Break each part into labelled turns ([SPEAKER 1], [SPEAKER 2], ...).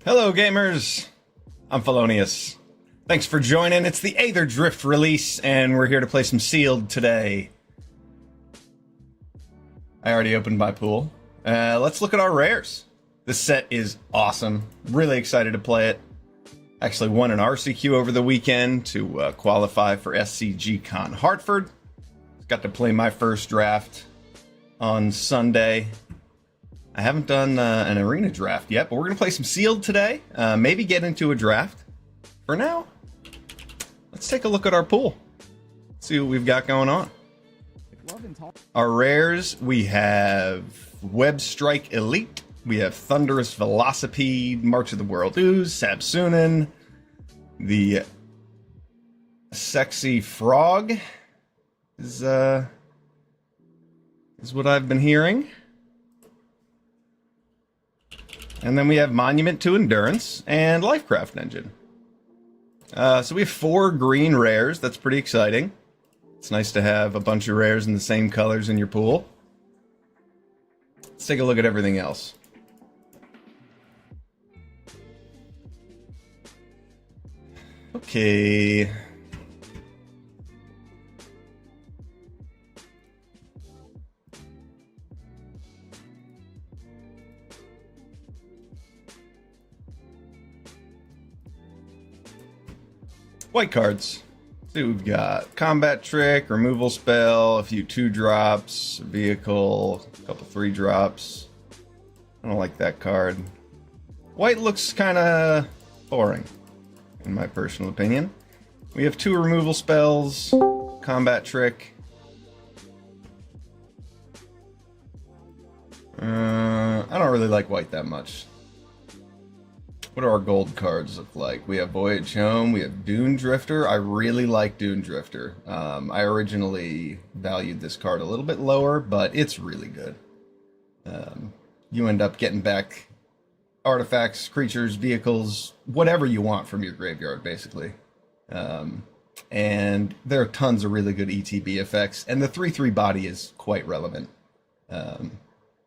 [SPEAKER 1] Hello gamers, I'm Felonious. Thanks for joining. It's the Aetherdrift release and we're here to play some Sealed today. I already opened my pool. Let's look at our rares. This set is awesome. Really excited to play it. Actually won an RCQ over the weekend to qualify for SCG Con Hartford. Got to play my first draft on Sunday. I haven't done an arena draft yet, but we're going to play some Sealed today. Maybe get into a draft. For now, let's take a look at our pool. See what we've got going on. Our rares, we have Web Strike Elite. We have Thunderous Velocipede, March of the World Ooze, Sabsunin. The Sexy Frog is what I've been hearing. And then we have Monument to Endurance and Lifecraft Engine. So we have 4 green rares. That's pretty exciting. It's nice to have a bunch of rares in the same colors in your pool. Let's take a look at everything else. Okay. White cards. Let's see what we've got. Combat Trick, Removal Spell, a few 2-drops, Vehicle, a couple 3-drops. I don't like that card. White looks kind of boring, in my personal opinion. We have 2 removal spells, Combat Trick. I don't really like white that much. What do our gold cards look like? We have Voyage Home, we have Dune Drifter. I really like Dune Drifter. I originally valued this card a little bit lower, but it's really good. You end up getting back artifacts, creatures, vehicles, whatever you want from your graveyard, basically. And there are tons of really good ETB effects, and the 3/3 body is quite relevant.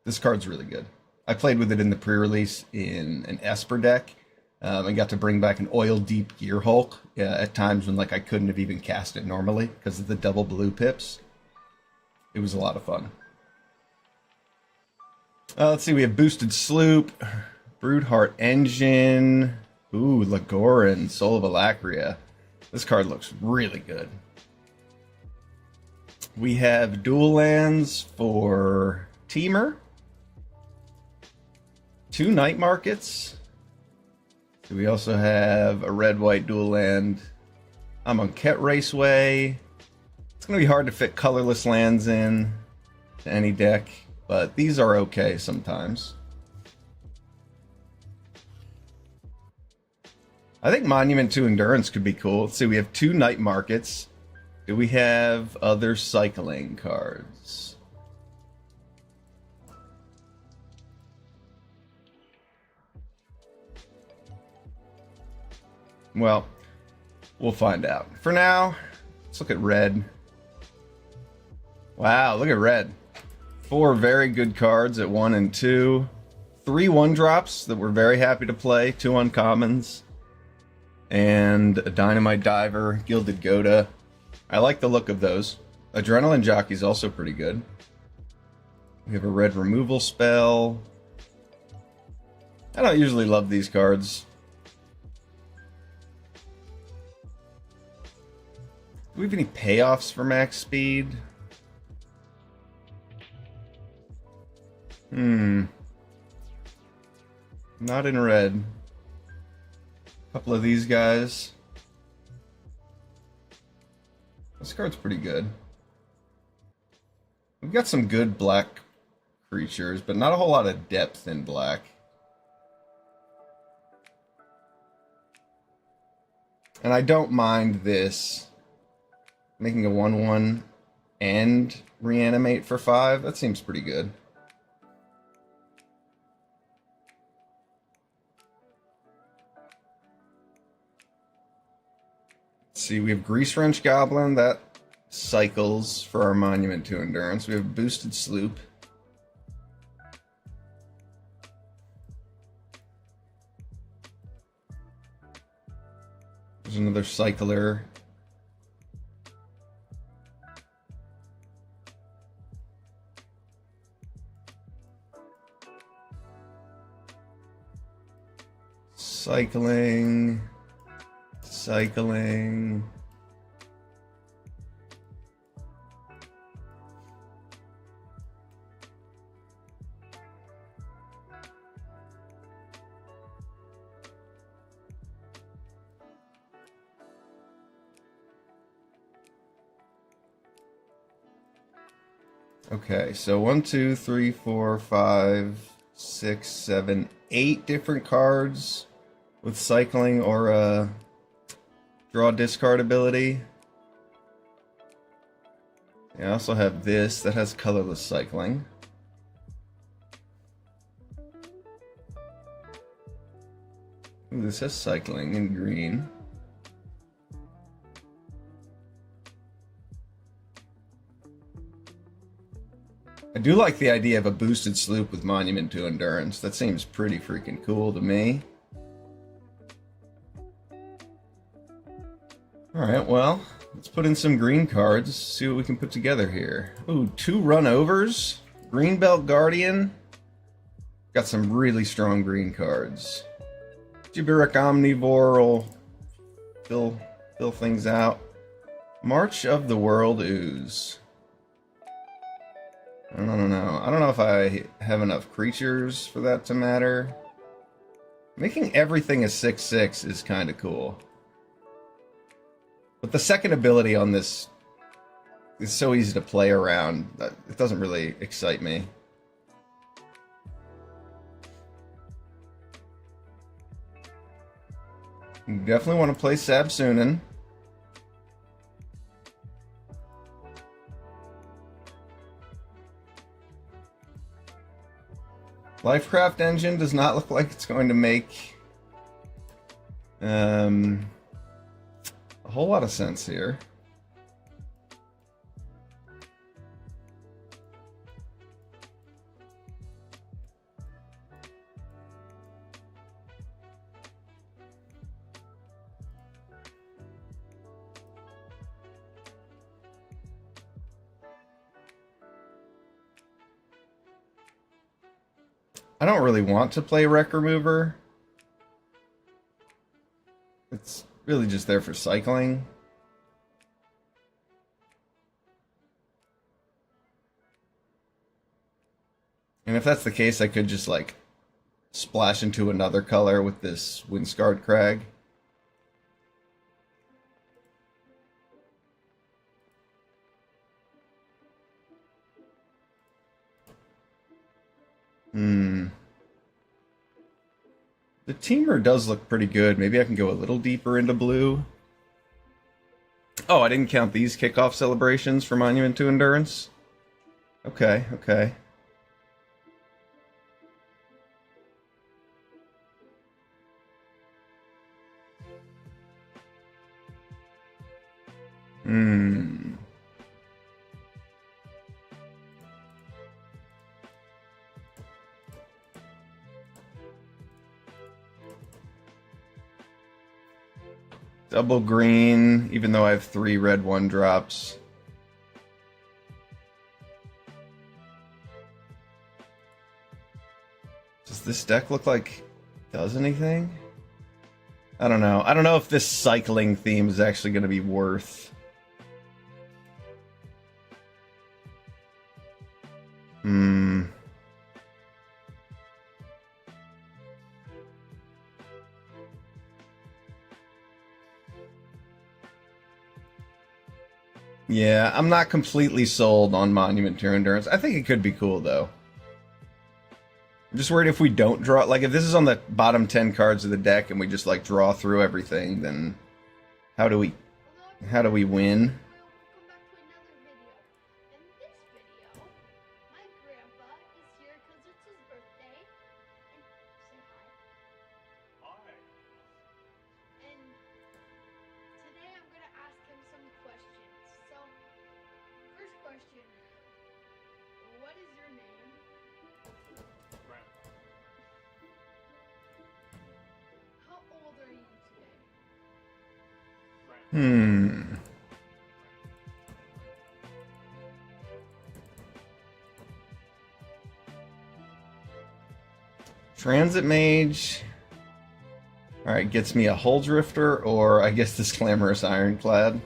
[SPEAKER 1] This card's really good. I played with it in the pre-release in an Esper deck, and got to bring back an Oil Deep Gear Hulk at times when I couldn't have even cast it normally because of the double blue pips. It was a lot of fun. Let's see, we have Boosted Sloop, Broodheart Engine, ooh, Lagoran, Soul of Alacria. This card looks really good. We have Dual Lands for Teamer. 2 Night Markets. We also have a red-white dual land Amonkhet Raceway. It's going to be hard to fit colorless lands in to any deck, but these are okay sometimes. I think Monument to Endurance could be cool. Let's see, we have 2 Night Markets. Do we have other cycling cards? Well, we'll find out. For now, let's look at red. Wow, look at red. 4 very good cards at 1 and 2. 3 1-drops that we're very happy to play. 2 uncommons. And a Dynamite Diver, Gilded Goda. I like the look of those. Adrenaline Jockey's also pretty good. We have a red removal spell. I don't usually love these cards. Do we have any payoffs for max speed? Not in red. A couple of these guys. This card's pretty good. We've got some good black creatures, but not a whole lot of depth in black. And I don't mind this. Making a 1/1 and reanimate for 5, that seems pretty good. Let's see, we have Grease Wrench Goblin, that cycles for our Monument to Endurance. We have Boosted Sloop. There's another cycler. Cycling. Cycling. Okay, so 1, 2, 3, 4, 5, 6, 7, 8 different cards with cycling or a draw discard ability. I also have this that has colorless cycling. Ooh, this has cycling in green. I do like the idea of a boosted sloop with Monument to Endurance. That seems pretty freaking cool to me. Alright, well, let's put in some green cards, see what we can put together here. Ooh, 2 run-overs. Greenbelt Guardian. Got some really strong green cards. Gibberic Omnivore will fill things out. March of the World Ooze. I don't know. I don't know if I have enough creatures for that to matter. Making everything a 6/6 is kind of cool. But the second ability on this is so easy to play around that it doesn't really excite me. You definitely want to play Sabsunin. Lifecraft Engine does not look like it's going to make a whole lot of sense here. I don't really want to play Wreck Remover. It's really just there for cycling. And if that's the case, I could just, like, splash into another color with this Windscarred Crag. The Teamer does look pretty good. Maybe I can go a little deeper into blue. Oh, I didn't count these kickoff celebrations for Monument to Endurance. Okay, okay. Double green, even though I have 3 red 1-drops. Does this deck look like it does anything? I don't know. I don't know if this cycling theme is actually going to be worth. Yeah, I'm not completely sold on Monument to Endurance. I think it could be cool, though. I'm just worried if we don't draw... Like, if this is on the bottom 10 cards of the deck and we just, like, draw through everything, then how do we win? Transit Mage. Alright, gets me a Hull Drifter, or I guess this Clamorous Ironclad.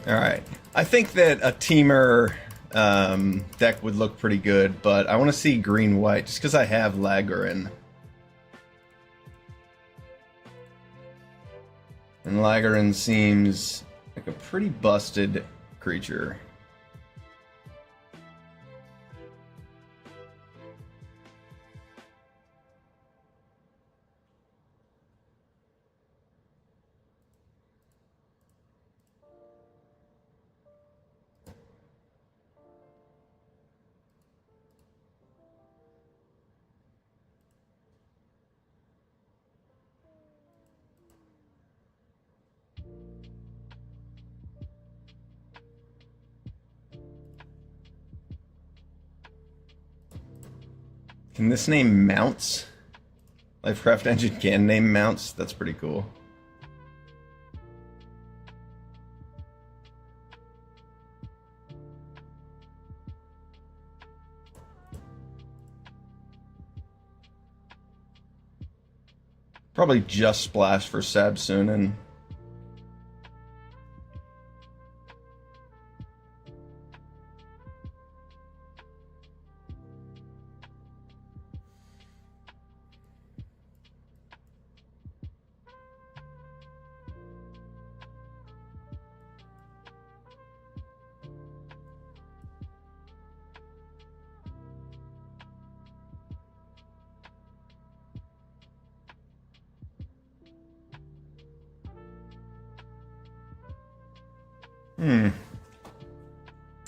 [SPEAKER 1] Alright, I think that a Teamer deck would look pretty good, but I want to see green-white, just because I have Lagrin. And Lagrin seems like a pretty busted creature. Can this name Mounts? Lifecraft Engine can name Mounts? That's pretty cool. Probably just splash for Sabsunin.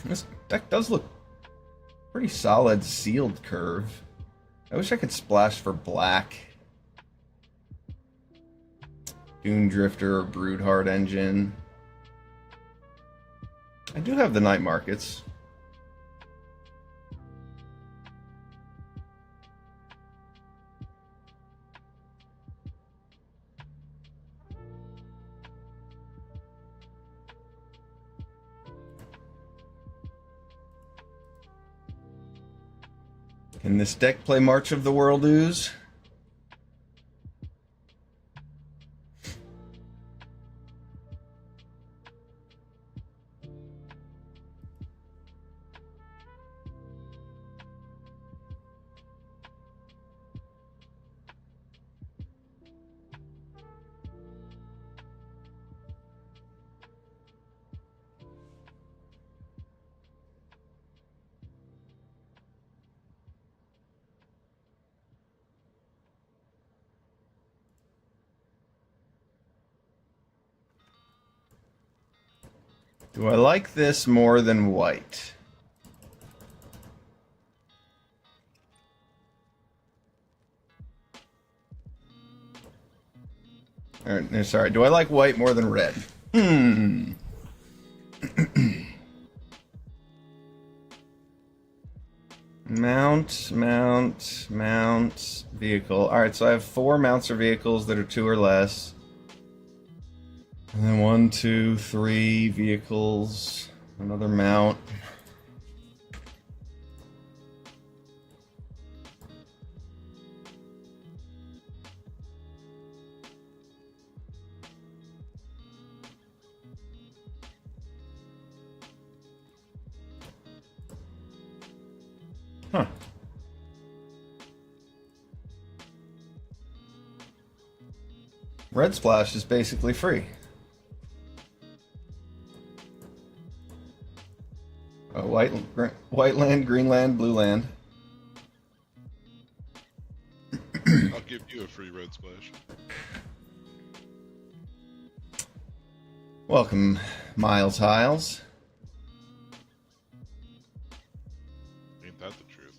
[SPEAKER 1] This deck does look pretty solid sealed curve. I wish I could splash for black. Dune Drifter or Broodheart Engine. I do have the night markets. Can this deck play March of the World Ooze? Do I like this more than white? Or, no, sorry, do I like white more than red? Mount, vehicle. Alright, so I have 4 mounts or vehicles that are 2 or less. And then 1, 2, 3 vehicles, another mount. Huh. Red Splash is basically free. White land, green land, blue land.
[SPEAKER 2] I'll give you a free red splash.
[SPEAKER 1] Welcome, Miles Hiles.
[SPEAKER 2] Ain't that the truth?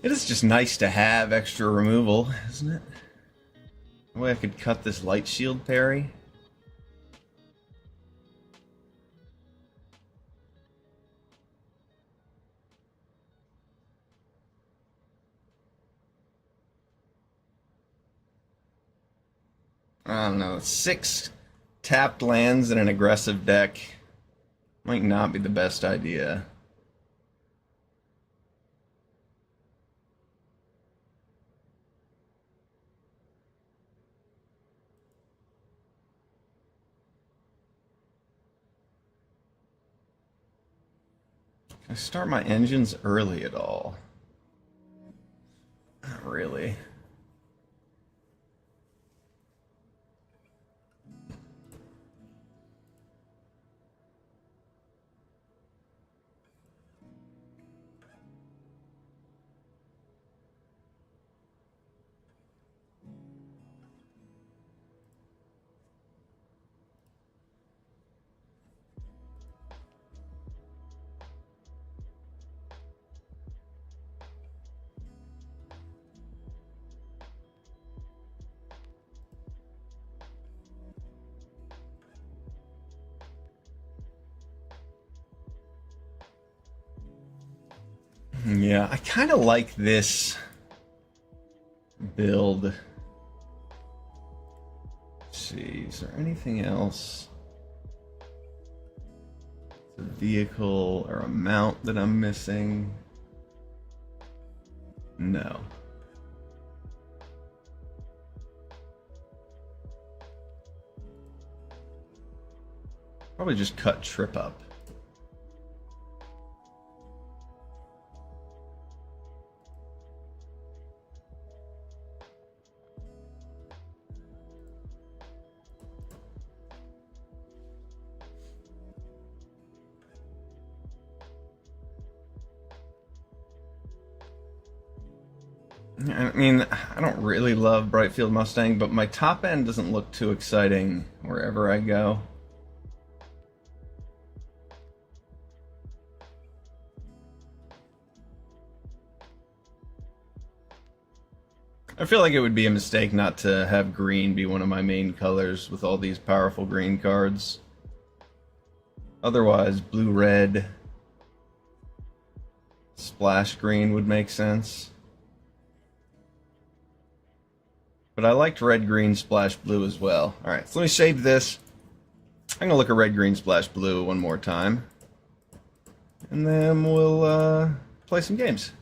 [SPEAKER 1] It is just nice to have extra removal, isn't it? The way I could cut this light shield parry. I don't know, 6 tapped lands in an aggressive deck might not be the best idea. Can I start my engines early at all? Not really. Yeah, I kind of like this build. Let's see, is there anything else? A vehicle or a mount that I'm missing? No. Probably just cut Trip up. I mean, I don't really love Brightfield Mustang, but my top end doesn't look too exciting wherever I go. I feel like it would be a mistake not to have green be one of my main colors with all these powerful green cards. Otherwise, blue-red, splash green would make sense. But I liked red, green, splash blue as well. Alright, so let me save this. I'm going to look at red, green, splash blue one more time. And then we'll play some games.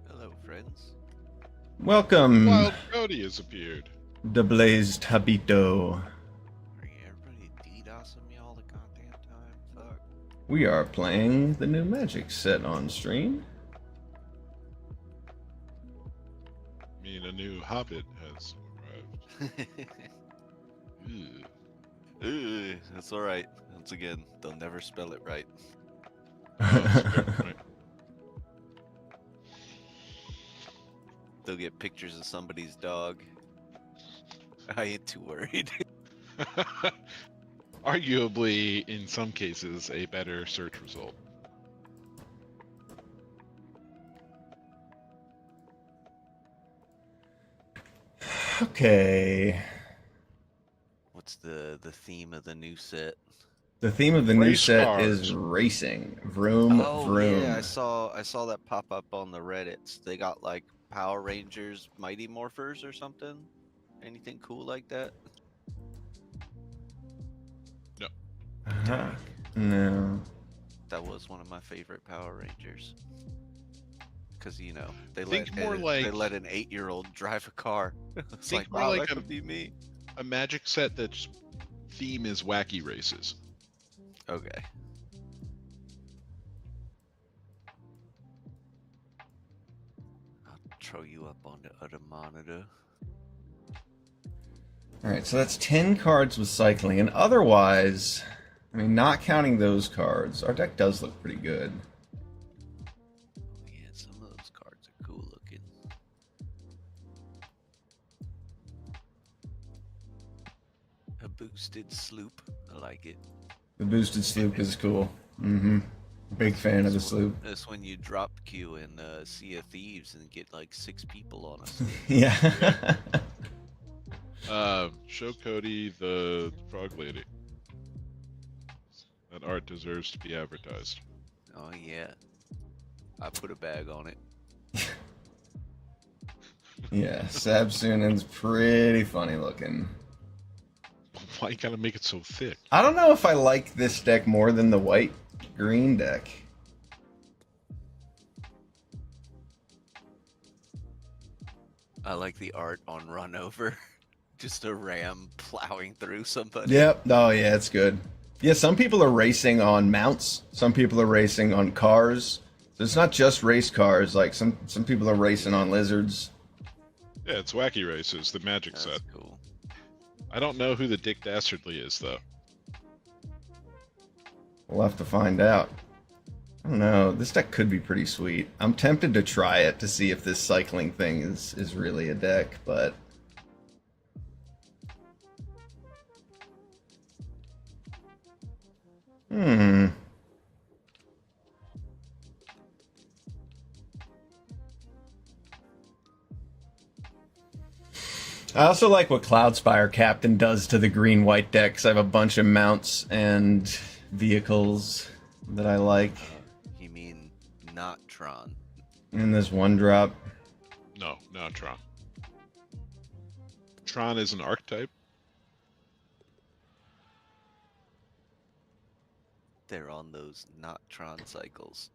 [SPEAKER 3] Hello, friends.
[SPEAKER 1] Welcome,
[SPEAKER 2] Wild Cody has appeared.
[SPEAKER 1] the Blazed Habito.
[SPEAKER 3] Are everybody DDoSing me all the goddamn time? Fuck.
[SPEAKER 1] We are playing the new Magic set on stream.
[SPEAKER 2] I mean, a new Hobbit has arrived. Ew.
[SPEAKER 3] Ooh, that's alright. Once again, they'll never spell it right.
[SPEAKER 2] Oh, that's a good point.
[SPEAKER 3] They'll get pictures of somebody's dog. I ain't too worried.
[SPEAKER 2] Arguably, in some cases, a better search result.
[SPEAKER 1] Okay.
[SPEAKER 3] What's the theme of the new set?
[SPEAKER 1] The theme of the new
[SPEAKER 2] Race
[SPEAKER 1] set is
[SPEAKER 2] cars.
[SPEAKER 1] racing. Vroom,
[SPEAKER 3] Oh
[SPEAKER 1] vroom.
[SPEAKER 3] yeah, I saw that pop up on the Reddits. They got like Power Rangers Mighty Morphers or something. Anything cool like that?
[SPEAKER 2] No.
[SPEAKER 1] Uh-huh. No.
[SPEAKER 3] That was one of my favorite Power Rangers. Cause you know they
[SPEAKER 2] Think
[SPEAKER 3] let
[SPEAKER 2] more
[SPEAKER 3] they
[SPEAKER 2] like
[SPEAKER 3] let an 8-year-old drive a car. It's
[SPEAKER 2] think
[SPEAKER 3] like
[SPEAKER 2] more
[SPEAKER 3] wow,
[SPEAKER 2] like
[SPEAKER 3] that could be me.
[SPEAKER 2] a magic set that's theme is wacky races.
[SPEAKER 3] Okay. I'll throw you up on the other monitor.
[SPEAKER 1] All right, so that's 10 cards with cycling, and otherwise, I mean, not counting those cards, our deck does look pretty good.
[SPEAKER 3] Oh yeah, some of those cards are cool looking. A boosted sloop. I like it.
[SPEAKER 1] The boosted sloop is cool. Mm-hmm. Big fan of the
[SPEAKER 3] That's
[SPEAKER 1] sloop.
[SPEAKER 3] That's when you drop Q in Sea of Thieves and get like 6 people on a sloop.
[SPEAKER 1] Yeah.
[SPEAKER 2] Show Cody the frog lady. That art deserves to be advertised.
[SPEAKER 3] Oh yeah. I put a bag on it.
[SPEAKER 1] Yeah, Sabsunen's pretty funny looking.
[SPEAKER 2] Why you gotta make it so thick?
[SPEAKER 1] I don't know if I like this deck more than the white-green deck.
[SPEAKER 3] I like the art on Run Over. Just a ram plowing through somebody.
[SPEAKER 1] Yep. Oh, yeah, it's good. Yeah, some people are racing on mounts. Some people are racing on cars. So it's not just race cars. Like, some people are racing on lizards.
[SPEAKER 2] Yeah, it's wacky races, the magic
[SPEAKER 3] That's
[SPEAKER 2] set.
[SPEAKER 3] cool.
[SPEAKER 2] I don't know who the Dick Dastardly is though.
[SPEAKER 1] We'll have to find out. I don't know. This deck could be pretty sweet. I'm tempted to try it to see if this cycling thing is really a deck, but... I also like what Cloudspire Captain does to the green-white decks. I have a bunch of mounts and vehicles that I like.
[SPEAKER 3] You mean not Tron?
[SPEAKER 1] And this one drop.
[SPEAKER 2] No, not Tron. Tron is an archetype.
[SPEAKER 3] They're on those not Tron cycles.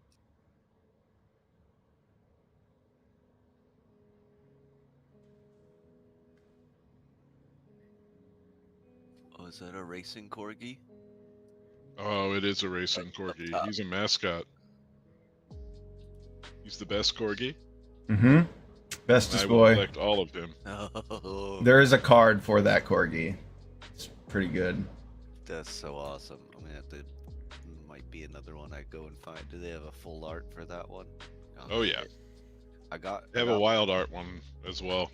[SPEAKER 3] Oh, is that a racing corgi?
[SPEAKER 2] Oh, it is a racing corgi. He's a mascot. He's the best corgi.
[SPEAKER 1] Mm-hmm.
[SPEAKER 2] And
[SPEAKER 1] Bestest
[SPEAKER 2] I will
[SPEAKER 1] boy.
[SPEAKER 2] collect all of him.
[SPEAKER 3] Oh,
[SPEAKER 1] There is a card for that corgi. It's pretty good.
[SPEAKER 3] that's so awesome. I'm gonna have to. Might be another one I go and find. Do they have a full art for that one?
[SPEAKER 2] Oh yeah,
[SPEAKER 3] I got.
[SPEAKER 2] they have a wild art one as well.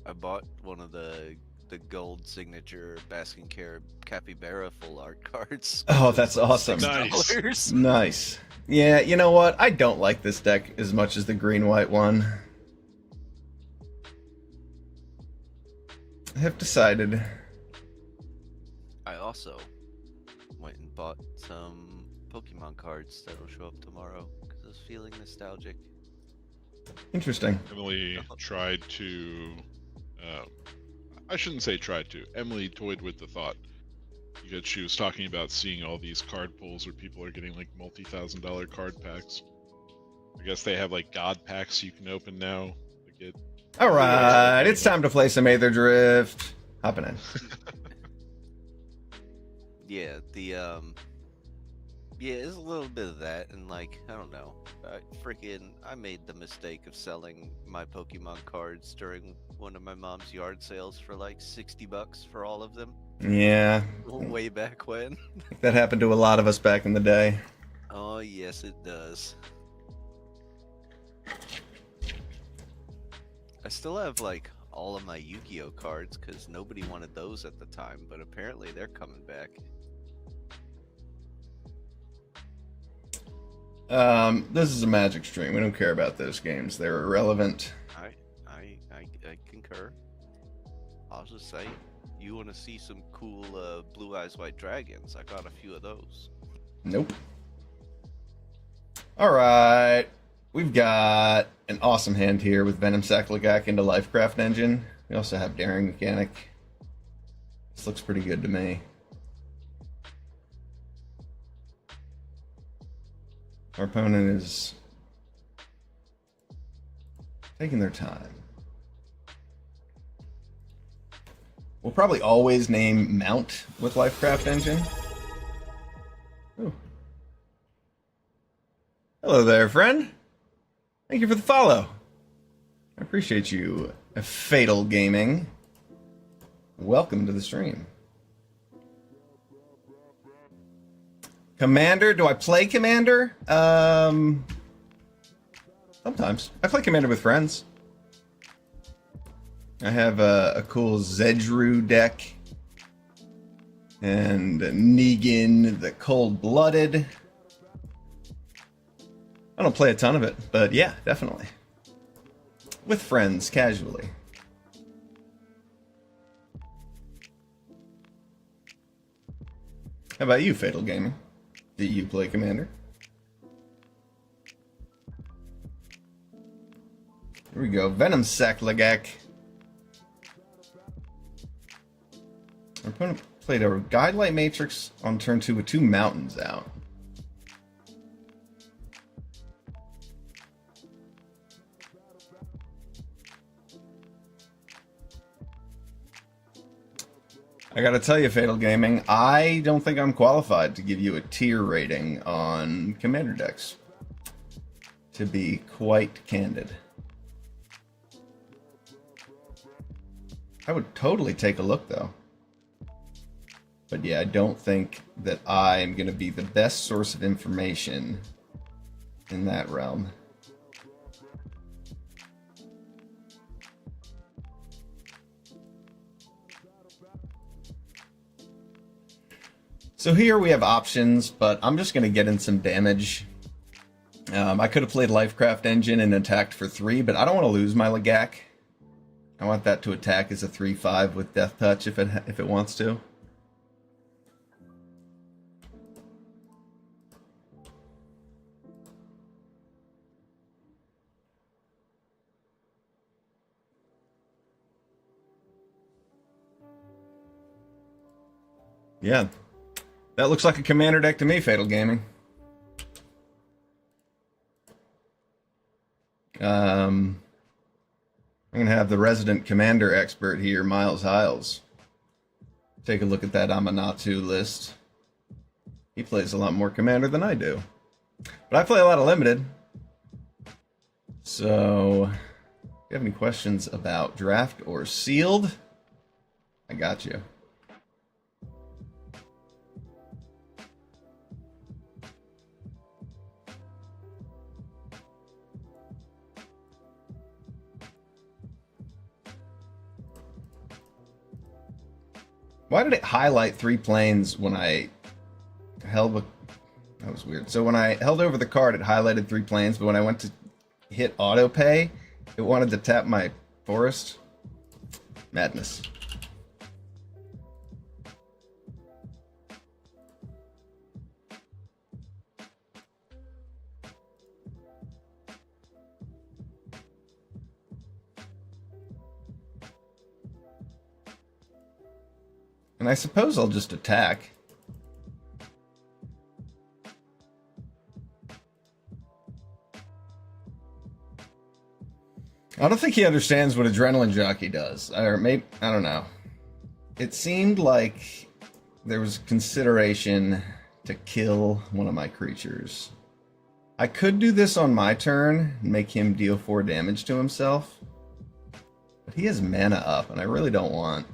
[SPEAKER 3] I bought one of the gold signature Baskin Capybara full art cards.
[SPEAKER 1] Oh, that's awesome.
[SPEAKER 2] Nice.
[SPEAKER 3] $6.
[SPEAKER 1] Nice. Yeah, you know what? I don't like this deck as much as the green-white one. I have decided.
[SPEAKER 3] I also went and bought some Pokemon cards that'll show up tomorrow because I was feeling nostalgic.
[SPEAKER 1] Interesting.
[SPEAKER 2] Emily tried to. I shouldn't say tried to. Emily toyed with the thought because she was talking about seeing all these card pulls where people are getting like multi-$1,000 card packs. I guess they have like God packs you can open now to get.
[SPEAKER 1] All right, it's time to play some Aetherdrift. Hopping in.
[SPEAKER 3] Yeah, yeah, it's a little bit of that, and like I don't know, I made the mistake of selling my Pokemon cards during one of my mom's yard sales for like $60 for all of them.
[SPEAKER 1] Yeah,
[SPEAKER 3] Way back when.
[SPEAKER 1] that happened to a lot of us back in the day.
[SPEAKER 3] Oh yes, it does. I still have like all of my Yu-Gi-Oh cards because nobody wanted those at the time, but apparently they're coming back.
[SPEAKER 1] This is a Magic stream. We don't care about those games. They're irrelevant.
[SPEAKER 3] I concur. I'll just say, you want to see some cool blue eyes white dragons? I got a few of those.
[SPEAKER 1] Nope. Alright. We've got an awesome hand here with Venom Saklagak into Lifecraft Engine. We also have Daring Mechanic. This looks pretty good to me. Our opponent is taking their time. We'll probably always name Mount with Lifecraft Engine. Ooh. Hello there, friend. Thank you for the follow. I appreciate you, Fatal Gaming. Welcome to the stream. Commander? Do I play Commander? Sometimes. I play Commander with friends. I have a cool Zedru deck. And Negan the Cold-Blooded. I don't play a ton of it, but yeah, definitely. With friends, casually. How about you, Fatal Gaming? Do you play Commander? Here we go. Venom Saklagak. Our opponent played a Guidelight Matrix on turn 2 with 2 mountains out. I gotta tell you, Fatal Gaming, I don't think I'm qualified to give you a tier rating on Commander decks. To be quite candid. I would totally take a look, though. But yeah, I don't think that I am going to be the best source of information in that realm. So here we have options, but I'm just going to get in some damage. I could have played Lifecraft Engine and attacked for 3, but I don't want to lose my Lagak. I want that to attack as a 3/5 with Death Touch if it wants to. Yeah. That looks like a Commander deck to me, Fatal Gaming. I'm going to have the resident Commander expert here, Miles Hiles, take a look at that Amanatu list. He plays a lot more Commander than I do. But I play a lot of Limited. So, if you have any questions about Draft or Sealed, I got you. Why did it highlight 3 planes when I held the... That was weird. So when I held over the card, it highlighted 3 planes, but when I went to hit auto pay, it wanted to tap my forest. Madness. And I suppose I'll just attack. I don't think he understands what Adrenaline Jockey does. Or maybe, I don't know. It seemed like there was consideration to kill one of my creatures. I could do this on my turn and make him deal 4 damage to himself. But he has mana up, and I really don't want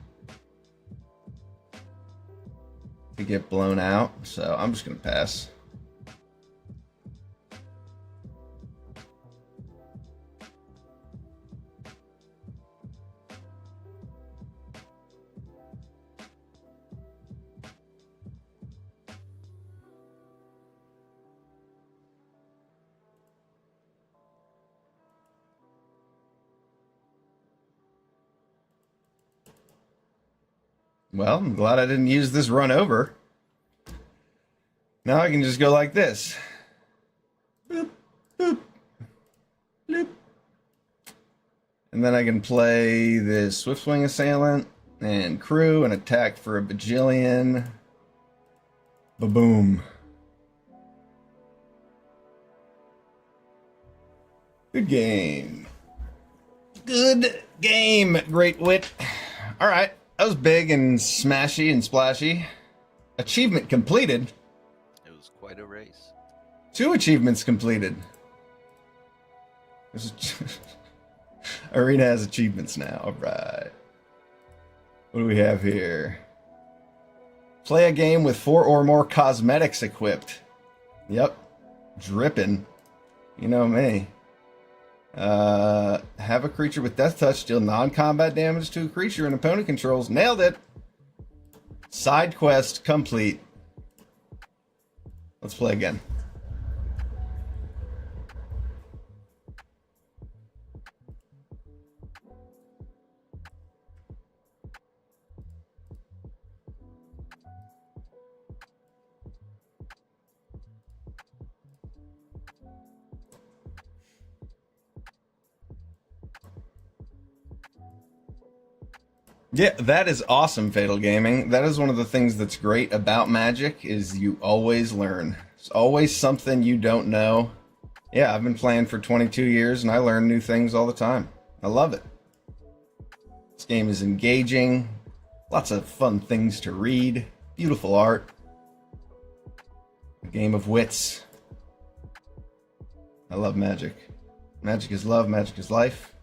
[SPEAKER 1] to get blown out, so I'm just going to pass. Well, I'm glad I didn't use this run over. Now I can just go like this. Boop, boop, bloop. And then I can play this Swiftwing Assailant and crew and attack for a bajillion. Ba-boom. Good game. Good game, Great Wit. All right, that was big and smashy and splashy. Achievement completed.
[SPEAKER 3] It was quite a race.
[SPEAKER 1] 2 achievements completed. Arena has achievements now. All right. What do we have here? Play a game with 4 or more cosmetics equipped. Yep. Dripping. You know me. Have a creature with Death Touch deal non-combat damage to a creature an opponent controls. Nailed it. Side quest complete. Let's play again. Yeah, that is awesome, Fatal Gaming. That is one of the things that's great about Magic is you always learn. There's always something you don't know. Yeah, I've been playing for 22 years and I learn new things all the time. I love it. This game is engaging. Lots of fun things to read. Beautiful art. A game of wits. I love Magic. Magic is love, Magic is life.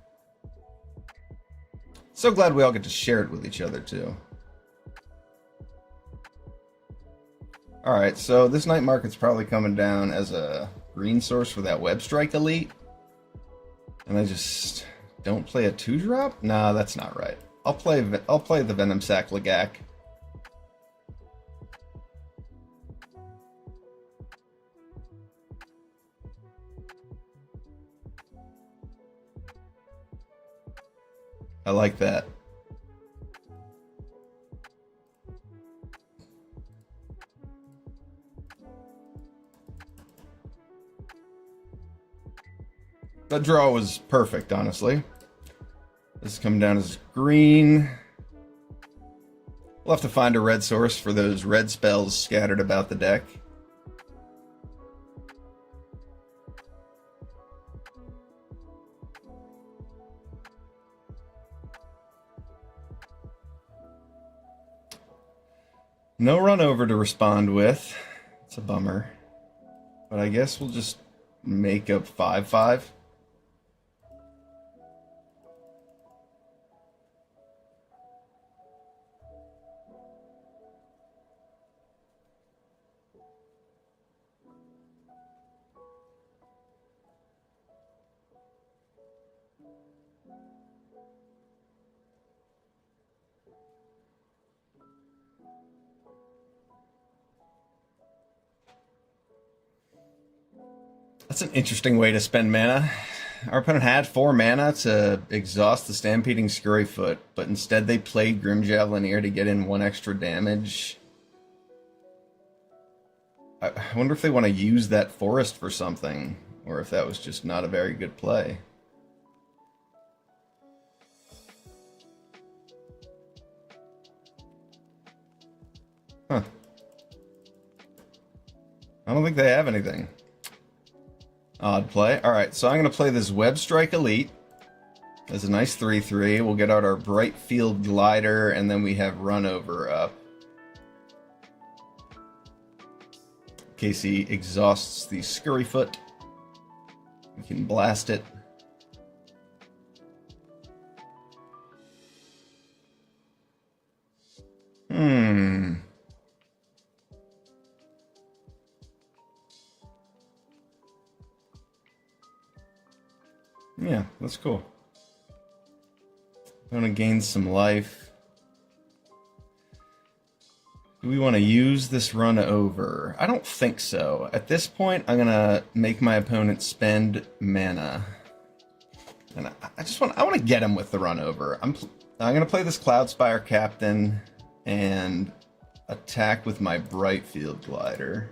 [SPEAKER 1] So glad we all get to share it with each other, too. Alright, so this night market's probably coming down as a green source for that Web Strike Elite. And I just don't play a 2-drop? Nah, that's not right. I'll play the Venom Sac Lagak. I like that. That draw was perfect, honestly. This is coming down as green. We'll have to find a red source for those red spells scattered about the deck. No run over to respond with. It's a bummer. But I guess we'll just make up 5/5. That's an interesting way to spend mana. Our opponent had 4 mana to exhaust the Stampeding Scurryfoot, but instead they played Grim Javelineer to get in 1 extra damage. I wonder if they want to use that forest for something, or if that was just not a very good play. Huh. I don't think they have anything. Odd play. Alright, so I'm going to play this Web Strike Elite. That's a nice 3/3. We'll get out our Bright Field Glider, and then we have Run Over up. In case he exhausts the Scurryfoot, we can blast it. Yeah, that's cool. I'm gonna gain some life. Do we want to use this run over? I don't think so. At this point, I'm gonna make my opponent spend mana, and I want to get him with the run over. I'm gonna play this Cloudspire Captain. and attack with my bright field glider.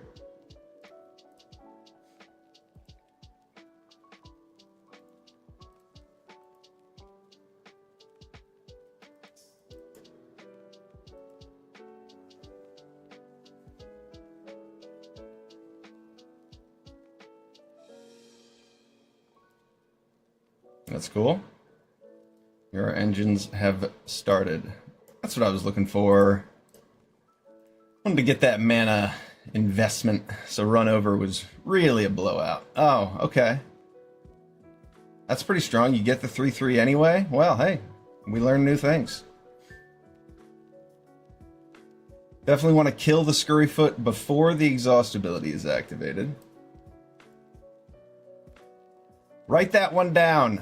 [SPEAKER 1] That's cool. Your engines have started. That's what I was looking for. Wanted to get that mana investment, so run over was really a blowout. Oh, okay. That's pretty strong. You get the 3/3 anyway? Well, hey, we learn new things. Definitely want to kill the Scurryfoot before the exhaust ability is activated. Write that one down.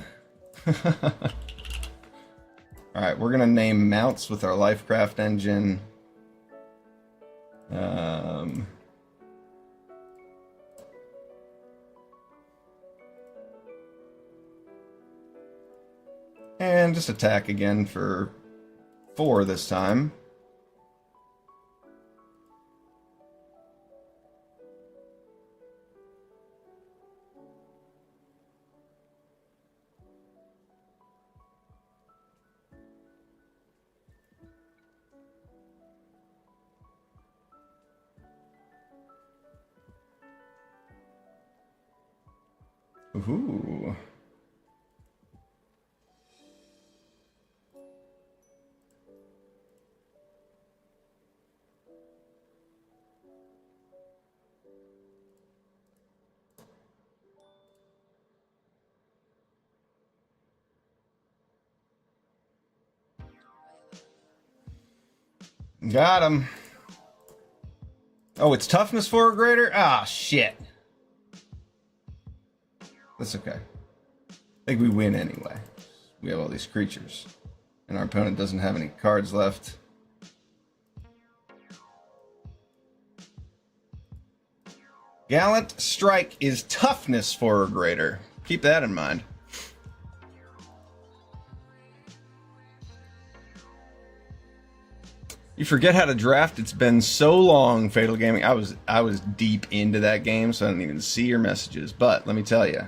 [SPEAKER 1] Alright, we're going to name mounts with our Lifecraft engine. And just attack again for 4 this time. Ooh. Got him. Oh, it's toughness 4 or greater? Ah, shit. That's okay. I think we win anyway. We have all these creatures. And our opponent doesn't have any cards left. Gallant Strike is toughness 4 or greater. Keep that in mind. You forget how to draft. It's been so long, Fatal Gaming. I was deep into that game, so I didn't even see your messages. But let me tell you,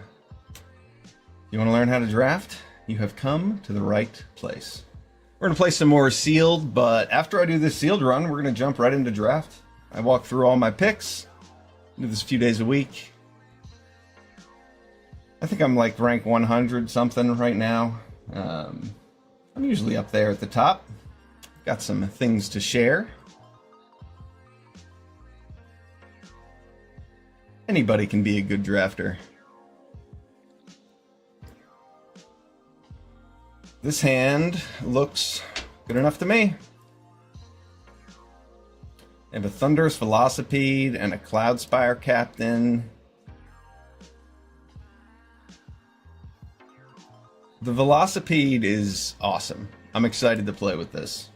[SPEAKER 1] you want to learn how to draft? You have come to the right place. We're going to play some more Sealed, but after I do this Sealed run, we're going to jump right into draft. I walk through all my picks. Do this a few days a week. I think I'm like rank 100 something right now. I'm usually up there at the top. Got some things to share. Anybody can be a good drafter. This hand looks good enough to me. I have a Thunderous Velocipede and a Cloudspire Captain. The Velocipede is awesome. I'm excited to play with this.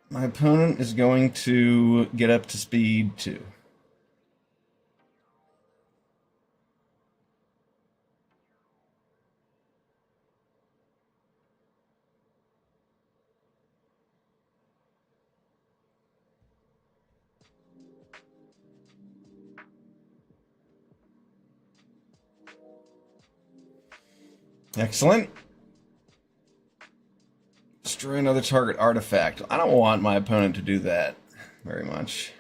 [SPEAKER 1] My opponent is going to get up to speed 2. Excellent. Destroy another target artifact. I don't want my opponent to do that very much.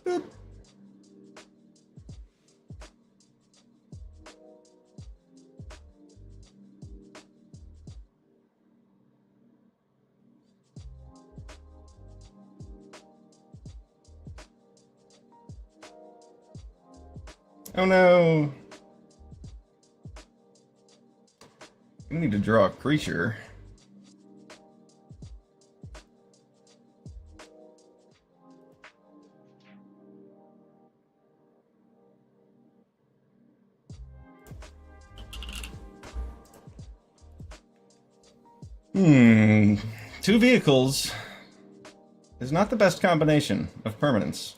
[SPEAKER 1] Boop. Oh no! We need to draw a creature. Two vehicles is not the best combination of permanents.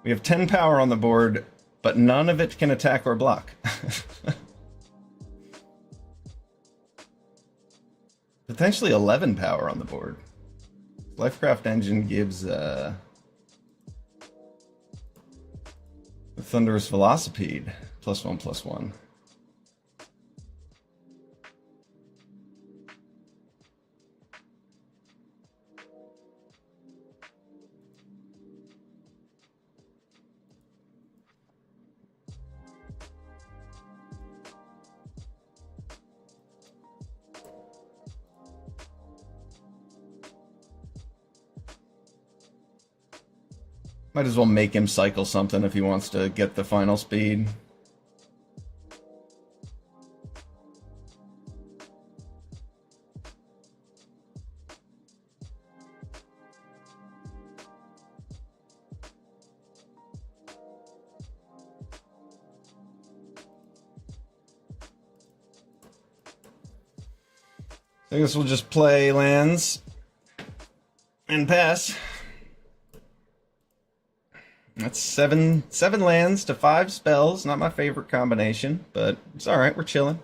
[SPEAKER 1] We have 10 power on the board, but none of it can attack or block. Potentially 11 power on the board. Lifecraft Engine gives the Thunderous Velocipede +1/+1. Might as well make him cycle something if he wants to get the final speed. I guess we'll just play lands and pass. That's seven lands to 5 spells. Not my favorite combination, but it's all right. We're chilling.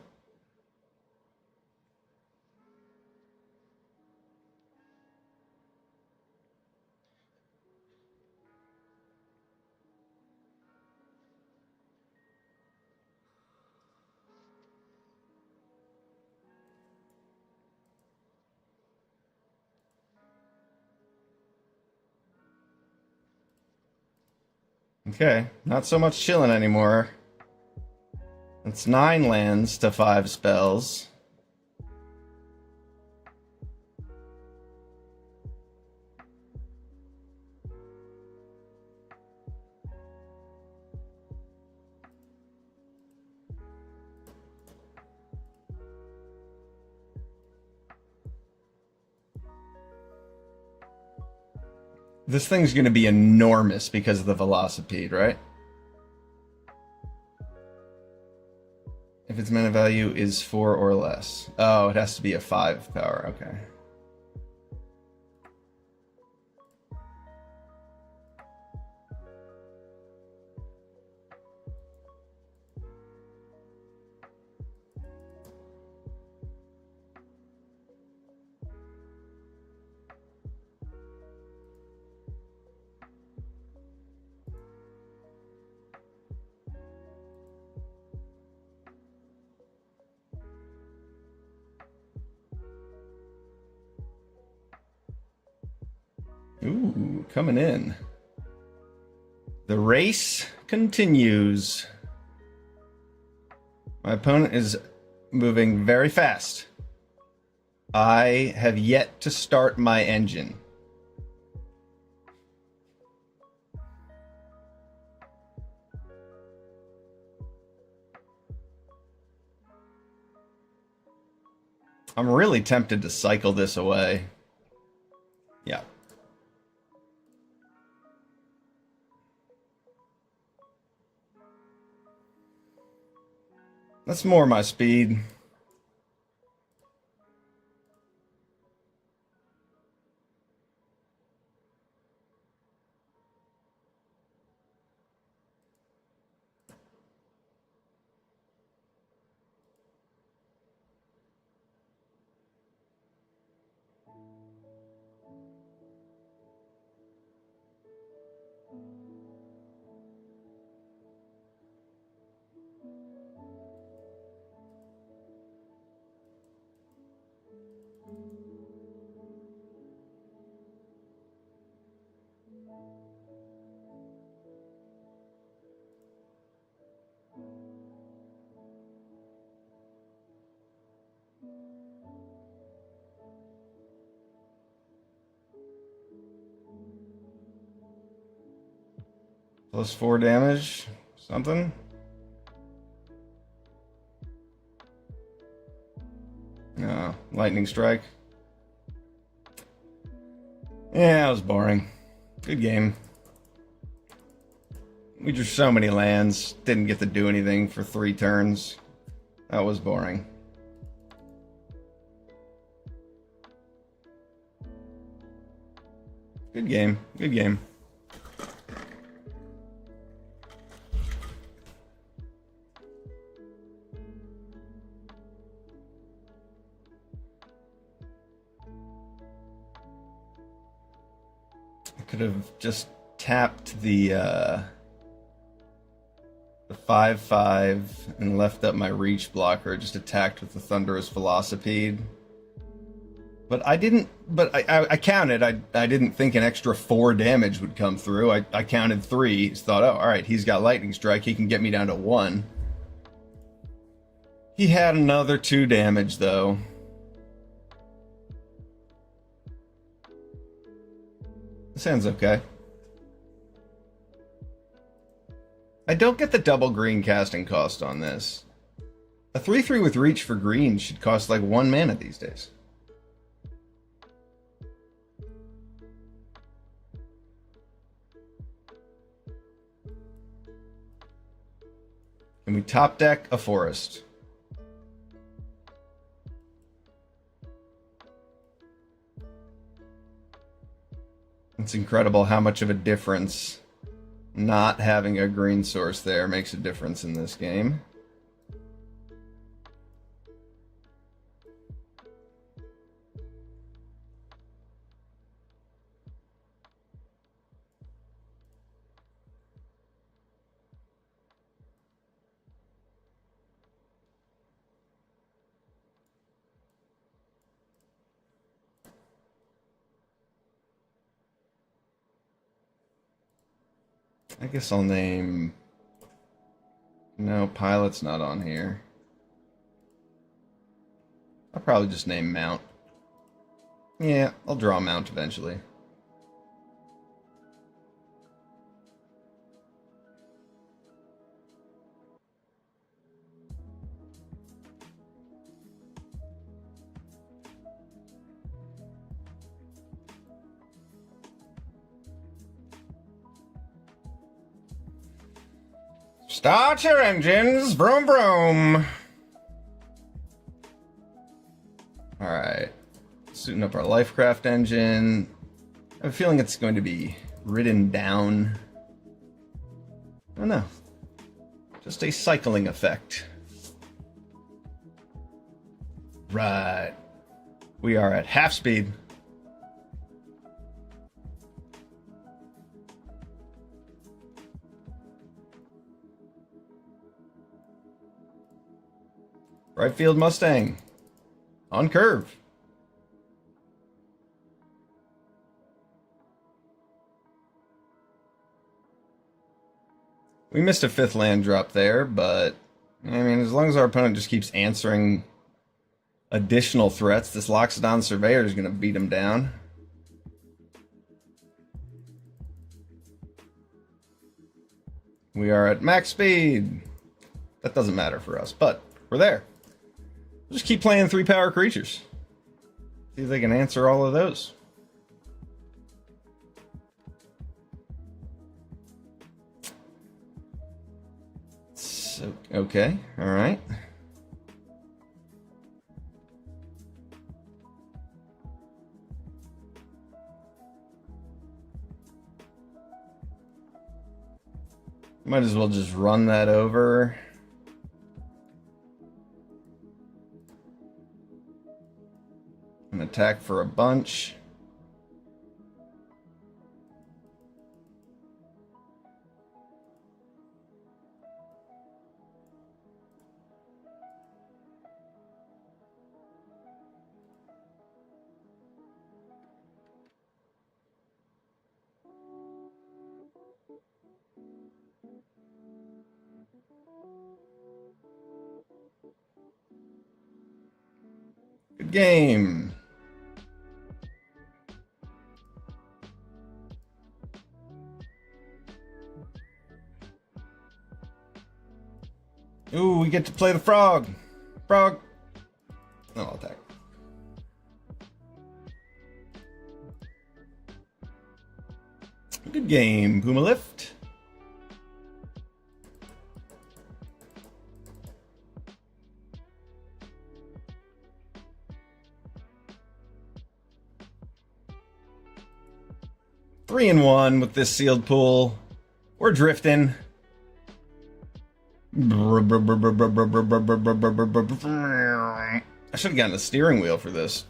[SPEAKER 1] Okay, not so much chilling anymore. It's 9 lands to 5 spells. This thing's going to be enormous because of the Velocipede, right? If its mana value is 4 or less. Oh, it has to be a 5 power. Okay. Ooh, coming in. The race continues. My opponent is moving very fast. I have yet to start my engine. I'm really tempted to cycle this away. Yeah. That's more my speed. Plus 4 damage. Something. No, lightning strike. Yeah, it was boring. Good game. We drew so many lands, didn't get to do anything for 3 turns. That was boring. Good game. Good game. I could have just tapped the 5/5 and left up my reach blocker, just attacked with the Thunderous Velocipede. But I didn't. But I counted. I didn't think an extra 4 damage would come through. I counted 3. Thought, oh, all right, he's got Lightning Strike. He can get me down to 1. He had another 2 damage though. Sounds okay. I don't get the double green casting cost on this. A 3/3 with reach for green should cost like 1 mana these days. Can we top deck a forest? It's incredible how much of a difference not having a green source there makes a difference in this game. I guess I'll name... No, Pilot's not on here. I'll probably just name Mount. Yeah, I'll draw Mount eventually. Start your engines, vroom vroom. Alright, suiting up our Lifecraft engine. I have a feeling it's going to be ridden down. I don't know. Just a cycling effect. Right. We are at half speed. Right field Mustang. On curve. We missed a 5th land drop there, but I mean, as long as our opponent just keeps answering additional threats, this Loxodon Surveyor is going to beat him down. We are at max speed. That doesn't matter for us, but we're there. We'll just keep playing 3-power creatures. See if they can answer all of those. So, okay, all right. Might as well just run that over. And attack for a bunch. Good game. Ooh, we get to play the frog. Frog. No, I'll attack. Good game, Puma Lift. Three and one with this sealed pool. We're drifting. I should have gotten a steering wheel for this.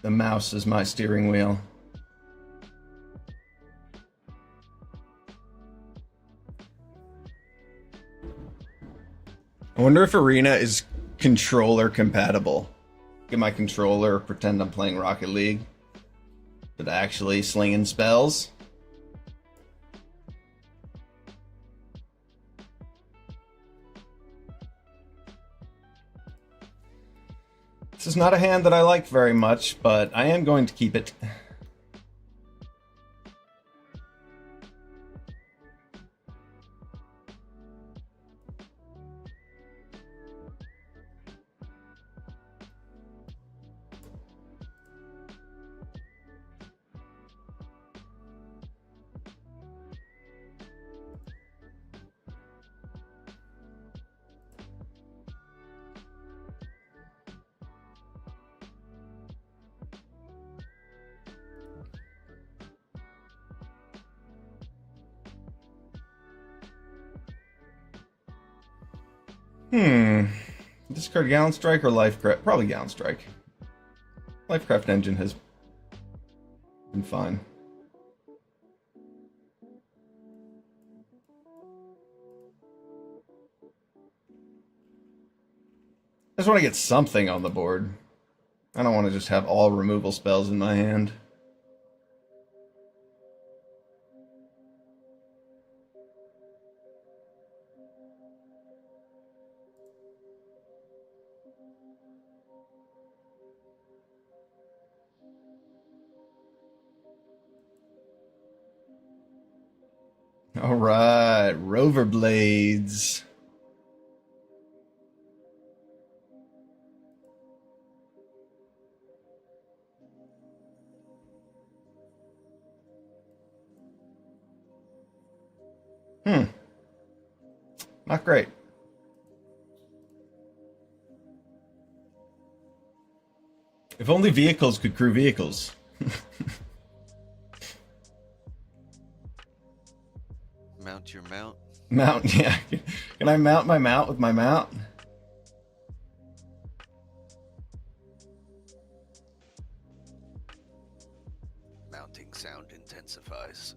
[SPEAKER 1] The mouse is my steering wheel. I wonder if Arena is controller compatible. Get my controller, pretend I'm playing Rocket League, but actually slinging spells. This is not a hand that I like very much, but I am going to keep it. Discard Gallon Strike or Lifecraft? Probably Gallon Strike. Lifecraft Engine has been fine. I just want to get something on the board. I don't want to just have all removal spells in my hand. All right, Rover Blades. Not great. If only vehicles could crew vehicles.
[SPEAKER 3] Mount your mount.
[SPEAKER 1] Mount, yeah. Can I mount my mount with my mount?
[SPEAKER 3] Mounting sound intensifies.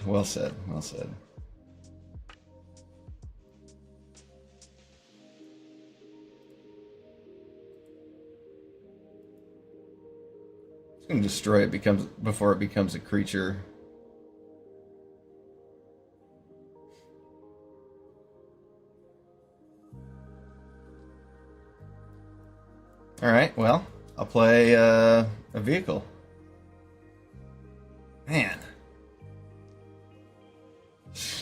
[SPEAKER 1] Well said, well said. It's gonna destroy it before it becomes a creature. Alright, well, I'll play a vehicle. Man.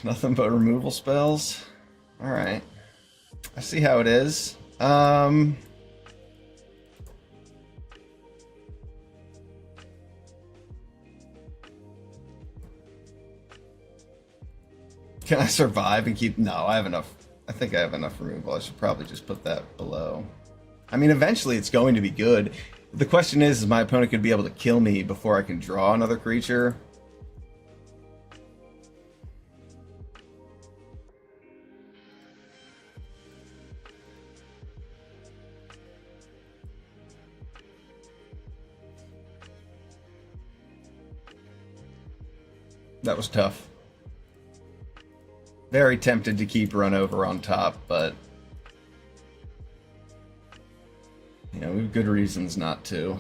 [SPEAKER 1] Nothing but removal spells. Alright. I see how it is. Can I survive and keep... No, I have enough. I think I have enough removal. I should probably just put that below. I mean, eventually it's going to be good. The question is my opponent could be able to kill me before I can draw another creature. That was tough. Very tempted to keep Run Over on top, but... you know, we have good reasons not to.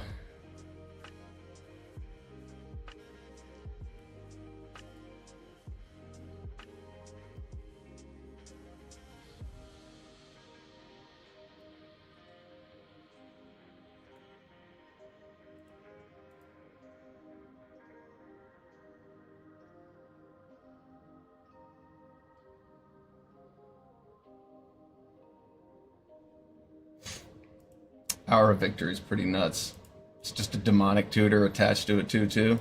[SPEAKER 1] Power of Victory is pretty nuts. It's just a demonic tutor attached to a 2/2.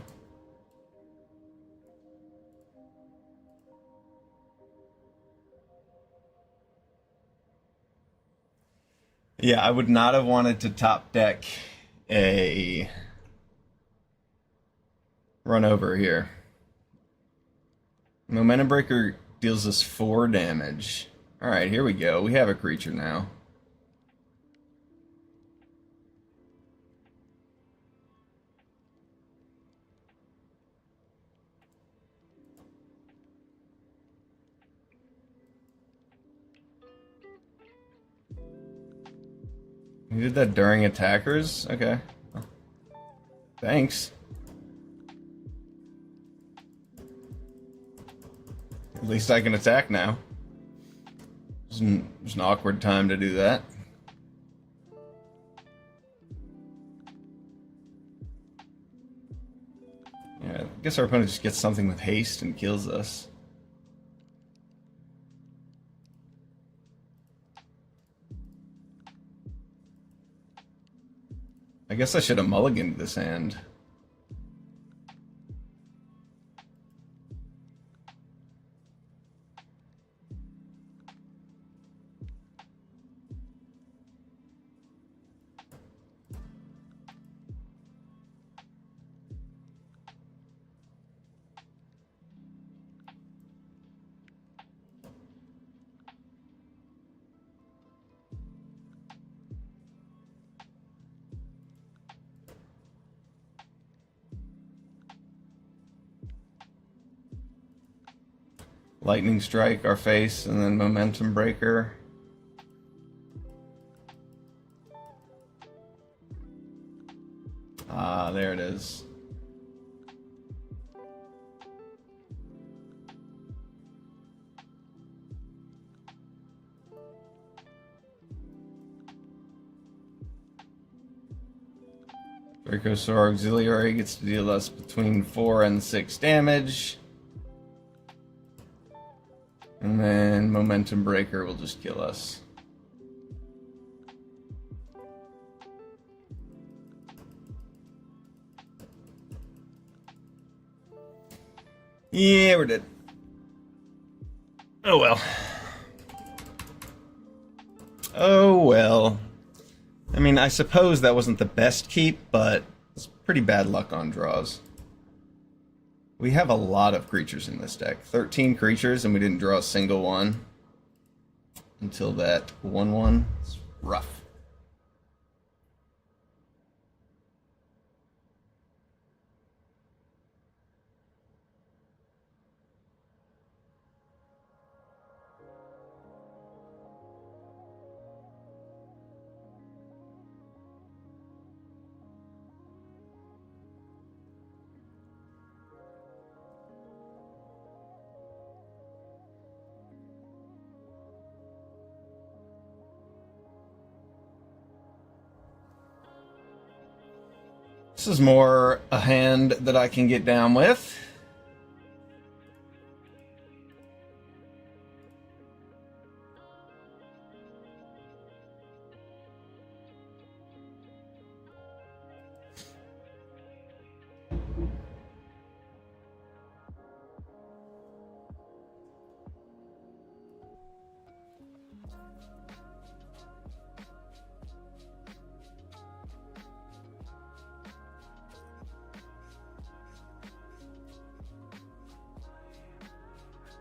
[SPEAKER 1] Yeah, I would not have wanted to top deck a run over here. Momentum Breaker deals us 4 damage. Alright, here we go. We have a creature now. You did that during attackers? Okay. Thanks. At least I can attack now. There's an awkward time to do that. Yeah, I guess our opponent just gets something with haste and kills us. I guess I should have mulliganed this hand. Lightning Strike our face, and then Momentum Breaker. Ah, there it is. Dracosaur Auxiliary gets to deal us between 4 and 6 damage. And then Momentum Breaker will just kill us. Yeah, we're dead. Oh well. Oh well. I mean, I suppose that wasn't the best keep, but it's pretty bad luck on draws. We have a lot of creatures in this deck. 13 creatures, and we didn't draw a single one until that 1/1. It's rough. This is more a hand that I can get down with.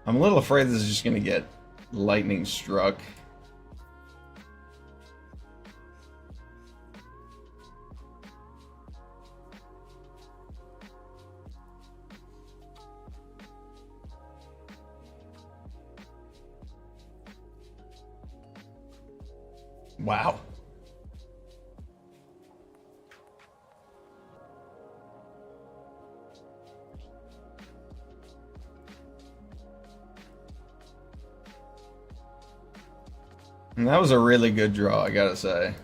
[SPEAKER 1] I'm a little afraid this is just going to get lightning struck. Wow. And that was a really good draw, I gotta say.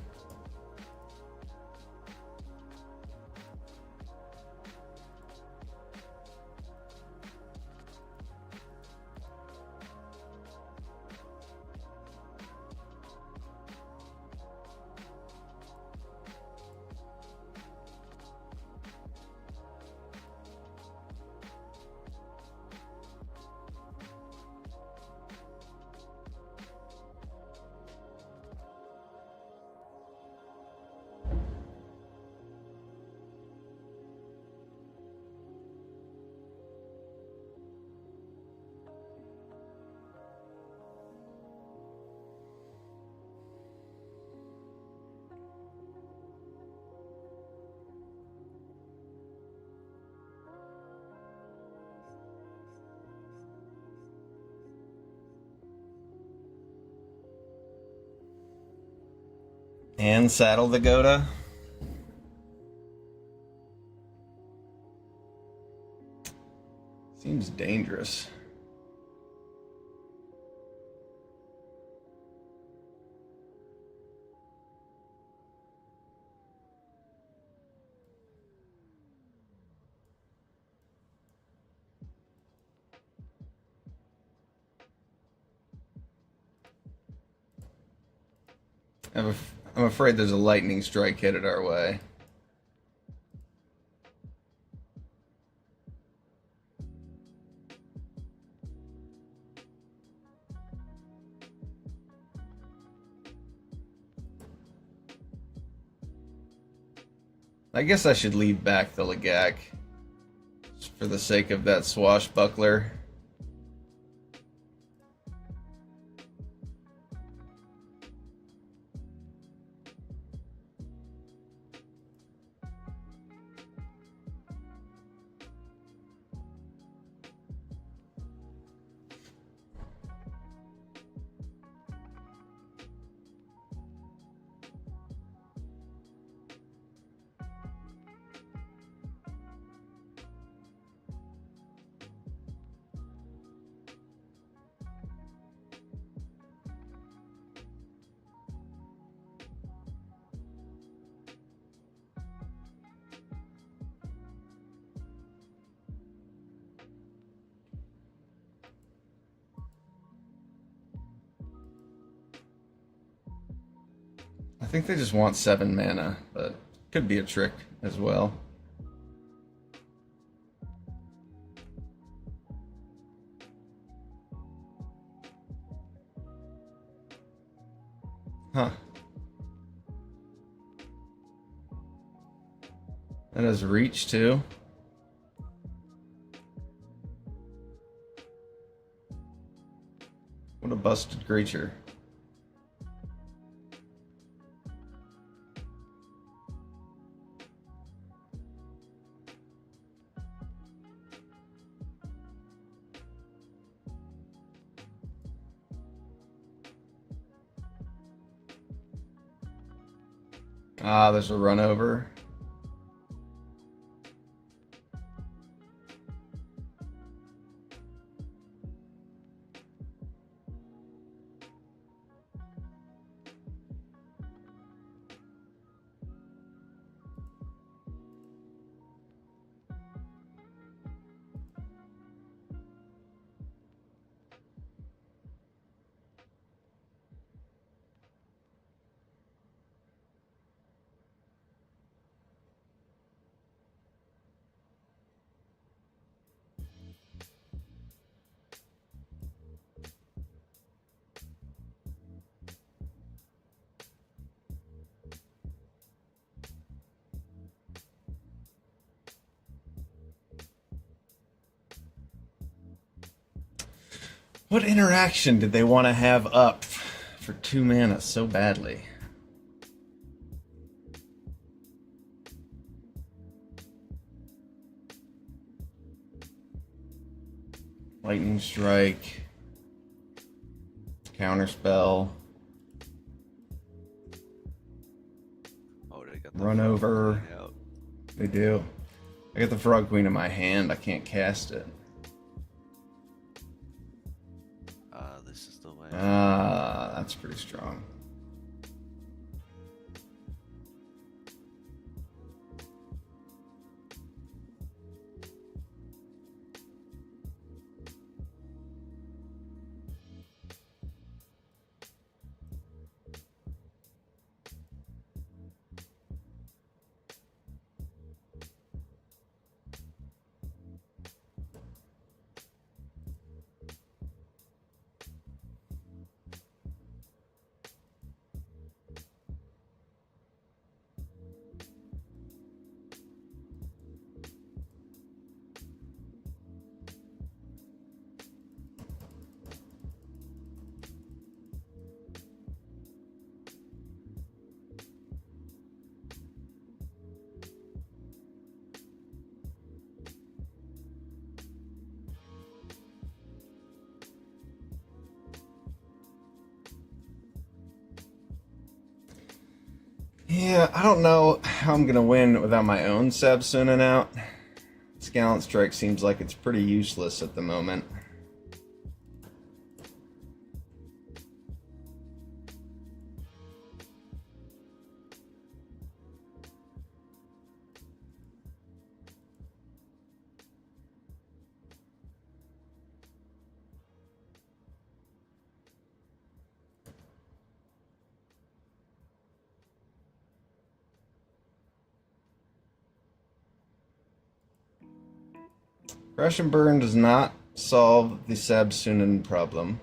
[SPEAKER 1] And saddle the Goda. Seems dangerous. I'm afraid there's a lightning strike headed our way. I guess I should leave back the Lagak just for the sake of that swashbuckler. I think they just want 7 mana, but could be a trick as well. Huh. That has reach too. What a busted creature. Ah, there's a run over. What interaction did they want to have up for 2 mana so badly? Lightning strike, counterspell,
[SPEAKER 3] Oh, they got
[SPEAKER 1] run over.
[SPEAKER 3] out.
[SPEAKER 1] They do. I got the Frog Queen in my hand. I can't cast it.
[SPEAKER 3] This is the way.
[SPEAKER 1] Ah, that's pretty strong. Yeah, I don't know how I'm gonna win without my own Sabsunin out. Gallant Strike seems like it's pretty useless at the moment. Crash and Burn does not solve the Sabsunin problem.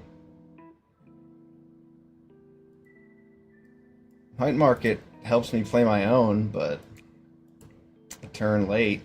[SPEAKER 1] Night Market helps me play my own, but a turn late.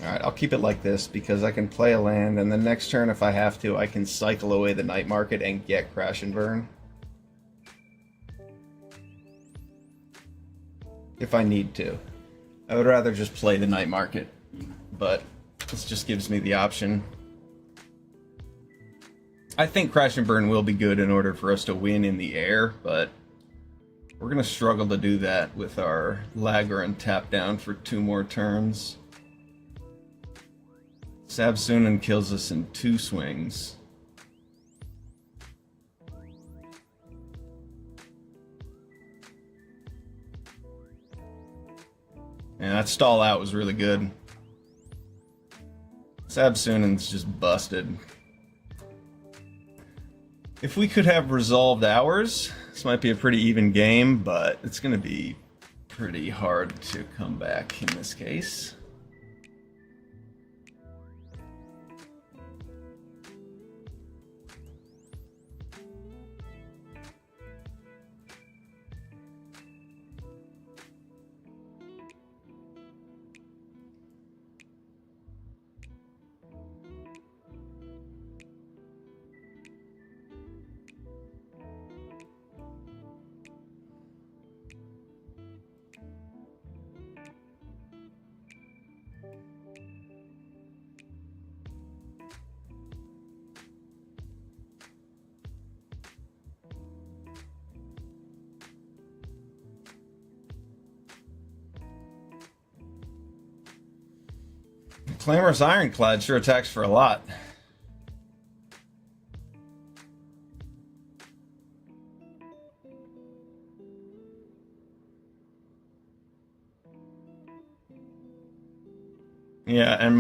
[SPEAKER 1] Alright, I'll keep it like this because I can play a land, and the next turn, if I have to, I can cycle away the Night Market and get Crash and Burn. If I need to. I would rather just play the Night Market, but this just gives me the option. I think Crash and Burn will be good in order for us to win in the air, but we're going to struggle to do that with our Lagger and tap down for 2 more turns. Sabsunin kills us in 2 swings. And that stall out was really good. Sabsunin's just busted. If we could have resolved ours, this might be a pretty even game, but it's going to be pretty hard to come back in this case. Clamorous Ironclad sure attacks for a lot. Yeah, and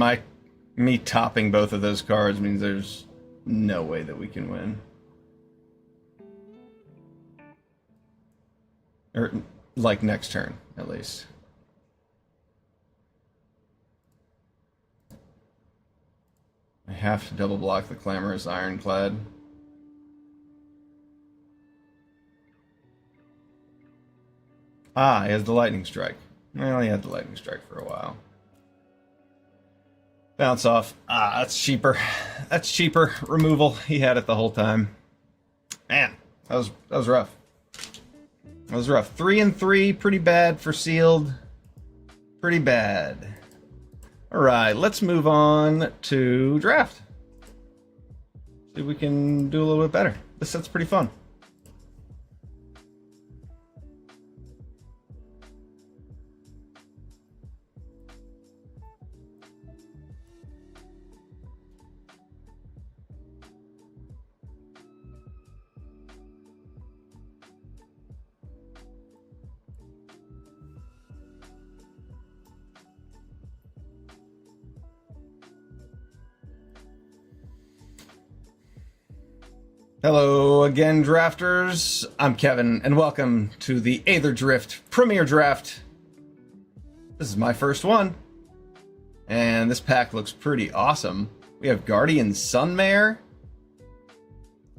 [SPEAKER 1] me topping both of those cards means there's no way that we can win. Or, like, next turn, at least. I have to double block the Clamorous Ironclad. Ah, he has the Lightning Strike. Well, he had the Lightning Strike for a while. Bounce off. Ah, that's cheaper. That's cheaper. Removal. He had it the whole time. Man, that was rough. That was rough. 3 and 3, pretty bad for sealed. Pretty bad. All right, let's move on to draft. See if we can do a little bit better. This set's pretty fun. Hello again, drafters. I'm Kevin, and welcome to the Aetherdrift Premier Draft. This is my first one, and this pack looks pretty awesome. We have Guardian Sunmare,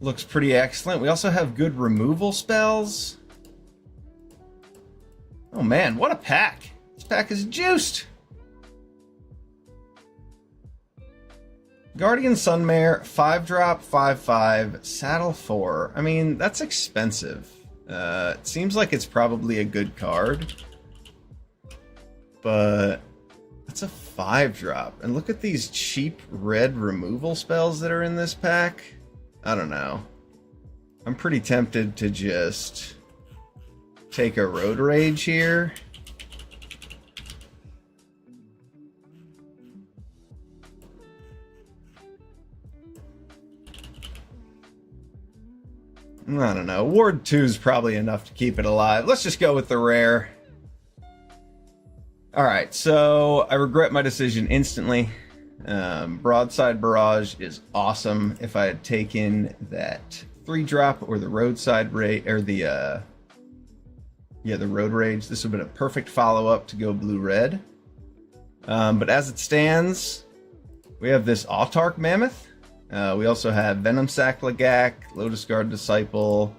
[SPEAKER 1] looks pretty excellent. We also have good removal spells. Oh man, what a pack. This pack is juiced. Guardian Sunmare, 5-drop, 5/5, saddle 4. I mean, that's expensive. It seems like it's probably a good card. But that's a 5-drop. And look at these cheap red removal spells that are in this pack. I don't know. I'm pretty tempted to just take a Road Rage here. I don't know. Ward 2 is probably enough to keep it alive. Let's just go with the rare. Alright, so I regret my decision instantly. Broadside Barrage is awesome. If I had taken that 3-drop or the Roadside Rage, or the Road Rage, this would have been a perfect follow-up to go blue-red. But as it stands, we have this Autarch Mammoth. We also have Venom Sac Lagak, Lotus Guard Disciple.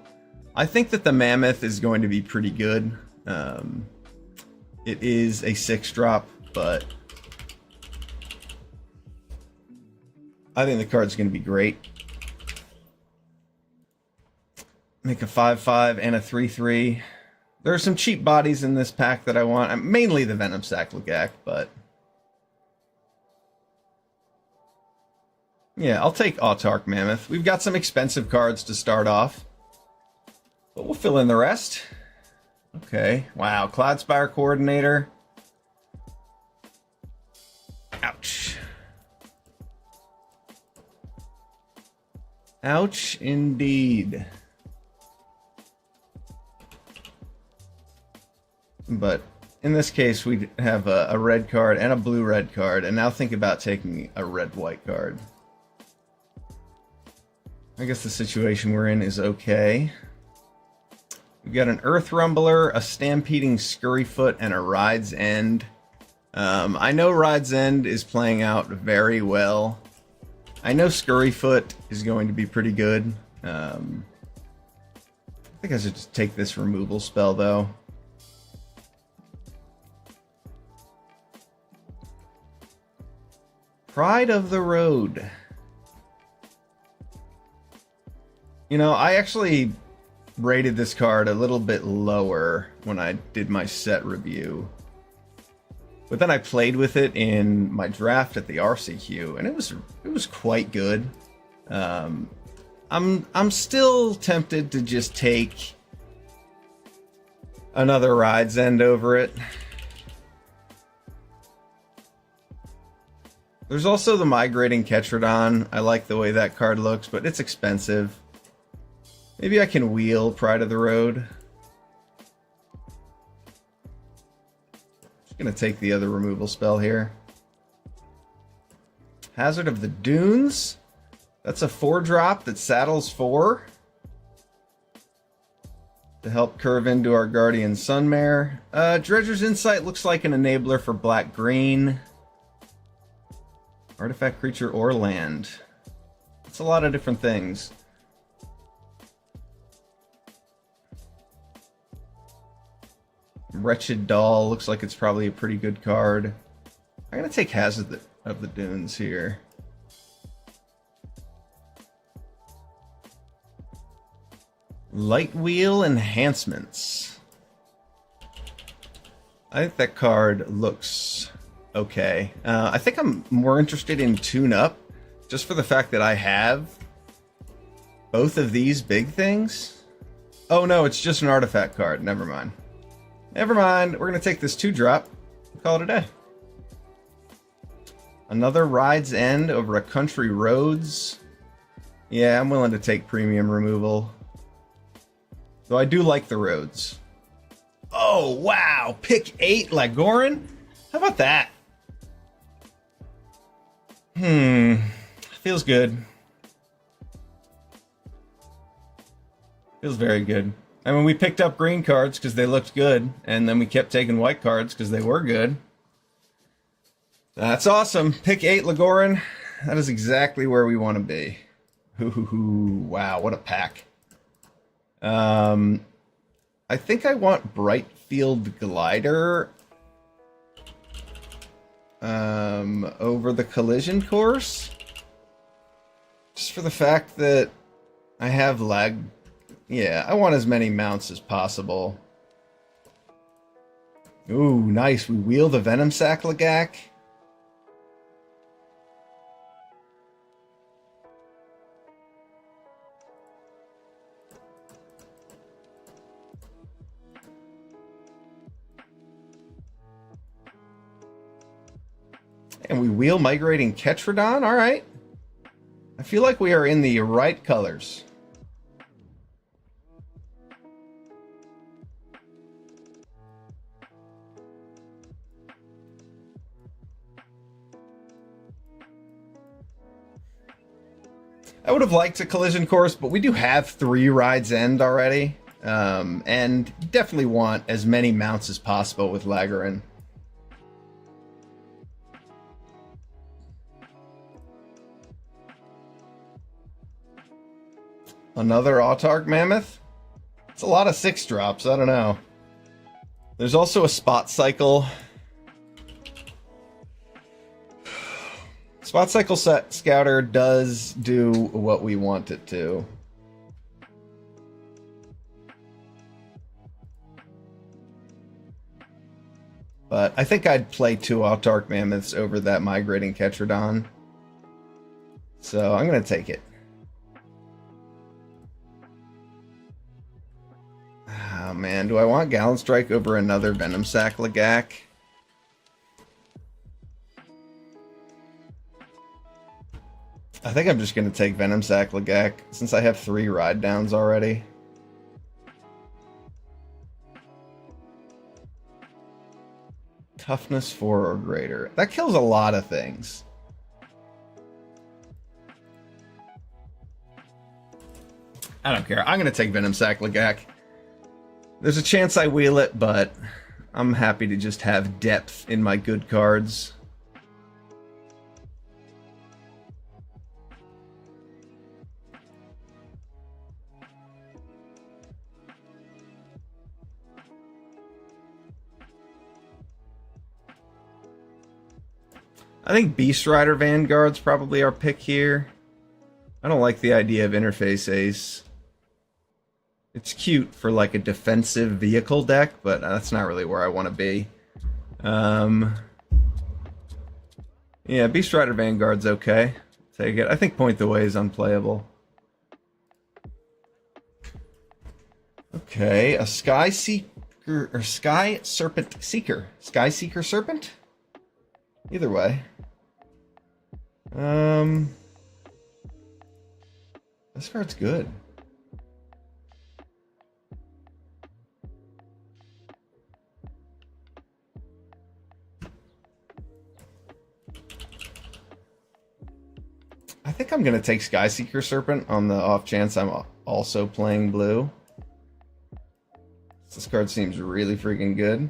[SPEAKER 1] I think that the Mammoth is going to be pretty good. It is a 6-drop, but I think the card's going to be great. Make a 5/5 and a 3/3. There are some cheap bodies in this pack that I want. Mainly the Venom Sac Lagak, but yeah, I'll take Autarch Mammoth. We've got some expensive cards to start off, but we'll fill in the rest. Okay, wow, Cloudspire Coordinator. Ouch. Ouch, indeed. But in this case, we have a red card and a blue-red card, and now think about taking a red-white card. I guess the situation we're in is okay. We've got an Earth Rumbler, a Stampeding Scurryfoot, and a Ride's End. I know Ride's End is playing out very well. I know Scurryfoot is going to be pretty good. I think I should just take this removal spell, though. Pride of the Road. You know, I actually rated this card a little bit lower when I did my set review. But then I played with it in my draft at the RCQ, and it was quite good. I'm still tempted to just take another Ride's End over it. There's also the Migrating Ketrodon. I like the way that card looks, but it's expensive. Maybe I can wheel Pride of the Road. Just gonna take the other removal spell here. Hazard of the Dunes. That's a 4-drop that saddles 4. To help curve into our Guardian Sunmare. Dredger's Insight looks like an enabler for black-green. Artifact, creature, or land. It's a lot of different things. Wretched Doll looks like it's probably a pretty good card. I'm going to take Hazard of the Dunes here. Light Wheel Enhancements. I think that card looks okay. I think I'm more interested in Tune Up, just for the fact that I have both of these big things. Oh no, it's just an artifact card. Never mind. Never mind. We're going to take this 2-drop. Call it a day. Another Ride's End over a Country Roads. Yeah, I'm willing to take premium removal. Though I do like the roads. Oh, wow. Pick 8 Lagoran? How about that? Feels good. Feels very good. I mean, we picked up green cards because they looked good, and then we kept taking white cards because they were good. That's awesome. Pick 8 Lagoran. That is exactly where we want to be. Ooh, wow, what a pack. I think I want Brightfield Glider over the collision course. Just for the fact that I have lag. Yeah, I want as many mounts as possible. Ooh, nice. We wheel the Venom Sack Lagak. And we wheel Migrating Ketrodon. All right. I feel like we are in the right colors. I would have liked a collision course, but we do have 3 rides end already. And definitely want as many mounts as possible with Lagarin. Another Autark Mammoth? It's a lot of 6 drops, I don't know. There's also a Spot Cycle. Spot Cycle Scouter does do what we want it to. But I think I'd play 2 Autark Mammoths over that Migrating Ketrodon. So I'm going to take it. Oh man, do I want Gallon Strike over another Venom Sack Lagak? I think I'm just going to take Venom Sack Lagak since I have 3 ride downs already. Toughness 4 or greater. That kills a lot of things. I don't care. I'm going to take Venom Sack Lagak. There's a chance I wheel it, but I'm happy to just have depth in my good cards. I think Beast Rider Vanguard's probably our pick here. I don't like the idea of Interface Ace. It's cute for like a defensive vehicle deck, but that's not really where I want to be. Yeah, Beast Rider Vanguard's okay. Take it. I think Point the Way is unplayable. Okay, a Sky Seeker or Sky Serpent Seeker. Sky Seeker Serpent? Either way. This card's good. I think I'm going to take Skyseeker Serpent on the off chance I'm also playing blue. This card seems really freaking good.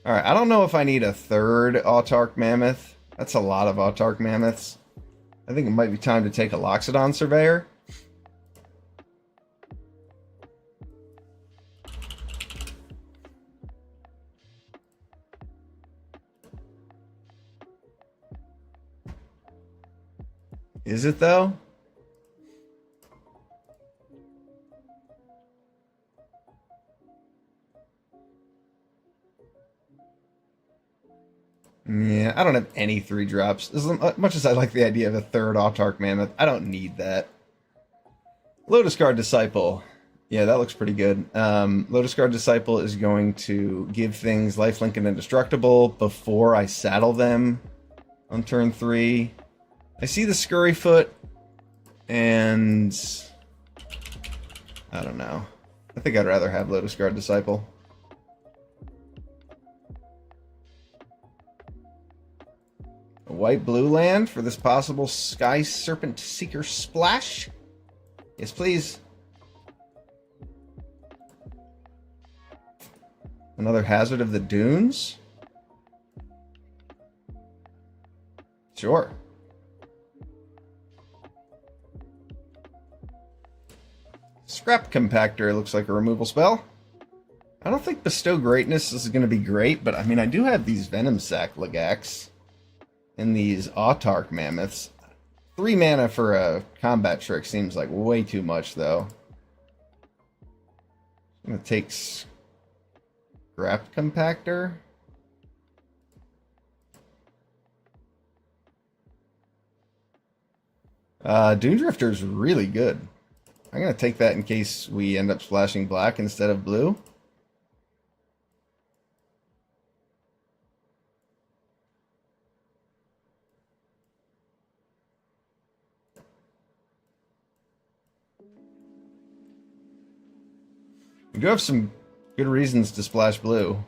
[SPEAKER 1] Alright, I don't know if I need a 3rd Autark Mammoth. That's a lot of Autark Mammoths. I think it might be time to take a Loxodon Surveyor. Is it though? Yeah, I don't have any 3 drops. As much as I like the idea of a 3rd Autark Mammoth, I don't need that. Lotus Guard Disciple. Yeah, that looks pretty good. Lotus Guard Disciple is going to give things lifelink and indestructible before I saddle them on turn 3. I see the Scurryfoot, and I don't know. I think I'd rather have Lotus Guard Disciple. A white-blue land for this possible Sky Serpent Seeker splash? Yes, please. Another Hazard of the Dunes? Sure. Scrap Compactor looks like a removal spell. I don't think Bestow Greatness is going to be great, but I mean, I do have these Venom Sac Legax and these Autarch Mammoths. 3 mana for a combat trick seems like way too much, though. I'm going to take Scrap Compactor. Dune Drifter's really good. I'm going to take that in case we end up splashing black instead of blue. We do have some good reasons to splash blue.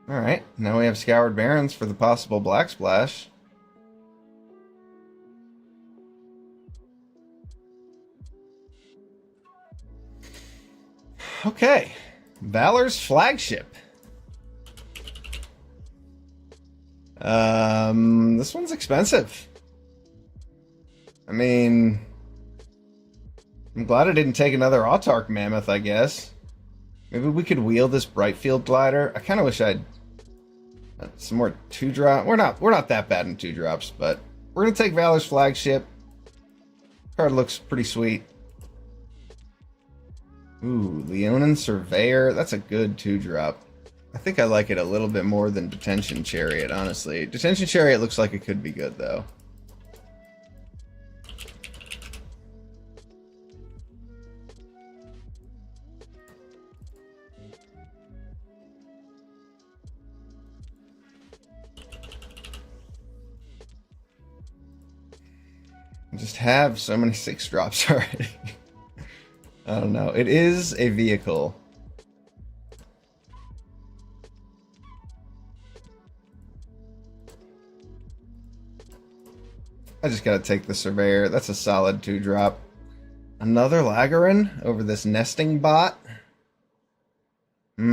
[SPEAKER 1] Alright, now we have Scoured Barrens for the possible black splash. Okay, Valor's Flagship. This one's expensive. I mean, I'm glad I didn't take another Autarch Mammoth, I guess. Maybe we could wheel this Brightfield Glider. I kind of wish I'd some more 2-drop. We're not that bad in 2-drops, but we're gonna take Valor's Flagship. Card looks pretty sweet. Ooh, Leonin Surveyor. That's a good 2-drop. I think I like it a little bit more than Detention Chariot, honestly. Detention Chariot looks like it could be good, though. I just have so many 6-drops already. I don't know. It is a vehicle. I just gotta take the Surveyor. That's a solid 2-drop. Another Lagarin over this Nesting Bot? I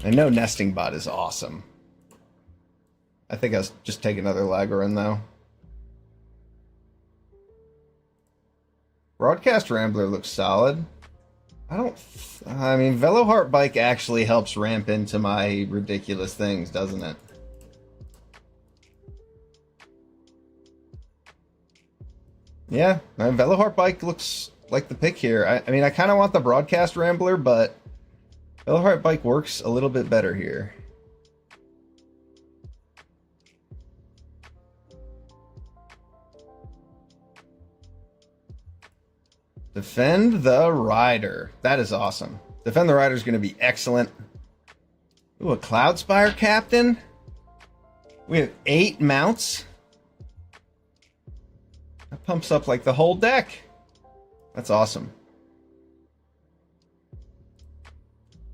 [SPEAKER 1] know Nesting Bot is awesome. I think I'll just take another Lagarin, though. Broadcast Rambler looks solid. I mean, Veloheart Bike actually helps ramp into my ridiculous things, doesn't it? Yeah, Veloheart Bike looks like the pick here. I mean, I kind of want the Broadcast Rambler, but Veloheart Bike works a little bit better here. Defend the Rider. That is awesome. Defend the Rider is going to be excellent. Ooh, a Cloudspire Captain. We have 8 mounts. That pumps up like the whole deck. That's awesome.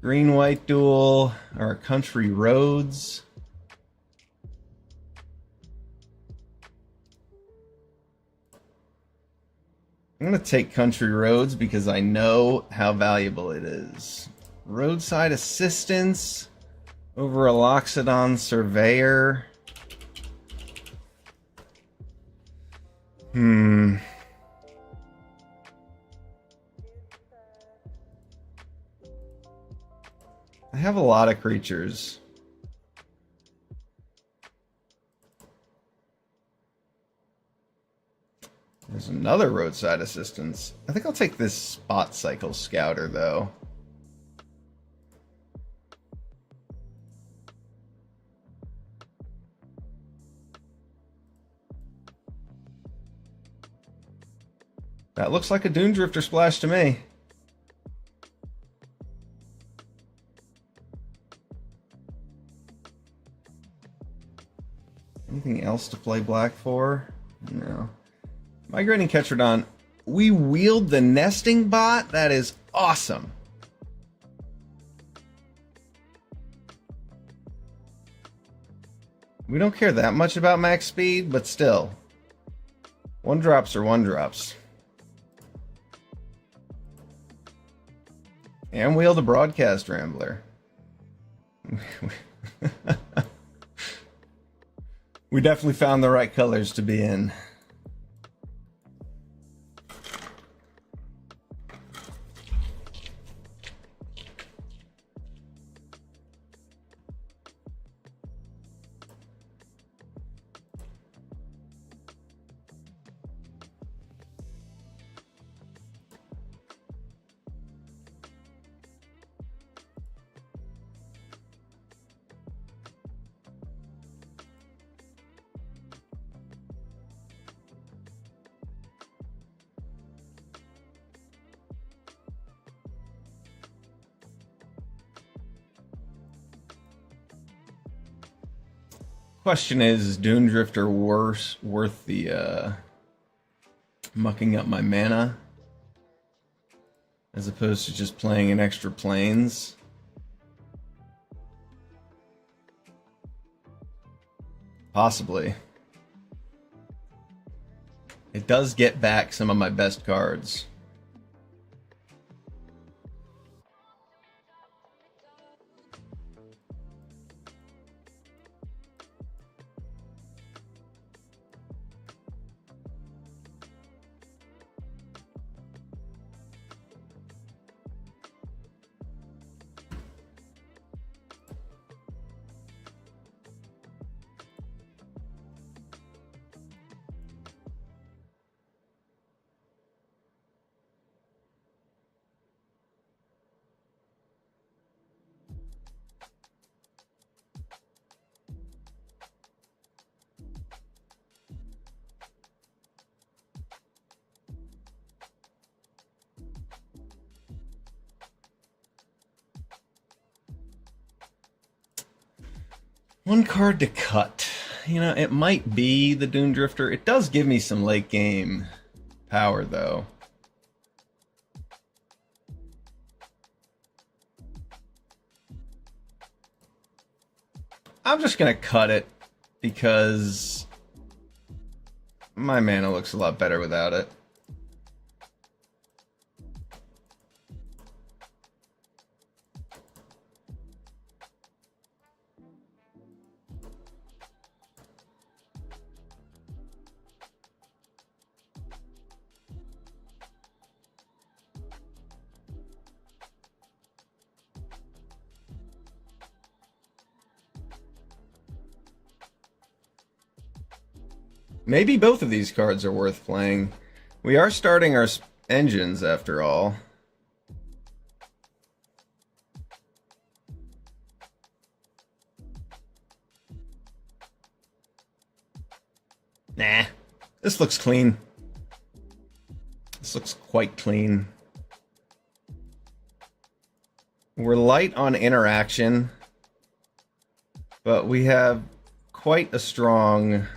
[SPEAKER 1] Green-white duel or Country Roads. I'm going to take Country Roads because I know how valuable it is. Roadside Assistance over a Loxodon Surveyor. I have a lot of creatures. There's another Roadside Assistance. I think I'll take this Spot Cycle Scouter, though. That looks like a Dune Drifter splash to me. Anything else to play black for? No. Migrating Ketrodon. We wield the Nesting Bot? That is awesome. We don't care that much about max speed, but still. 1-drops are 1-drops. And wield a Broadcast Rambler. We definitely found the right colors to be in. Question is Dune Drifter worth the mucking up my mana as opposed to just playing in extra planes? Possibly. It does get back some of my best cards. One card to cut. You know, it might be the Dune Drifter. It does give me some late game power, though. I'm just going to cut it because my mana looks a lot better without it. Maybe both of these cards are worth playing. We are starting our engines, after all. Nah, this looks clean. This looks quite clean. We're light on interaction, but we have quite a strong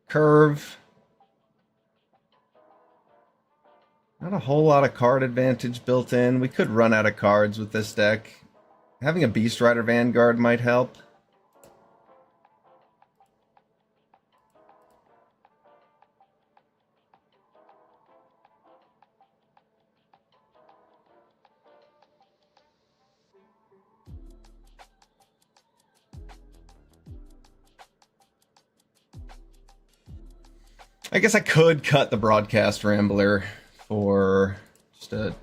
[SPEAKER 1] curve. Not a whole lot of card advantage built in. We could run out of cards with this deck. Having a Beast Rider Vanguard might help. I guess I could cut the Broadcast Rambler for just a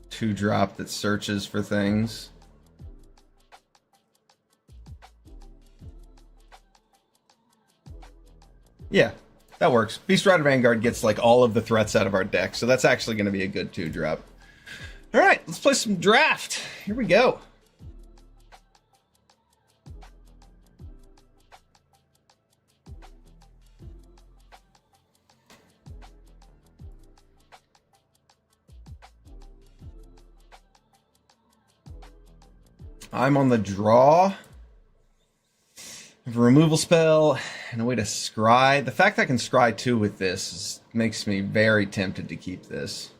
[SPEAKER 1] 2-drop that searches for things. Yeah, that works. Beast Rider Vanguard gets like all of the threats out of our deck, so that's actually going to be a good 2-drop. All right, let's play some draft. Here we go. I'm on the draw. I have a removal spell and a way to scry. The fact that I can scry 2 with this makes me very tempted to keep this.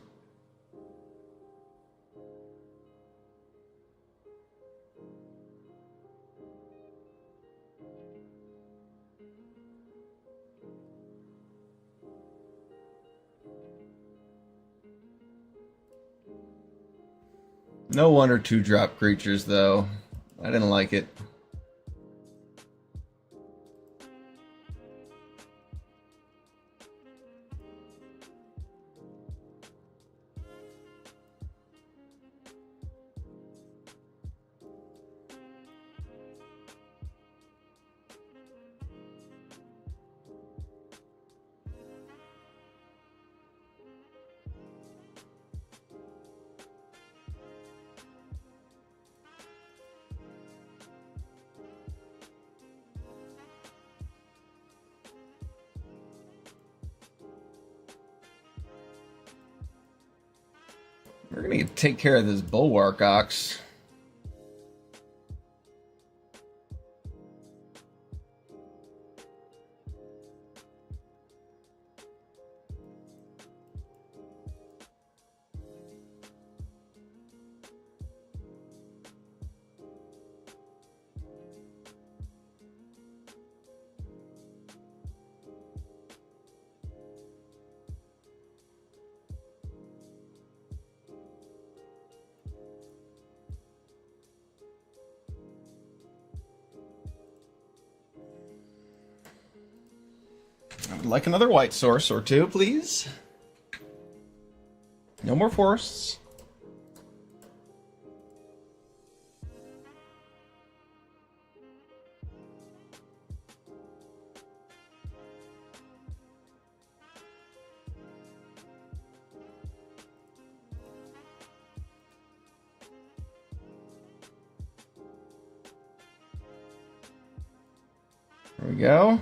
[SPEAKER 1] No 1 or 2 drop creatures, though. I didn't like it. We're gonna take care of this bulwark ox. I would like another white source or two, please. No more forests. There we go.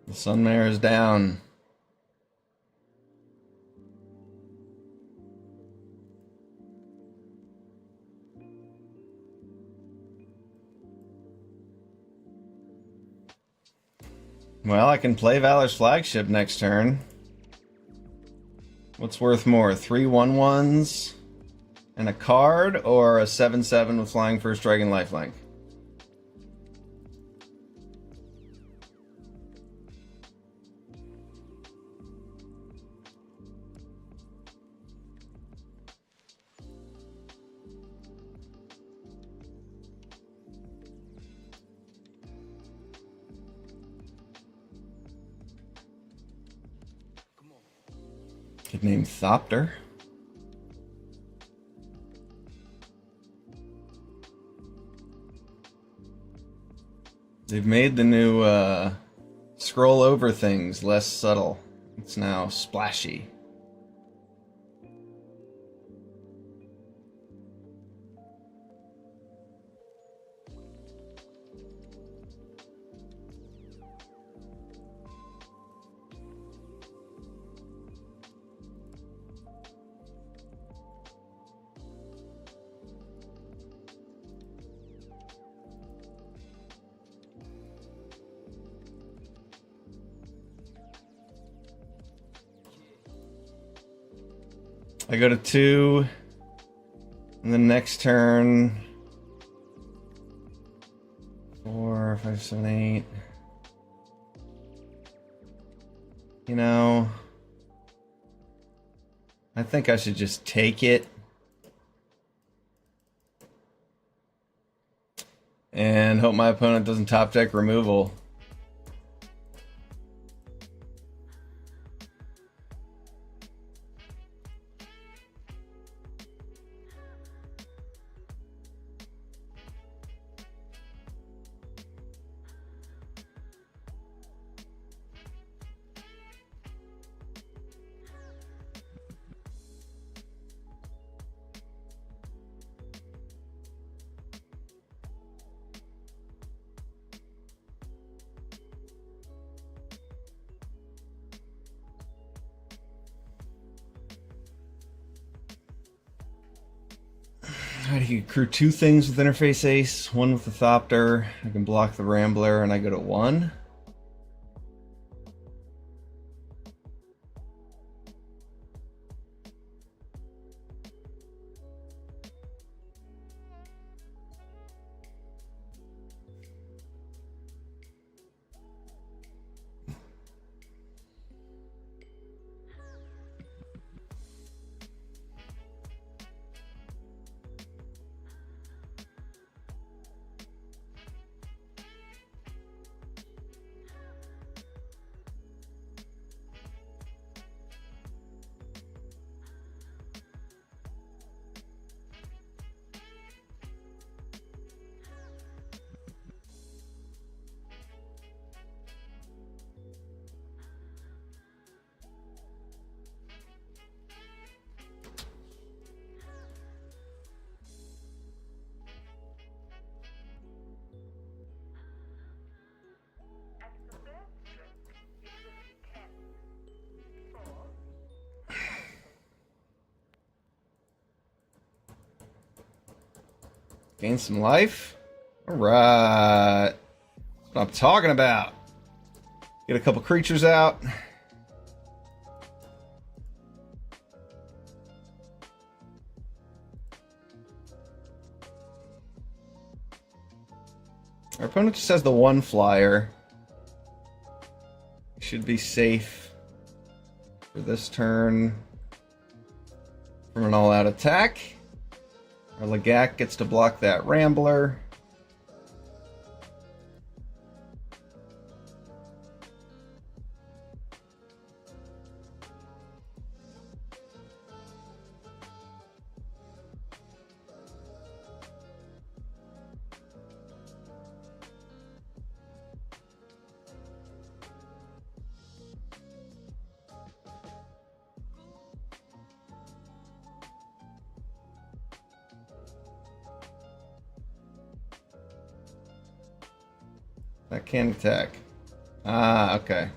[SPEAKER 1] The Sunmare is down. Well, I can play Valor's Flagship next turn. What's worth more, 3 1/1s and a card, or a 7/7 with Flying First Dragon lifelink? Could name Thopter. They've made the new scroll over things less subtle. It's now splashy. I go to 2, and the next turn 4, 5, 7, 8. You know, I think I should just take it and hope my opponent doesn't top deck removal. Alright, you accrue 2 things with Interface Ace, 1 with the Thopter. I can block the Rambler, and I go to 1. Gain some life. All right. That's what I'm talking about. Get a couple creatures out. Our opponent just has the one flyer. Should be safe for this turn from an all-out attack. Our Legak gets to block that Rambler. That can attack. Ah, okay.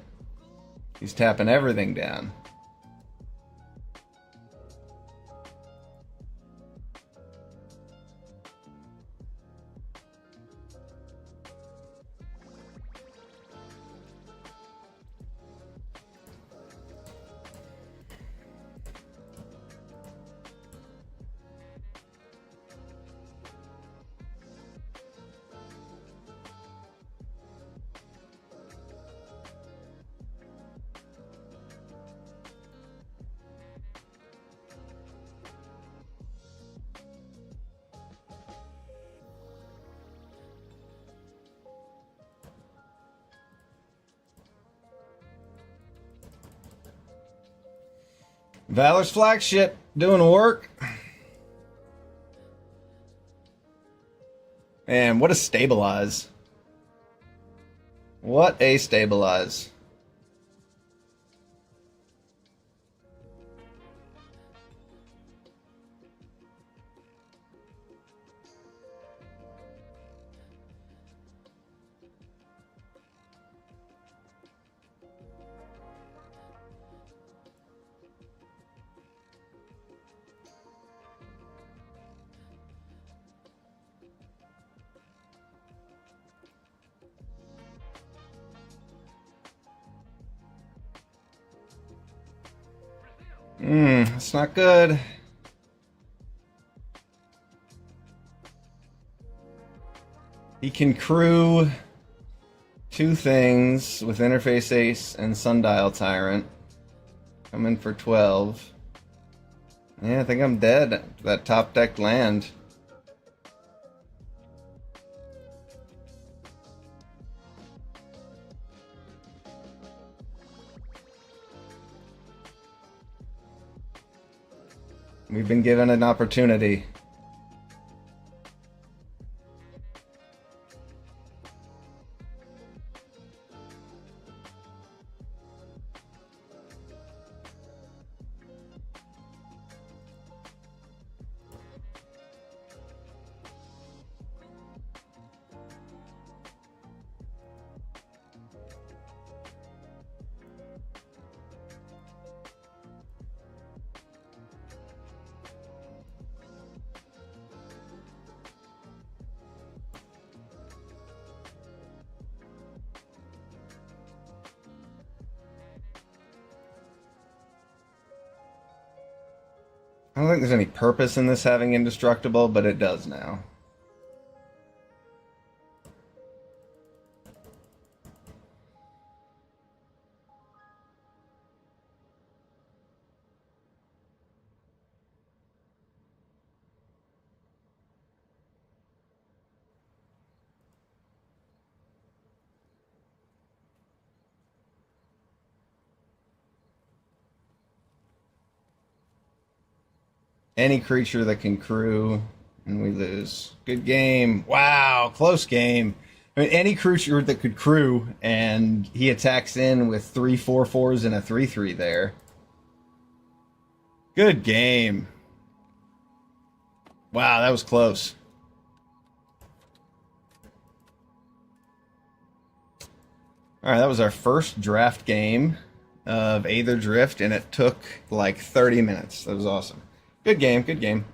[SPEAKER 1] He's tapping everything down. Valor's flagship doing work. Man, what a stabilize. What a stabilize. That's not good. He can crew two things with Interface Ace and Sundial Tyrant. Come in for 12. Yeah, I think I'm dead. That top deck land. We've been given an opportunity. I don't think there's any purpose in this having indestructible, but it does now. Any creature that can crew, and we lose. Good game. Wow, close game. I mean, any creature that could crew, and he attacks in with 3 4/4s and a 3/3 there. Good game. Wow, that was close. All right, that was our first draft game of Aetherdrift, and it took like 30 minutes. That was awesome. Good game, good game.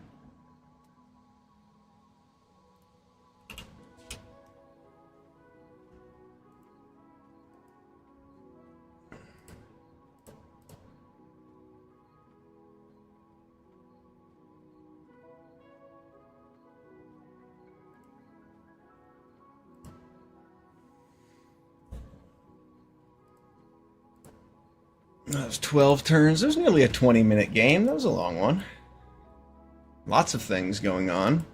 [SPEAKER 1] That was 12 turns. It was nearly a 20-minute game. That was a long one. Lots of things going on.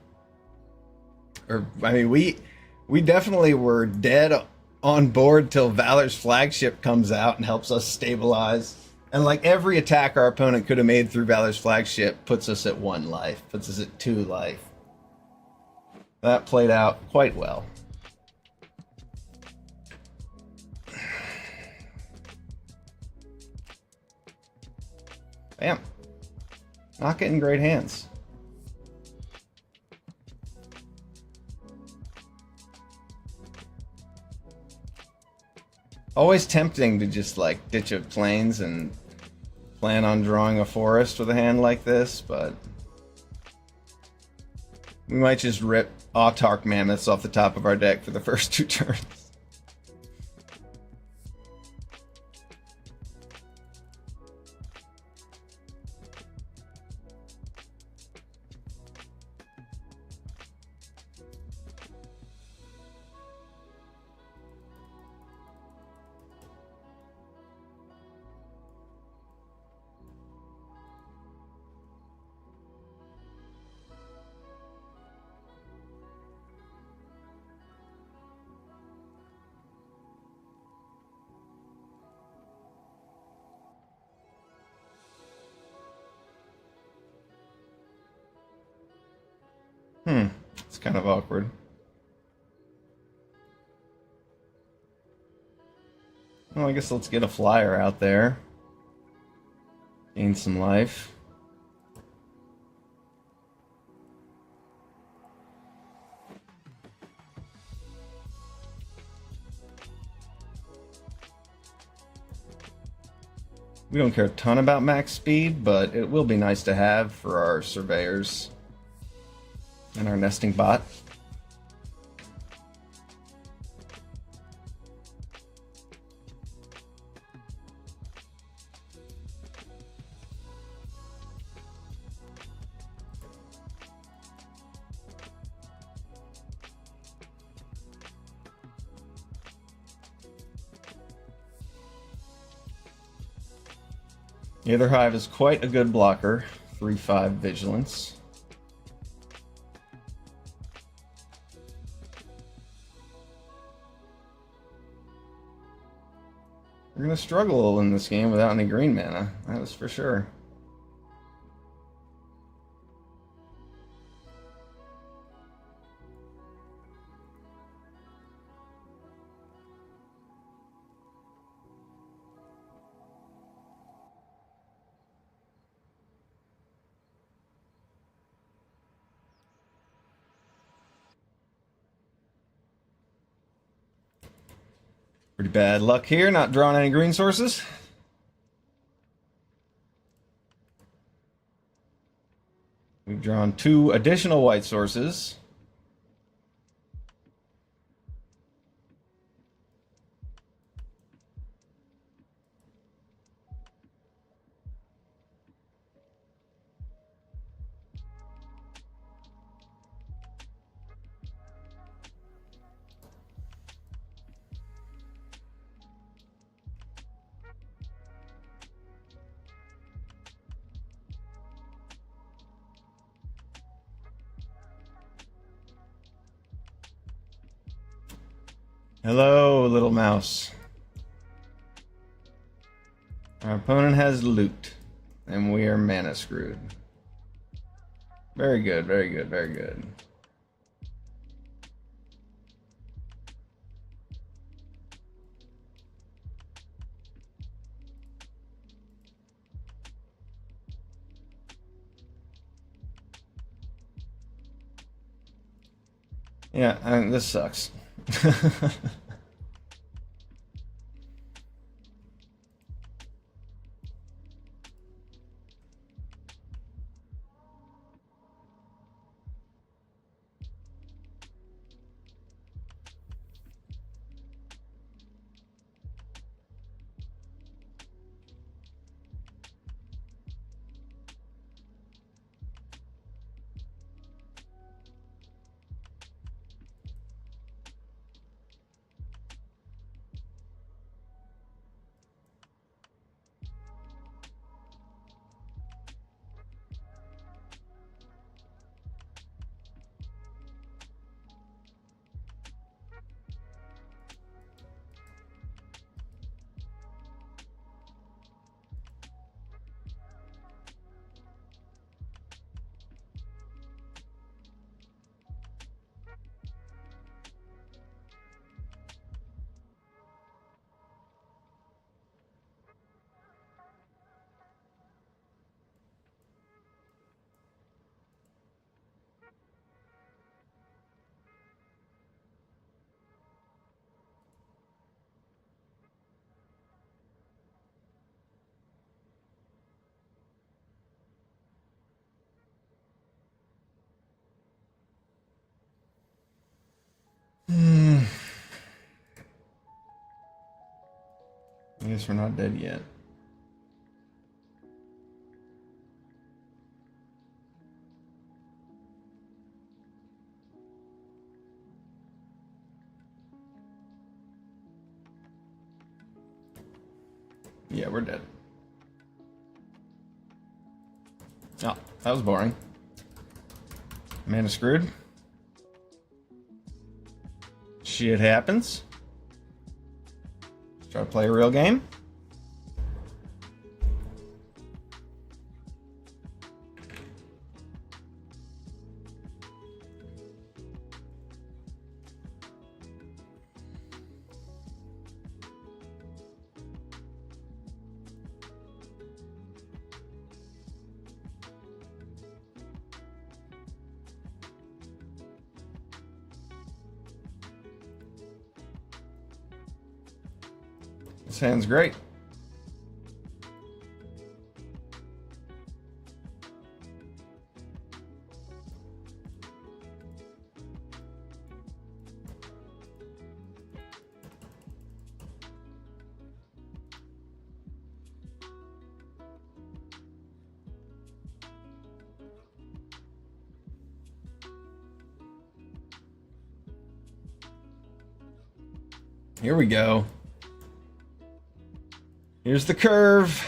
[SPEAKER 1] We definitely were dead on board till Valor's flagship comes out and helps us stabilize. And like every attack our opponent could have made through Valor's flagship puts us at 1 life, puts us at 2 life. That played out quite well. Bam. Not getting great hands. Always tempting to just like ditch a plains and plan on drawing a forest with a hand like this, but we might just rip Autark Mammoths off the top of our deck for the first 2 turns. It's kind of awkward. Well, I guess let's get a flyer out there. Gain some life. We don't care a ton about max speed, but it will be nice to have for our surveyors and our nesting bot. Aetherhive is quite a good blocker. 3/5 vigilance. We're going to struggle in this game without any green mana. That is for sure. Pretty bad luck here, not drawing any green sources. We've drawn 2 additional white sources. Hello, little mouse. Our opponent has loot, and we are mana screwed. Very good, very good, very good. Yeah, this sucks. guess we're not dead yet. Yeah, we're dead. Oh, that was boring. Mana screwed. Shit happens. Let's try to play a real game. This hand's great. Here we go. Here's the curve.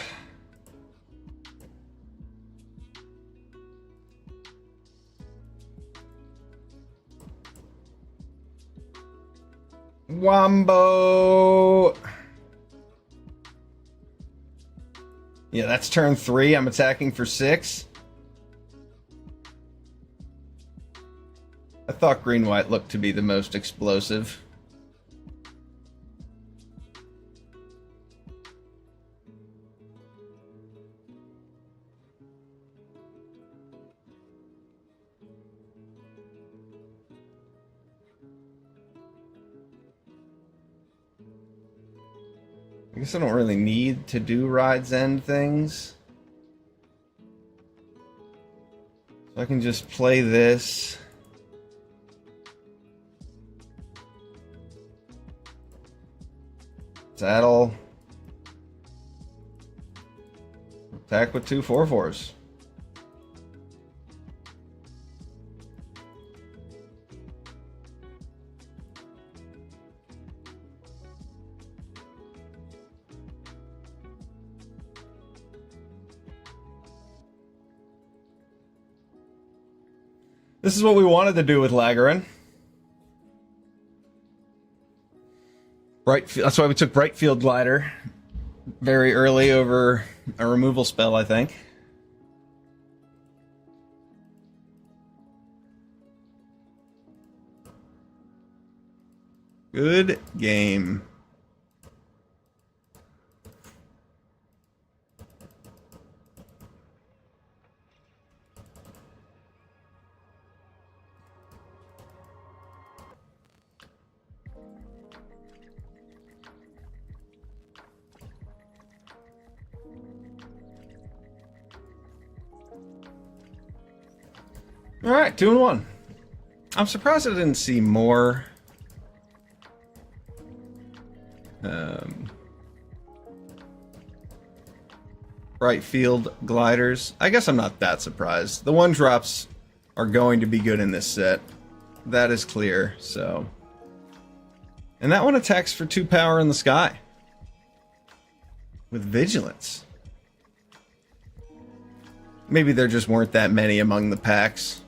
[SPEAKER 1] Wombo. Yeah, that's turn 3. I'm attacking for 6. I thought green-white looked to be the most explosive. I guess I don't really need to do Ride's End things. So I can just play this. Saddle. Attack with 2 4/4s. This is what we wanted to do with Lagarin. That's why we took Brightfield Glider very early over a removal spell, I think. Good game. All right, 2-1. I'm surprised I didn't see more. Brightfield gliders. I guess I'm not that surprised. The 1-drops are going to be good in this set. That is clear, so. And that one attacks for 2 power in the sky. With vigilance. Maybe there just weren't that many among the packs.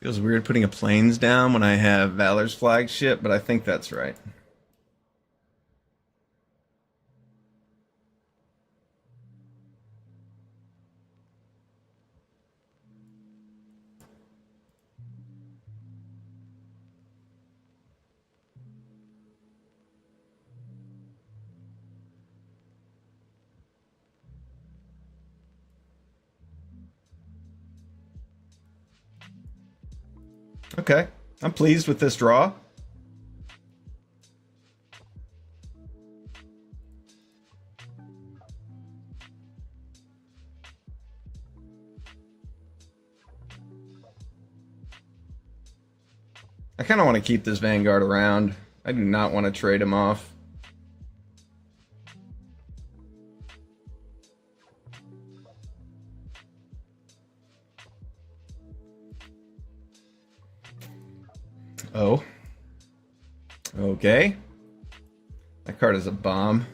[SPEAKER 1] Feels weird putting a planes down when I have Valor's flagship, but I think that's right. Okay, I'm pleased with this draw. I kind of want to keep this Vanguard around. I do not want to trade him off. Oh. Okay. That card is a bomb.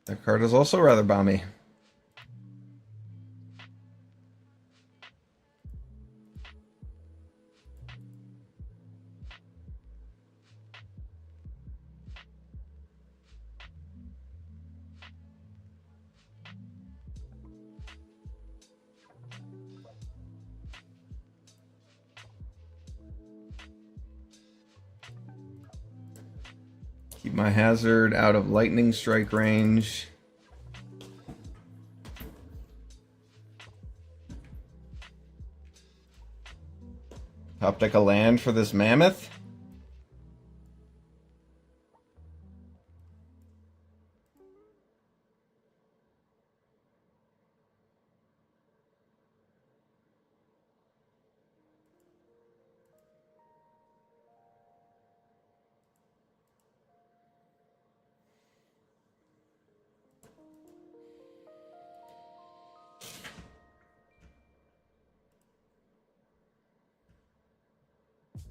[SPEAKER 1] That card is also rather bomby. Keep my hazard out of lightning strike range. Top deck a land for this mammoth.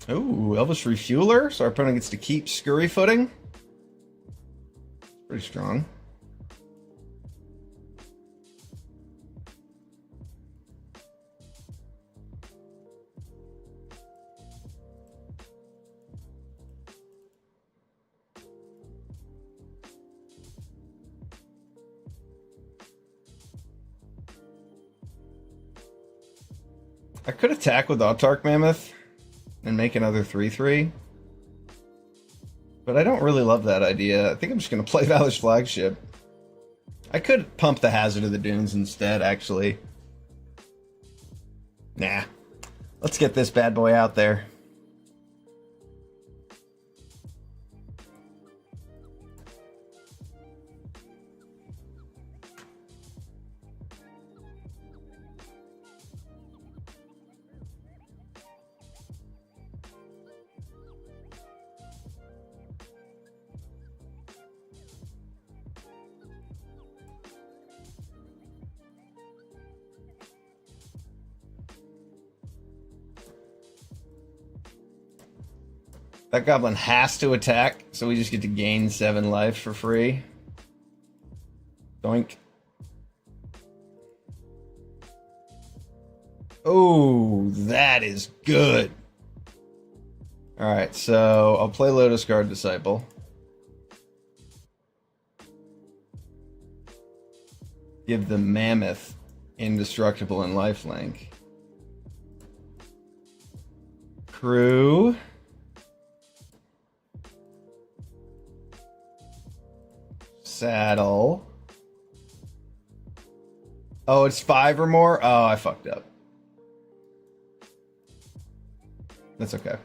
[SPEAKER 1] Ooh, Elvish Refueler. So our opponent gets to keep Scurry Footing. Pretty strong. I could attack with Autarch Mammoth and make another 3/3. But I don't really love that idea. I think I'm just going to play Valor's Flagship. I could pump the Hazard of the Dunes instead, actually. Nah. Let's get this bad boy out there. That goblin has to attack, so we just get to gain 7 life for free. Doink. Oh, that is good. Alright, so I'll play Lotus Guard Disciple. Give the Mammoth indestructible and lifelink. Crew. Saddle. Oh, it's 5 or more? Oh, I fucked up. That's okay.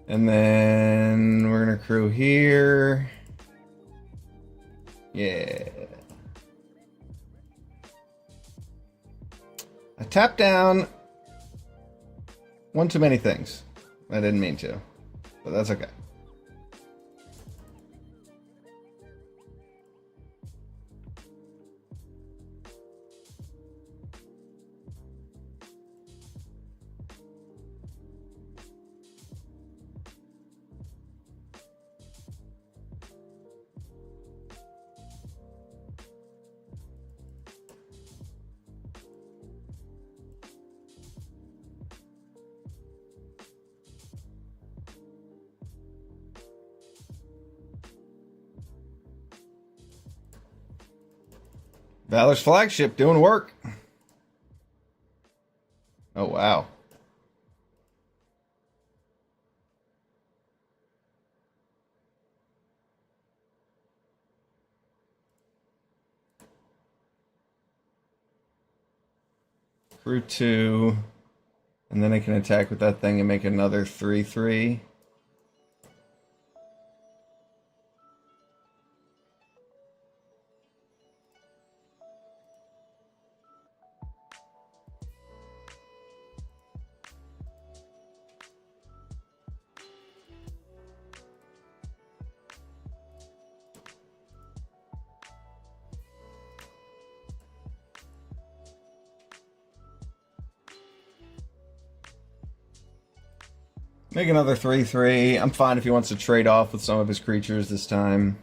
[SPEAKER 1] And then we're gonna crew here. Yeah. I tapped down one too many things. I didn't mean to, but that's okay. Valor's flagship doing work. Oh, wow. Crew 2. And then I can attack with that thing and make another 3/3. Make another 3/3. I'm fine if he wants to trade off with some of his creatures this time.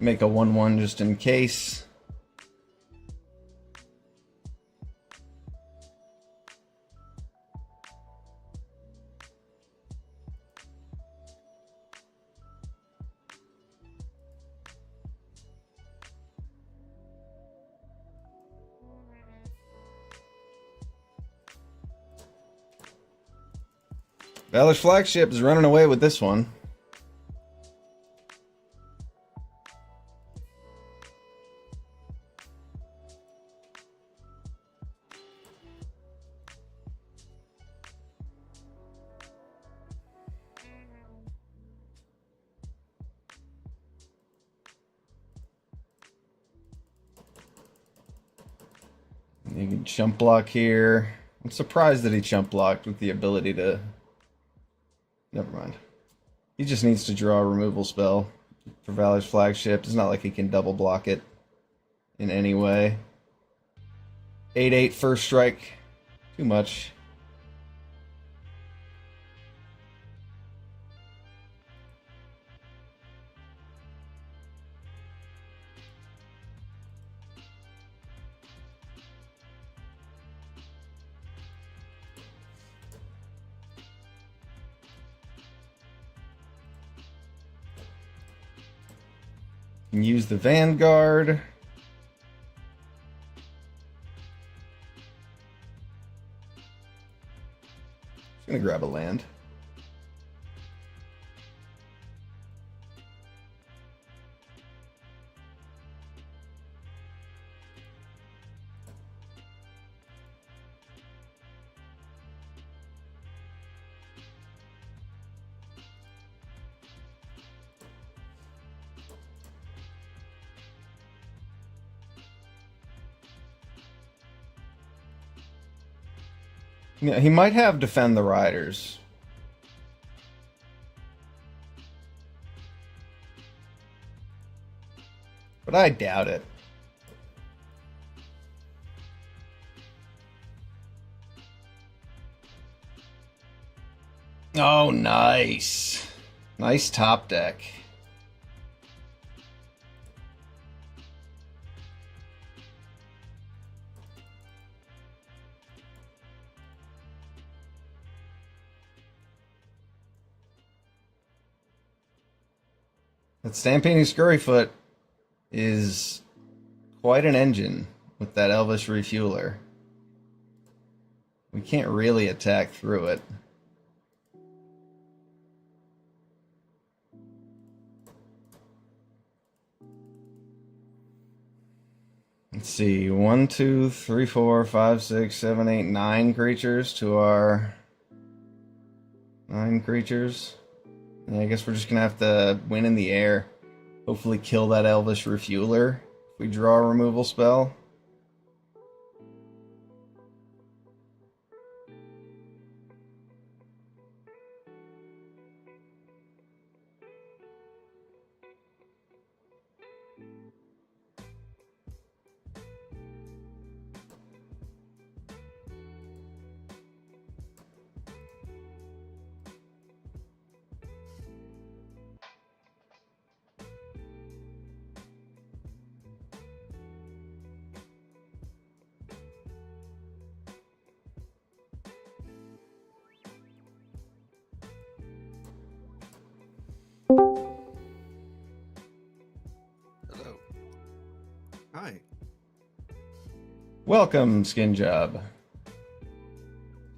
[SPEAKER 1] Make a 1/1 just in case. Valor's flagship is running away with this one. You can jump block here. I'm surprised that he jump blocked with the ability to... Never mind. He just needs to draw a removal spell for Valor's flagship. It's not like he can double block it in any way. 8/8 first strike. Too much. Can use the Vanguard. Just gonna grab a land. Yeah, he might have Defend the Riders. But I doubt it. Oh, nice. Nice top deck. That Stampeding Scurryfoot is quite an engine with that Elvish Refueler. We can't really attack through it. Let's see, 1, 2, 3, 4, 5, 6, 7, 8, 9 creatures to our 9 creatures. Yeah, I guess we're just gonna have to win in the air. Hopefully kill that Elvish Refueler if we draw a removal spell.
[SPEAKER 4] Hi.
[SPEAKER 1] Welcome, Skin Job,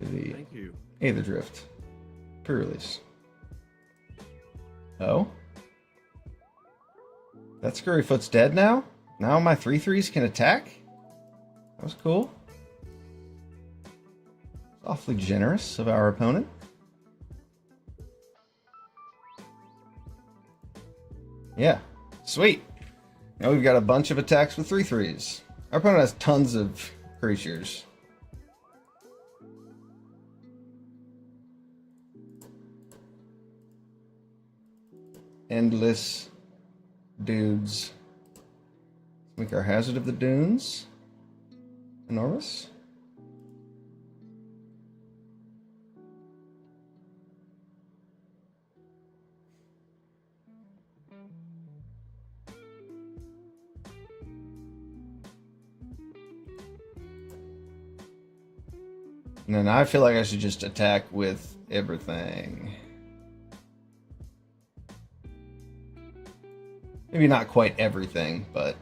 [SPEAKER 1] to the
[SPEAKER 4] Thank you.
[SPEAKER 1] Aetherdrift pre-release. Oh? That Scurryfoot's dead now? Now my 3/3s can attack? That was cool. Awfully generous of our opponent. Yeah, sweet. Now we've got a bunch of attacks with 3/3s. Our opponent has tons of creatures. Endless dudes. Make our Hazard of the Dunes enormous. And then I feel like I should just attack with everything. Maybe not quite everything, but...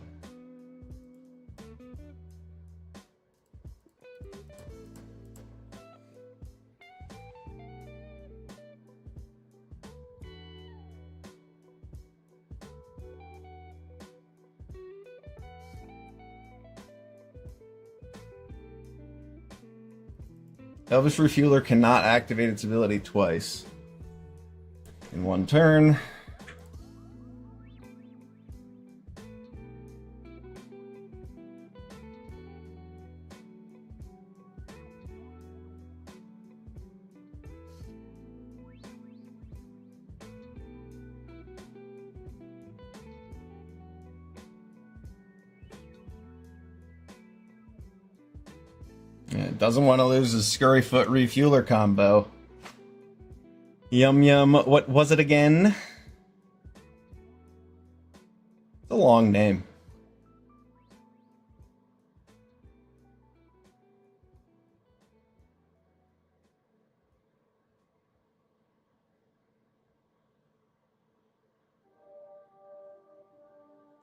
[SPEAKER 1] Elvish Refueler cannot activate its ability twice in one turn. Yeah, it doesn't want to lose his Scurryfoot Refueler combo. Yum Yum, what was it again? It's a long name.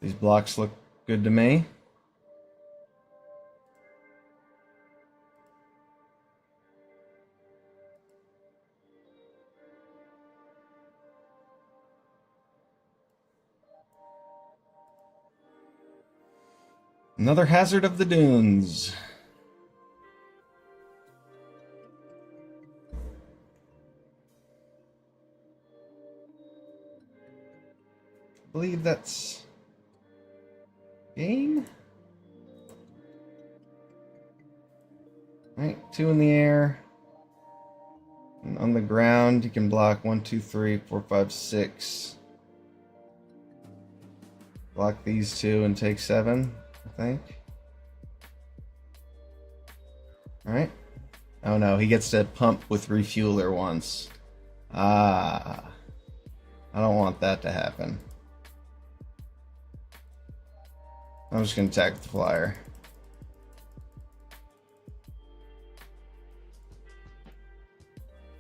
[SPEAKER 1] These blocks look good to me. Another Hazard of the Dunes. I believe that's game. Right, 2 in the air. And on the ground, you can block 1, 2, 3, 4, 5, 6. Block these 2 and take 7, I think. Alright. Oh no, he gets to pump with Refueler once. Ah. I don't want that to happen. I'm just going to attack with the flyer.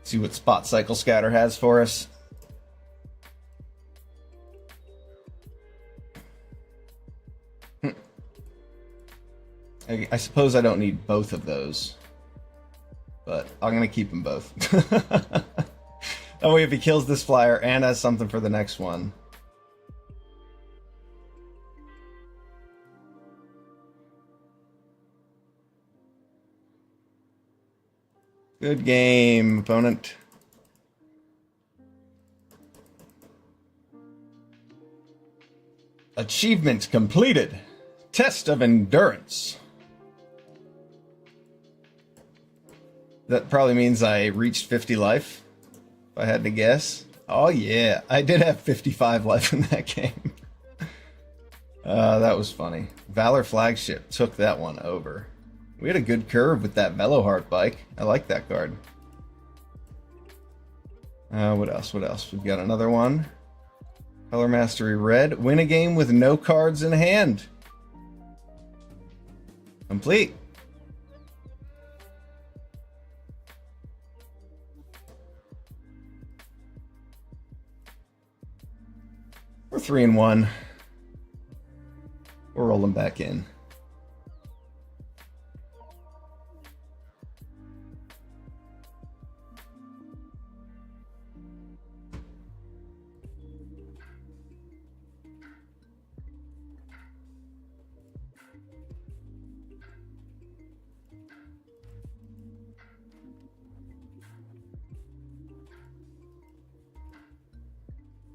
[SPEAKER 1] See what Spot Cycle Scatter has for us. I suppose I don't need both of those, but I'm going to keep them both. That way if he kills this flyer and has something for the next one. Good game, opponent. Achievement completed. Test of Endurance. That probably means I reached 50 life, if I had to guess. Oh yeah, I did have 55 life in that game. That was funny. Valor Flagship took that one over. We had a good curve with that Veloheart bike. I like that card. What else? What else? We've got another one. Color Mastery Red. Win a game with no cards in hand. Complete. We're 3-1. We'll roll them back in.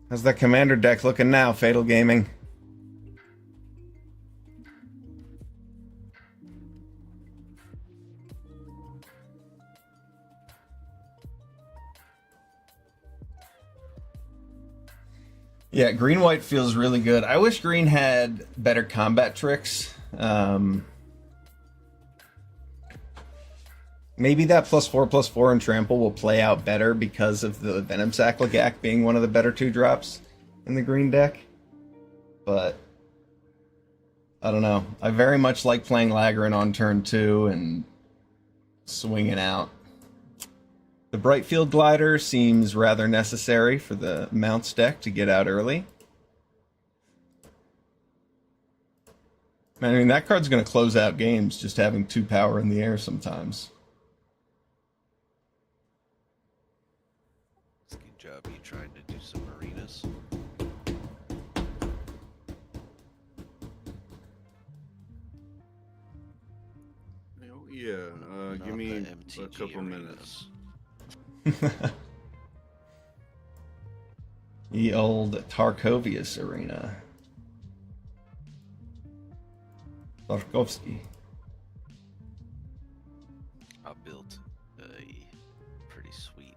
[SPEAKER 1] How's that commander deck looking now, Fatal Gaming? Yeah, green-white feels really good. I wish green had better combat tricks. Maybe that +4/+4 and trample will play out better because of the Venom Sack-Lagac being one of the better 2-drops in the green deck. But I don't know. I very much like playing Lagrin on turn 2 and swinging out. The Brightfield Glider seems rather necessary for the Mounts deck to get out early. I mean, that card's going to close out games just having 2 power in the air sometimes.
[SPEAKER 3] Good job you trying to do some arenas.
[SPEAKER 4] Oh, yeah, give
[SPEAKER 3] Not
[SPEAKER 4] me
[SPEAKER 3] the
[SPEAKER 4] a
[SPEAKER 3] MTG
[SPEAKER 4] couple
[SPEAKER 3] arenas.
[SPEAKER 4] minutes.
[SPEAKER 1] The old Tarkovius arena. Tarkovsky.
[SPEAKER 3] I built a pretty sweet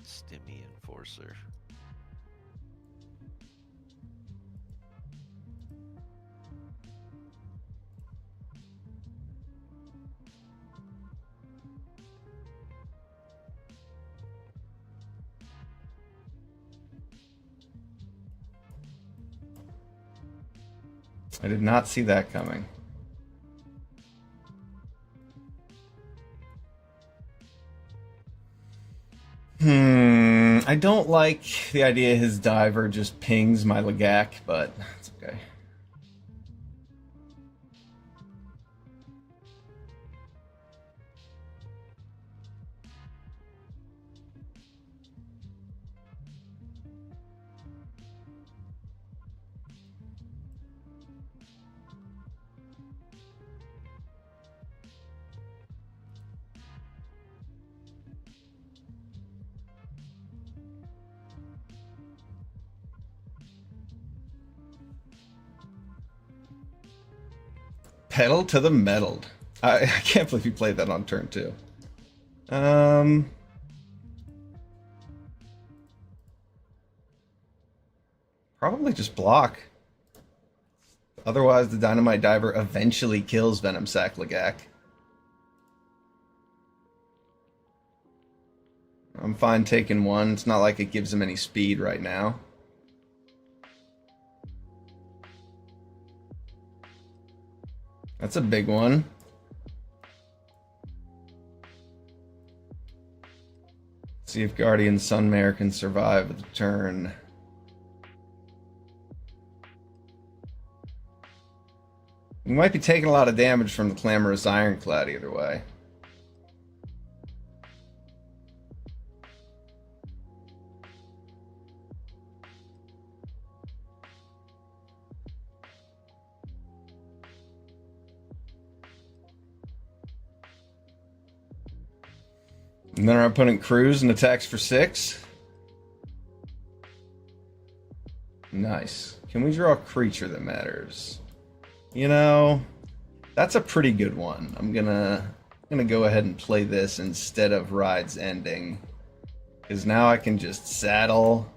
[SPEAKER 3] Stimmy Enforcer.
[SPEAKER 1] I did not see that coming. I don't like the idea his diver just pings my Lagac, but it's okay. Pedal to the metal. I can't believe you played that on turn 2. Probably just block. Otherwise, the Dynamite Diver eventually kills Venom Sack-Lagac. I'm fine taking one. It's not like it gives him any speed right now. That's a big one. See if Guardian Sunmare can survive the turn. We might be taking a lot of damage from the Clamorous Ironclad either way. And then our opponent crews and attacks for 6. Nice. Can we draw a creature that matters? You know, that's a pretty good one. I'm gonna go ahead and play this instead of Ride's Ending, because now I can just saddle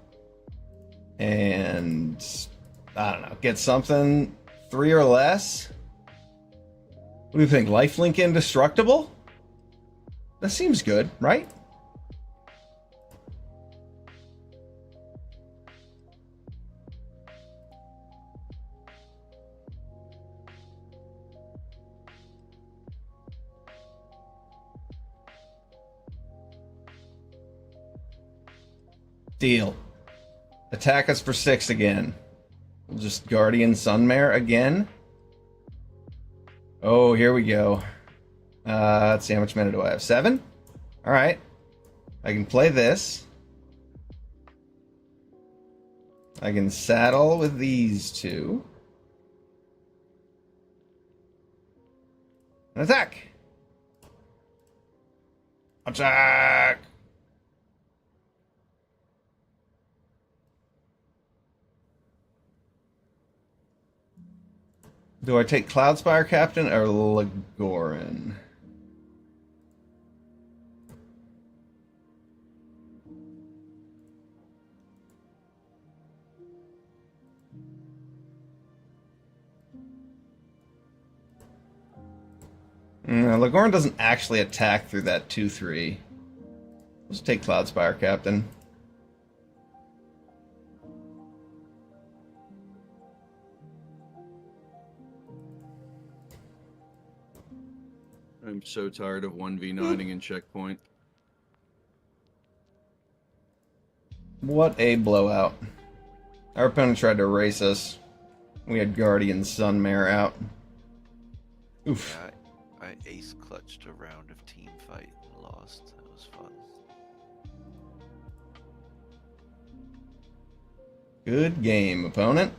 [SPEAKER 1] and I don't know, get something 3 or less. What do you think? Lifelink Indestructible? That seems good, right? Deal. Attack us for 6 again. We'll just Guardian Sunmare again. Oh, here we go. Let's see, how much mana do I have? 7? Alright. I can play this. I can saddle with these two. An attack! Attack! Do I take Cloudspire Captain or Legorin? Legorin doesn't actually attack through that 2/3. Let's take Cloudspire Captain.
[SPEAKER 4] I'm so tired of 1v9ing in checkpoint.
[SPEAKER 1] What a blowout. Our opponent tried to erase us. We had Guardian Sunmare out. Oof.
[SPEAKER 3] Yeah, I ace clutched a round of team fight and lost. That was fun.
[SPEAKER 1] Good game, opponent.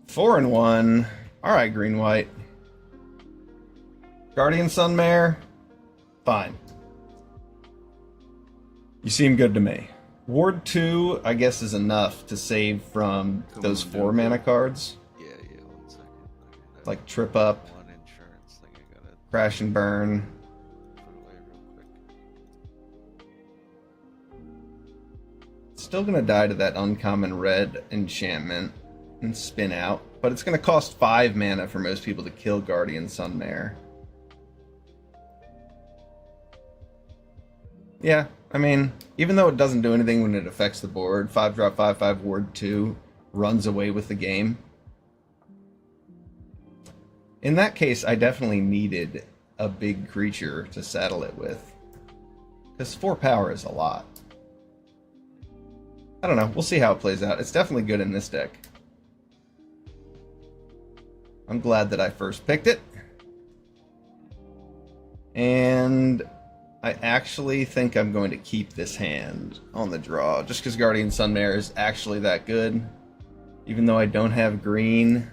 [SPEAKER 1] Four and 1. Alright, green white. Guardian Sunmare. Fine. You seem good to me. Ward 2, I guess, is enough to save from those 4 mana cards.
[SPEAKER 3] Yeah, 1 second. Okay,
[SPEAKER 1] Like Trip Up,
[SPEAKER 3] one insurance thing I gotta
[SPEAKER 1] Crash and Burn.
[SPEAKER 3] put away real quick.
[SPEAKER 1] Still gonna die to that uncommon red enchantment and spin out, but it's gonna cost 5 mana for most people to kill Guardian Sunmare. Yeah, I mean, even though it doesn't do anything when it affects the board, 5-drop 5/5 Ward 2 runs away with the game. In that case, I definitely needed a big creature to saddle it with. Because 4 power is a lot. I don't know, we'll see how it plays out. It's definitely good in this deck. I'm glad that I first picked it. And I actually think I'm going to keep this hand on the draw, just because Guardian Sunmare is actually that good. Even though I don't have green,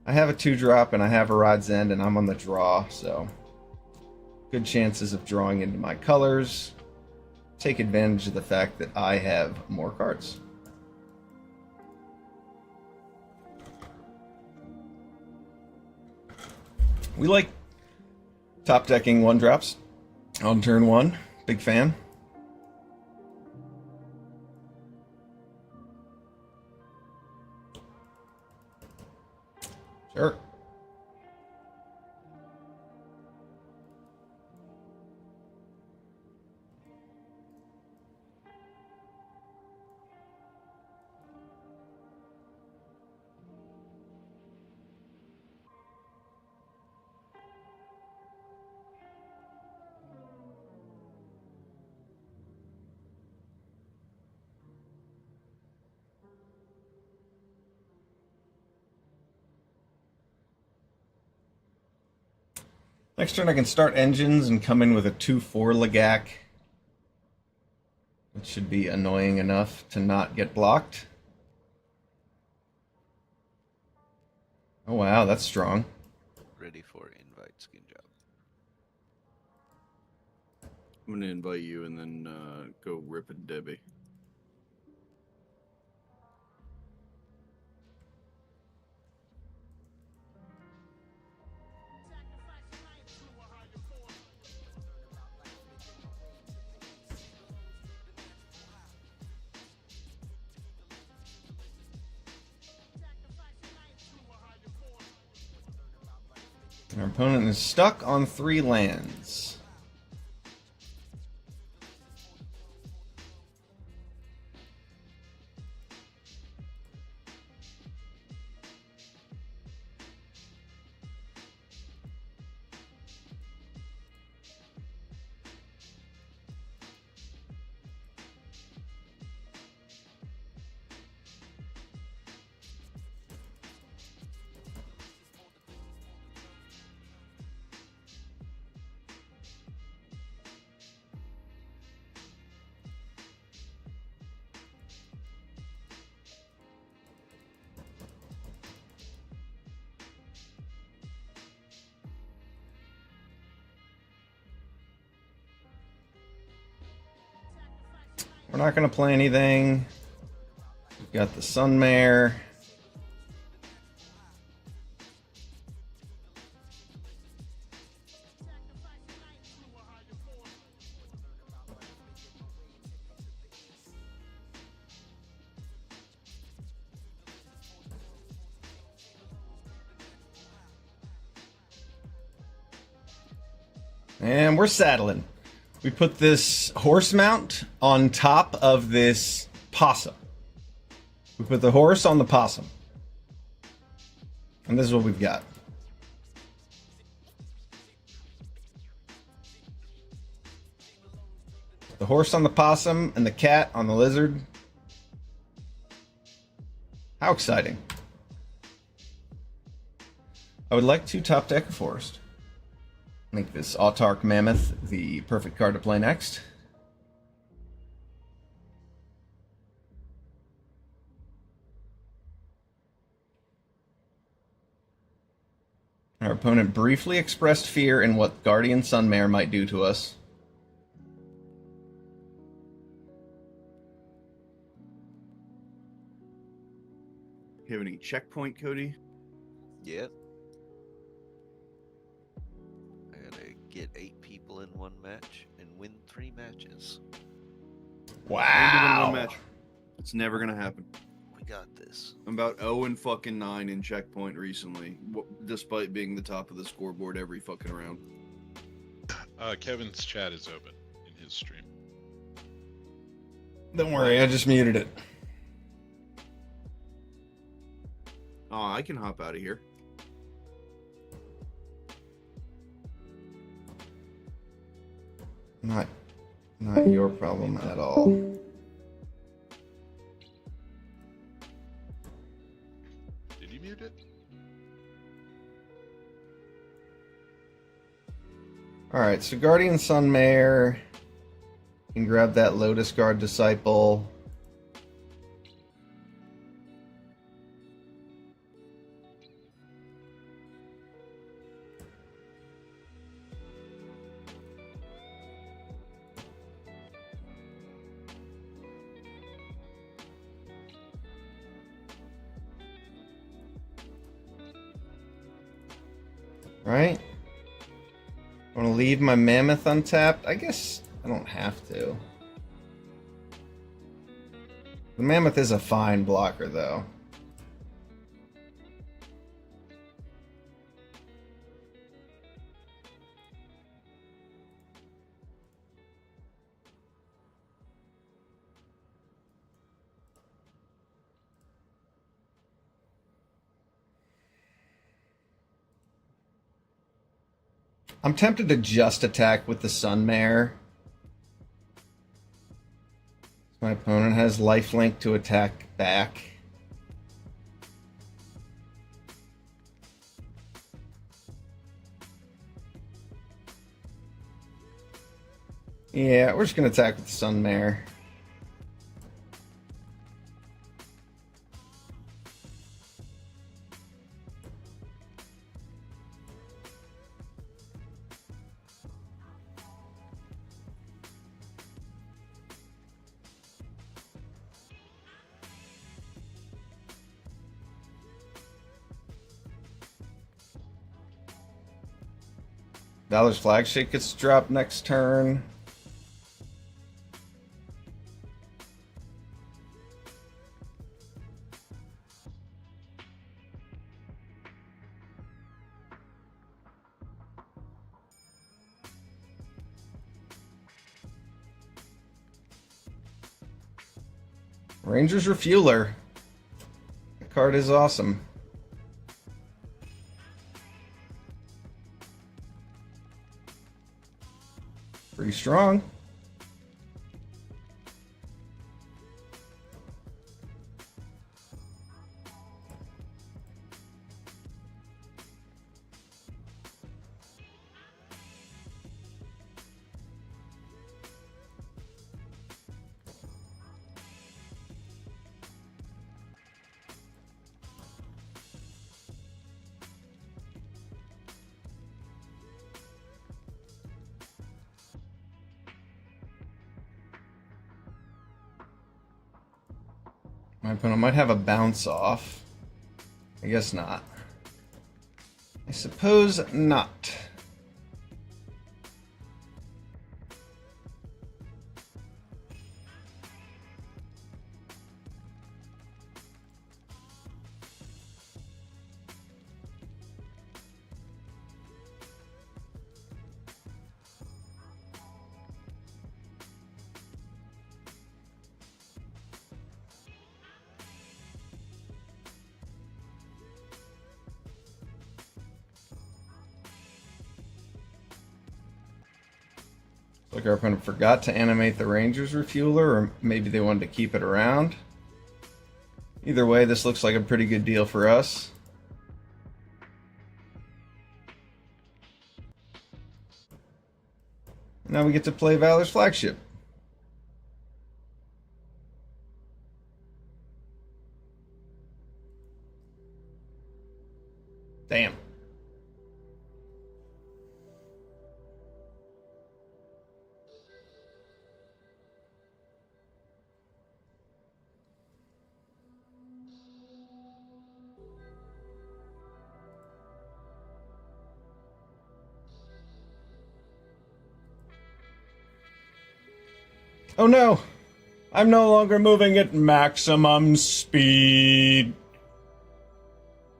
[SPEAKER 1] I have a 2-drop and I have a Rod's End and I'm on the draw, so good chances of drawing into my colors. Take advantage of the fact that I have more cards. We like top decking 1-drops on turn 1. Big fan. Sure. Next turn I can start engines and come in with a 2/4 Legac, which should be annoying enough to not get blocked. Oh wow, that's strong.
[SPEAKER 3] Ready for invite skin job.
[SPEAKER 4] I'm gonna invite you and then go rip a Debbie.
[SPEAKER 1] Our opponent is stuck on 3 lands. We're not going to play anything. We've got the Sunmare. And we're saddling. We put this horse mount on top of this possum. We put the horse on the possum. And this is what we've got. The horse on the possum and the cat on the lizard. How exciting. I would like to top deck a forest. Make this Autarch Mammoth the perfect card to play next. Our opponent briefly expressed fear in what Guardian Sunmare might do to us.
[SPEAKER 4] You have any checkpoint, Cody?
[SPEAKER 3] Yep. I gotta get 8 people in one match and win 3 matches.
[SPEAKER 1] Wow.
[SPEAKER 4] One match. It's never gonna happen.
[SPEAKER 3] We got this.
[SPEAKER 4] I'm about 0 and fucking 9 in checkpoint recently, despite being the top of the scoreboard every fucking round.
[SPEAKER 2] Kevin's chat is open in his stream.
[SPEAKER 1] Don't worry, I just muted it.
[SPEAKER 4] Oh, I can hop out of here.
[SPEAKER 1] Not your problem at all.
[SPEAKER 2] Did you mute it?
[SPEAKER 1] Alright, so Guardian Sunmare. You can grab that Lotus Guard Disciple. Right? I want to leave my Mammoth untapped? I guess I don't have to. The Mammoth is a fine blocker, though. I'm tempted to just attack with the Sunmare. My opponent has lifelink to attack back. Yeah, we're just going to attack with the Sunmare. Valor's Flagship gets dropped next turn. Ranger's Refueler. The card is awesome. Pretty strong. My opponent might have a bounce off. I guess not. I suppose not. Like our opponent forgot to animate the Ranger's Refueler, or maybe they wanted to keep it around. Either way, this looks like a pretty good deal for us. Now we get to play Valor's Flagship. Damn. Oh no! I'm no longer moving at maximum speed.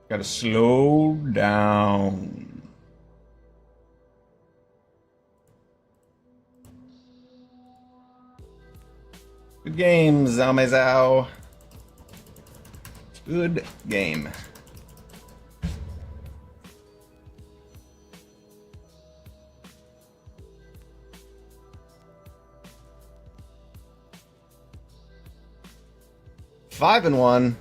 [SPEAKER 1] Gotta slow down. Good game, Zao. Good game. Five and one.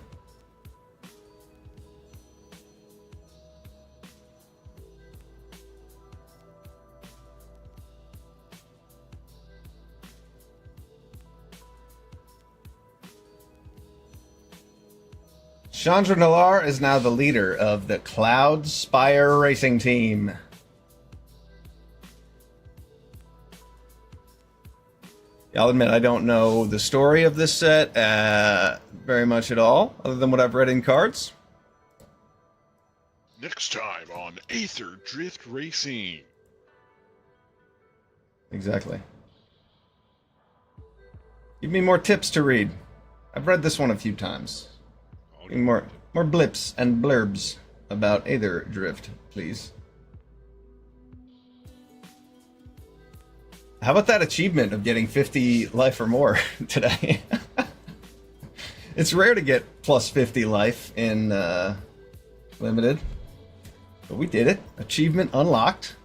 [SPEAKER 1] Chandra Nalar is now the leader of the Cloud Spire Racing Team. I'll admit I don't know the story of this set very much at all, other than what I've read in cards.
[SPEAKER 2] Next time on Aetherdrift Racing.
[SPEAKER 1] Exactly. Give me more tips to read. I've read this one a few times. Give me more blips and blurbs about Aetherdrift, please. How about that achievement of getting 50 life or more today? It's rare to get plus 50 life in Limited. But we did it. Achievement unlocked.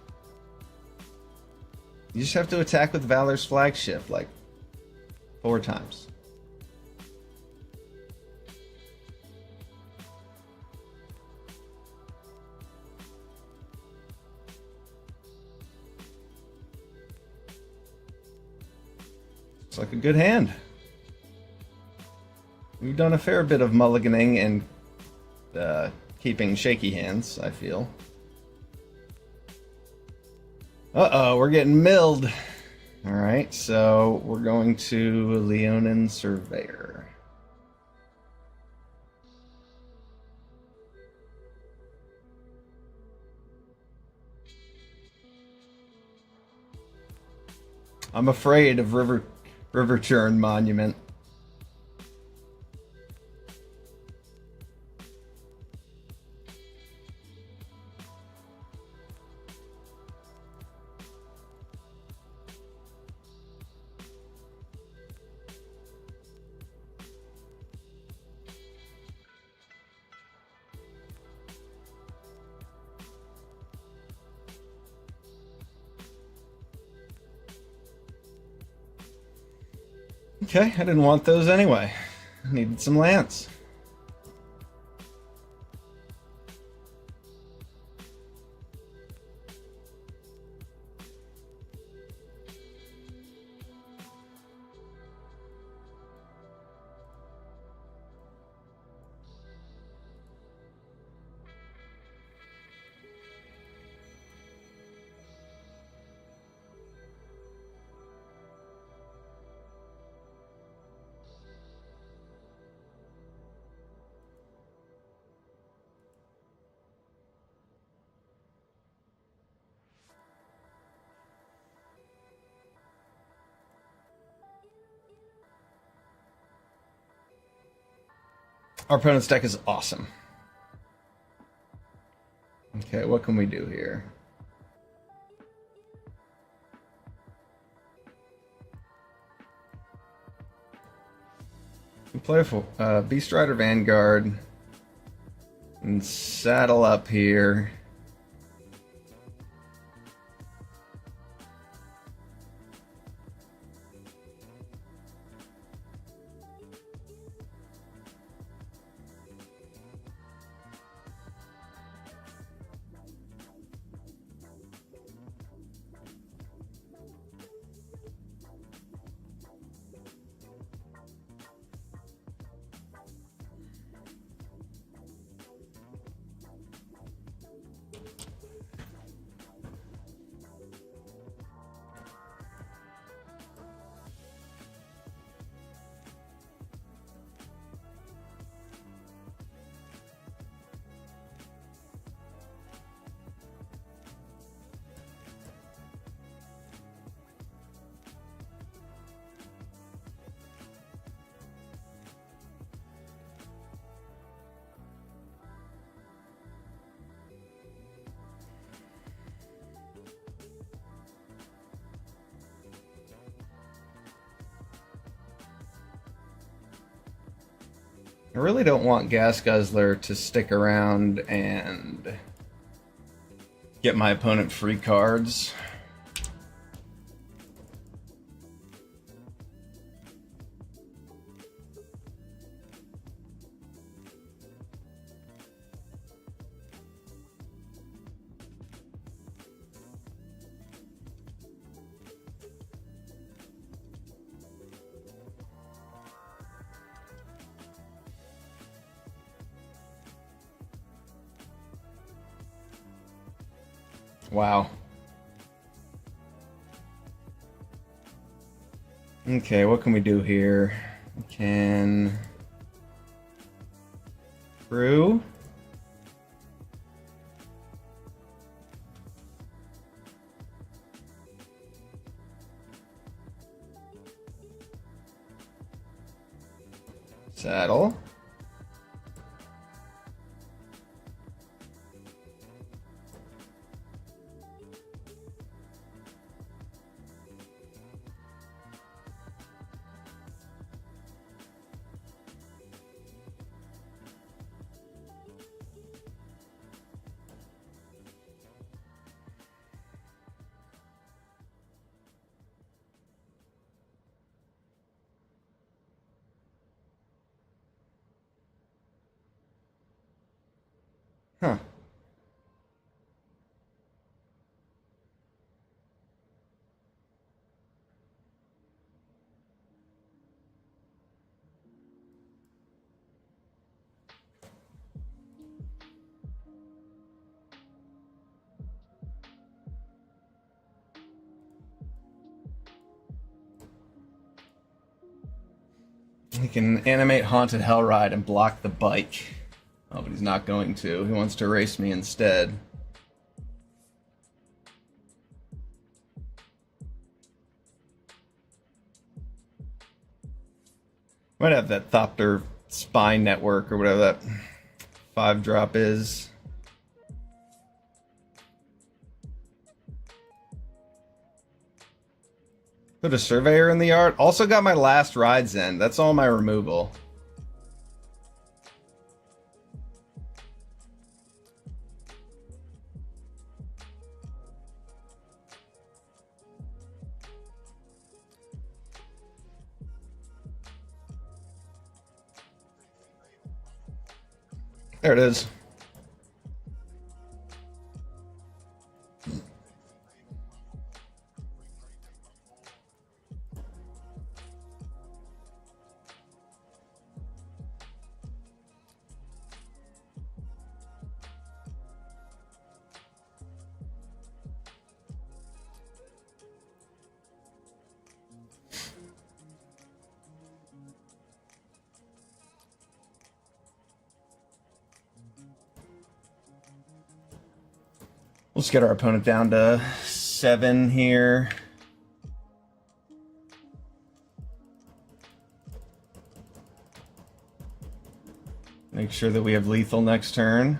[SPEAKER 1] You just have to attack with Valor's Flagship like 4 times. It's like a good hand. We've done a fair bit of mulliganing and keeping shaky hands, I feel. Uh-oh, we're getting milled. Alright, so we're going to Leonin Surveyor. I'm afraid of River Churn Monument. Okay, I didn't want those anyway. I needed some lands. Our opponent's deck is awesome. Okay, what can we do here? We play for Beast Rider Vanguard and saddle up here. I really don't want Gas Guzzler to stick around and get my opponent free cards. Wow. Okay, what can we do here? We can brew. Saddle. Huh. He can animate Haunted Hellride and block the bike. Oh, but he's not going to. He wants to race me instead. Might have that Thopter Spine Network or whatever that 5-drop is. Put a Surveyor in the yard. Also got my last Rides in. That's all my removal. There it is. Let's get our opponent down to 7 here. Make sure that we have lethal next turn.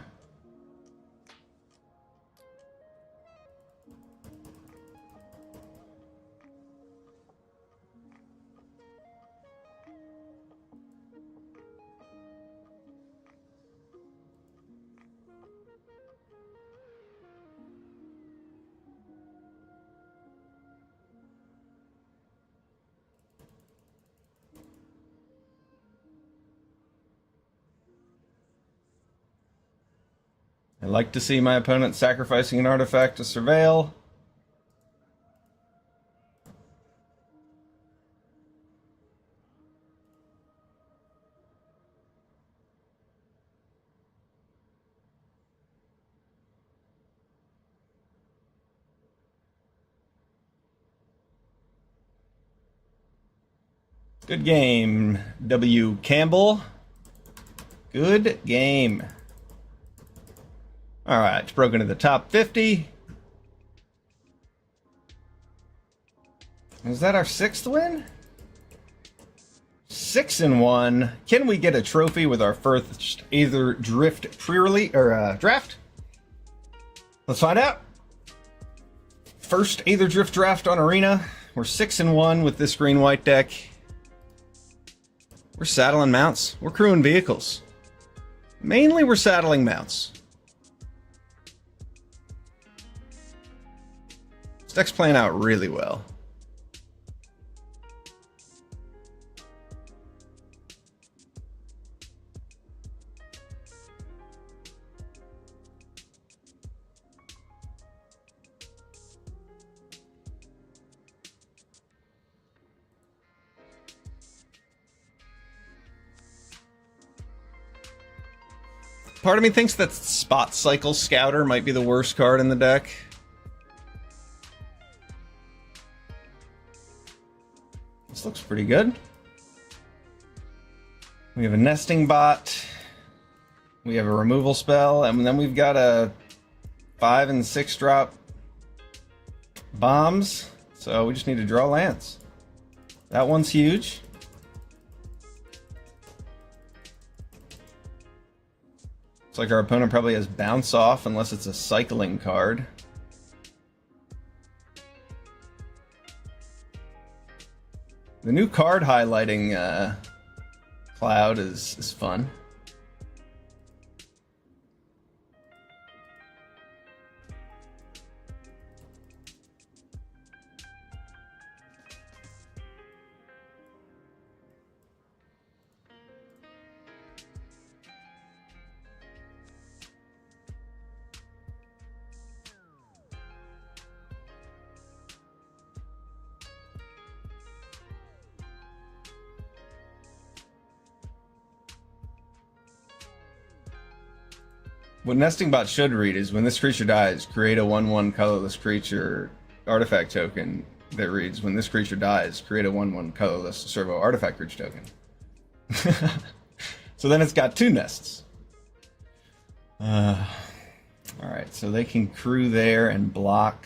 [SPEAKER 1] I like to see my opponent sacrificing an artifact to surveil. Good game, W. Campbell. Good game. All right, it's broken to the top 50. Is that our 6th win? 6-1. Can we get a trophy with our first Aetherdrift pre-release or draft? Let's find out. First Aetherdrift draft on Arena. We're 6-1 with this green-white deck. We're saddling mounts. We're crewing vehicles. Mainly, we're saddling mounts. This deck's playing out really well. Part of me thinks that Spot Cycle Scouter might be the worst card in the deck. This looks pretty good. We have a nesting bot. We have a removal spell, and then we've got a 5 and 6 drop bombs. So we just need to draw lands. That one's huge. Looks like our opponent probably has bounce off unless it's a cycling card. The new card highlighting cloud is fun. What Nesting Bot should read is when this creature dies, create a 1/1 colorless creature artifact token that reads, when this creature dies, create a 1/1 colorless servo artifact creature token. So then it's got 2 nests. Alright, so they can crew there and block.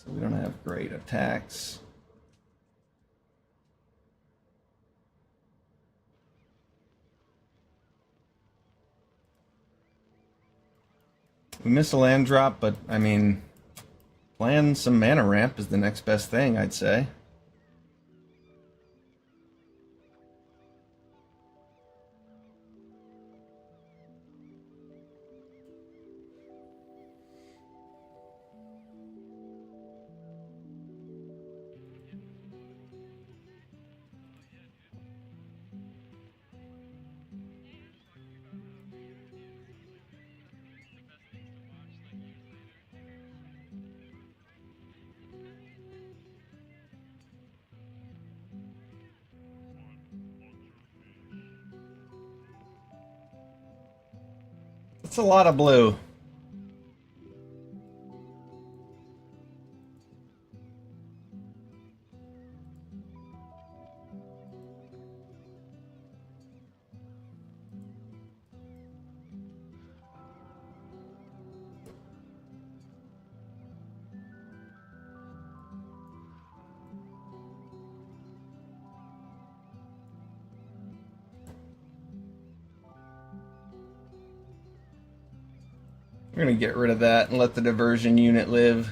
[SPEAKER 1] So we don't have great attacks. We miss a land drop, but I mean, playing some mana ramp is the next best thing, I'd say. That's a lot of blue. We're going to get rid of that and let the diversion unit live.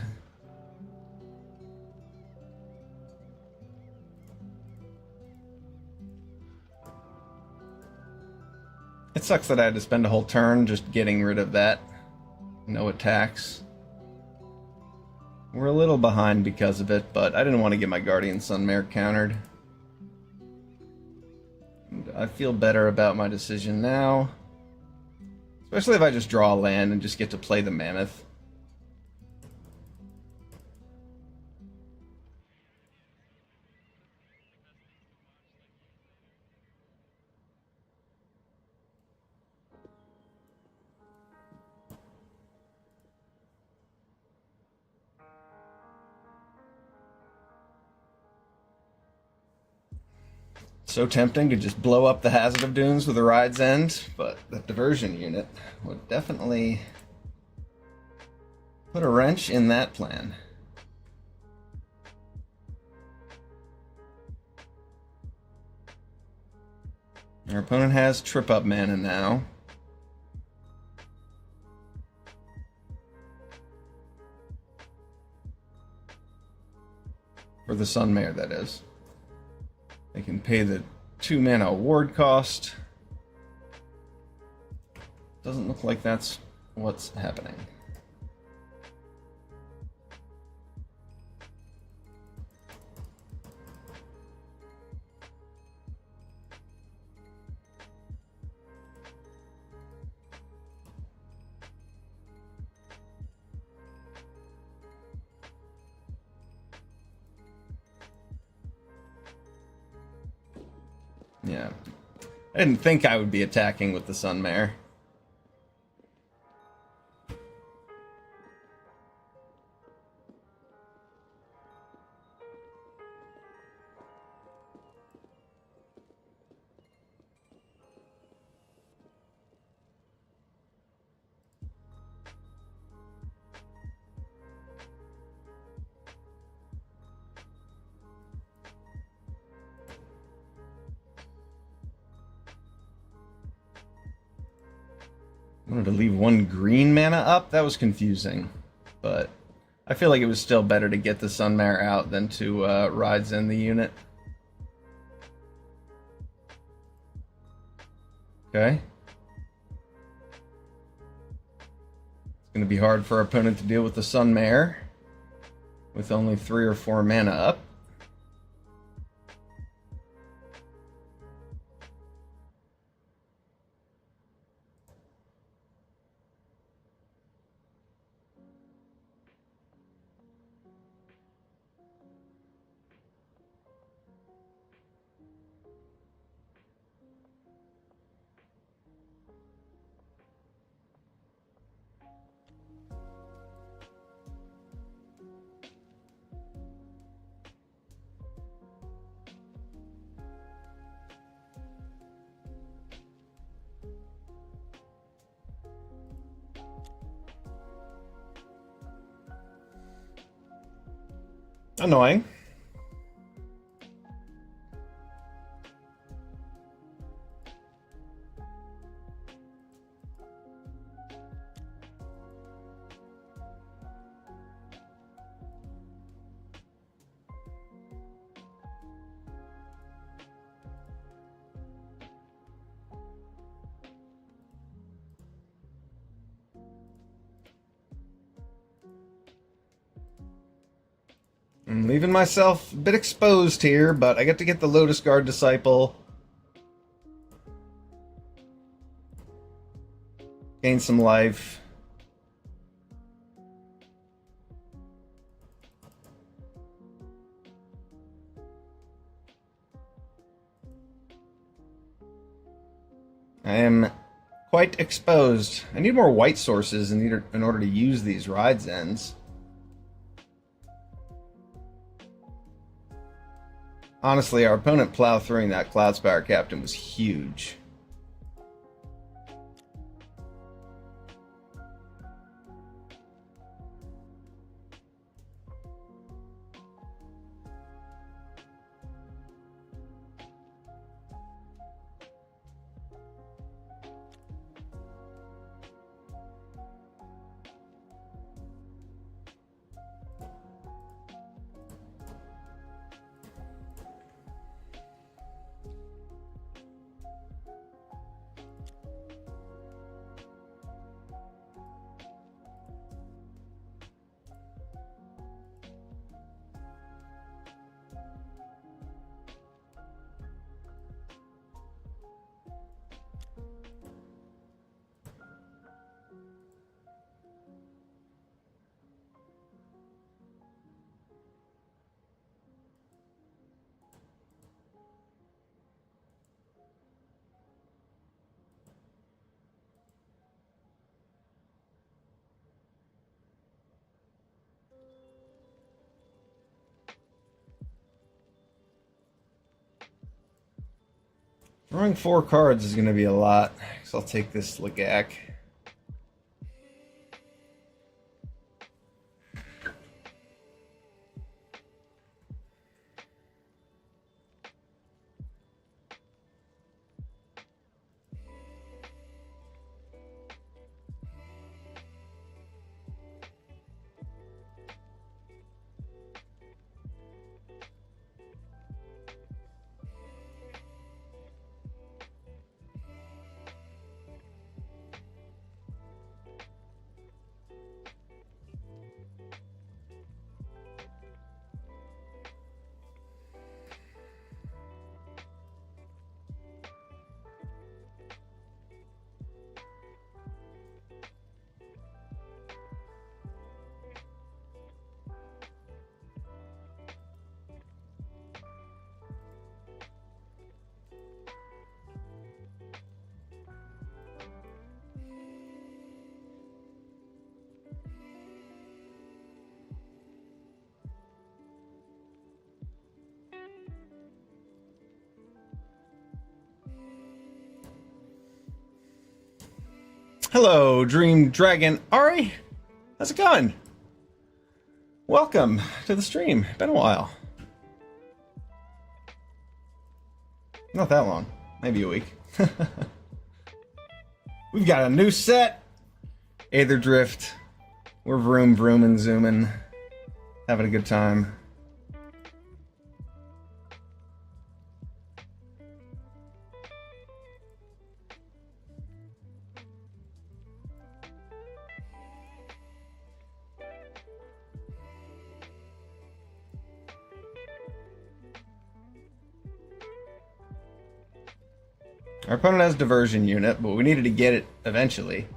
[SPEAKER 1] It sucks that I had to spend a whole turn just getting rid of that. No attacks. We're a little behind because of it, but I didn't want to get my Guardian Sunmare countered. And I feel better about my decision now. Especially if I just draw a land and just get to play the Mammoth. So tempting to just blow up the Hazard of Dunes with a Ride's End, but the diversion unit would definitely put a wrench in that plan. Our opponent has Trip Up mana now. For the Sunmare, that is. They can pay the 2 mana ward cost. Doesn't look like that's what's happening. Yeah. I didn't think I would be attacking with the Sunmare. Wanted to leave 1 green mana up? That was confusing. But I feel like it was still better to get the Sunmare out than to Rides in the unit. Okay. It's going to be hard for our opponent to deal with the Sunmare with only 3 or 4 mana up. Annoying. I'm leaving myself a bit exposed here, but I get to get the Lotus Guard Disciple. Gain some life. I am quite exposed. I need more white sources in order to use these Rides Ends. Honestly, our opponent plow throughing that Cloudspire Captain was huge. Drawing 4 cards is going to be a lot, so I'll take this Lagak. Hello, Dream Dragon Ari. How's it going? Welcome to the stream. Been a while. Not that long. Maybe a week. We've got a new set. Aetherdrift. We're vrooming, zooming. Having a good time. Our opponent has diversion unit, but we needed to get it eventually.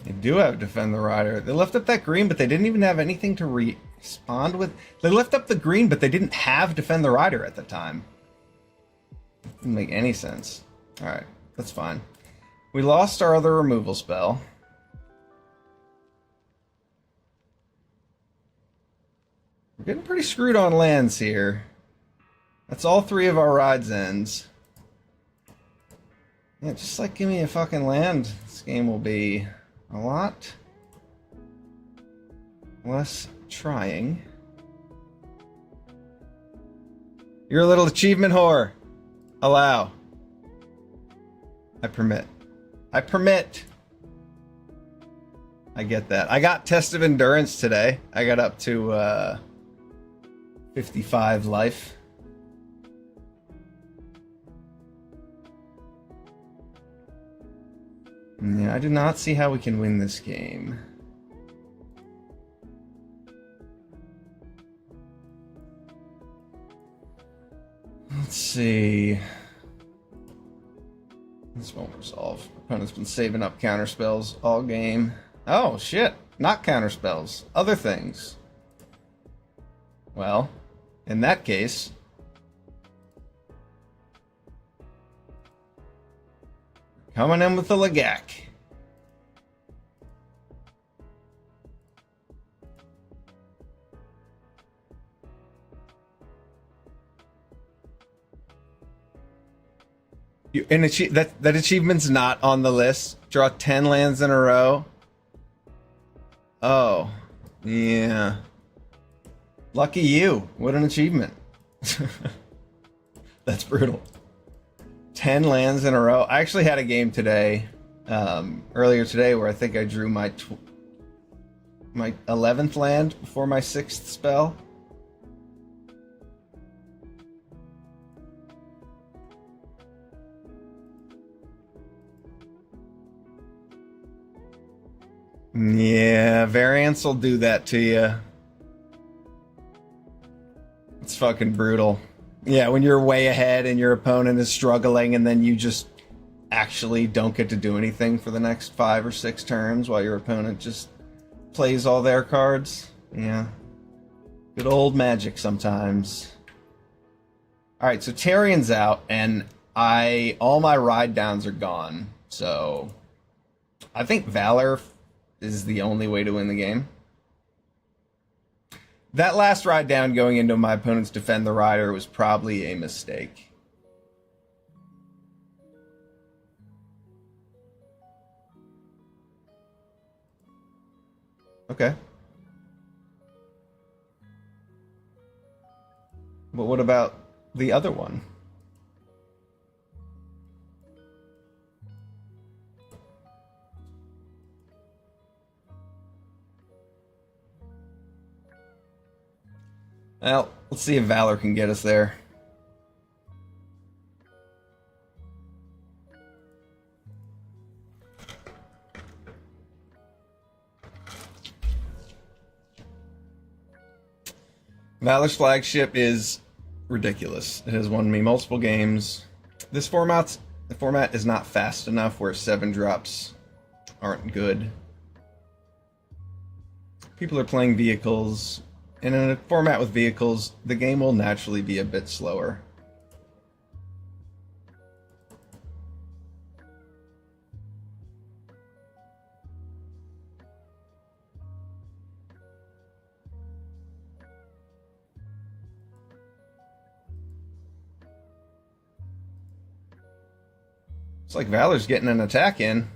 [SPEAKER 1] They do have Defend the Rider. They left up that green, but they didn't even have anything to respond with. They left up the green, but they didn't have Defend the Rider at the time. Didn't make any sense. Alright, that's fine. We lost our other removal spell. We're getting pretty screwed on lands here. That's all 3 of our rides ends. Yeah, just like give me a fucking land. This game will be a lot less trying. You're a little achievement whore. Allow. I permit. I permit. I get that. I got Test of Endurance today. I got up to 55 life. Yeah, I do not see how we can win this game. Let's see. This won't resolve. Opponent's been saving up counterspells all game. Oh, shit. Not counterspells. Other things. Well, in that case... coming in with the Lagak. That achievement's not on the list. Draw 10 lands in a row. Oh, yeah. Lucky you. What an achievement. That's brutal. 10 lands in a row. I actually had a game today, earlier today, where I think I drew my 11th land before my 6th spell. Yeah, variants will do that to you. It's fucking brutal. Yeah, when you're way ahead and your opponent is struggling and then you just actually don't get to do anything for the next 5 or 6 turns while your opponent just plays all their cards. Yeah. Good old Magic sometimes. Alright, so Tyrion's out and all my ride downs are gone. So I think Valor is the only way to win the game. That last ride down going into my opponent's Defend the Rider was probably a mistake. Okay. But what about the other one? Well, let's see if Valor can get us there. Valor's flagship is ridiculous. It has won me multiple games. The format is not fast enough where 7 drops aren't good. People are playing vehicles, and in a format with vehicles, the game will naturally be a bit slower. It's like Valor's getting an attack in.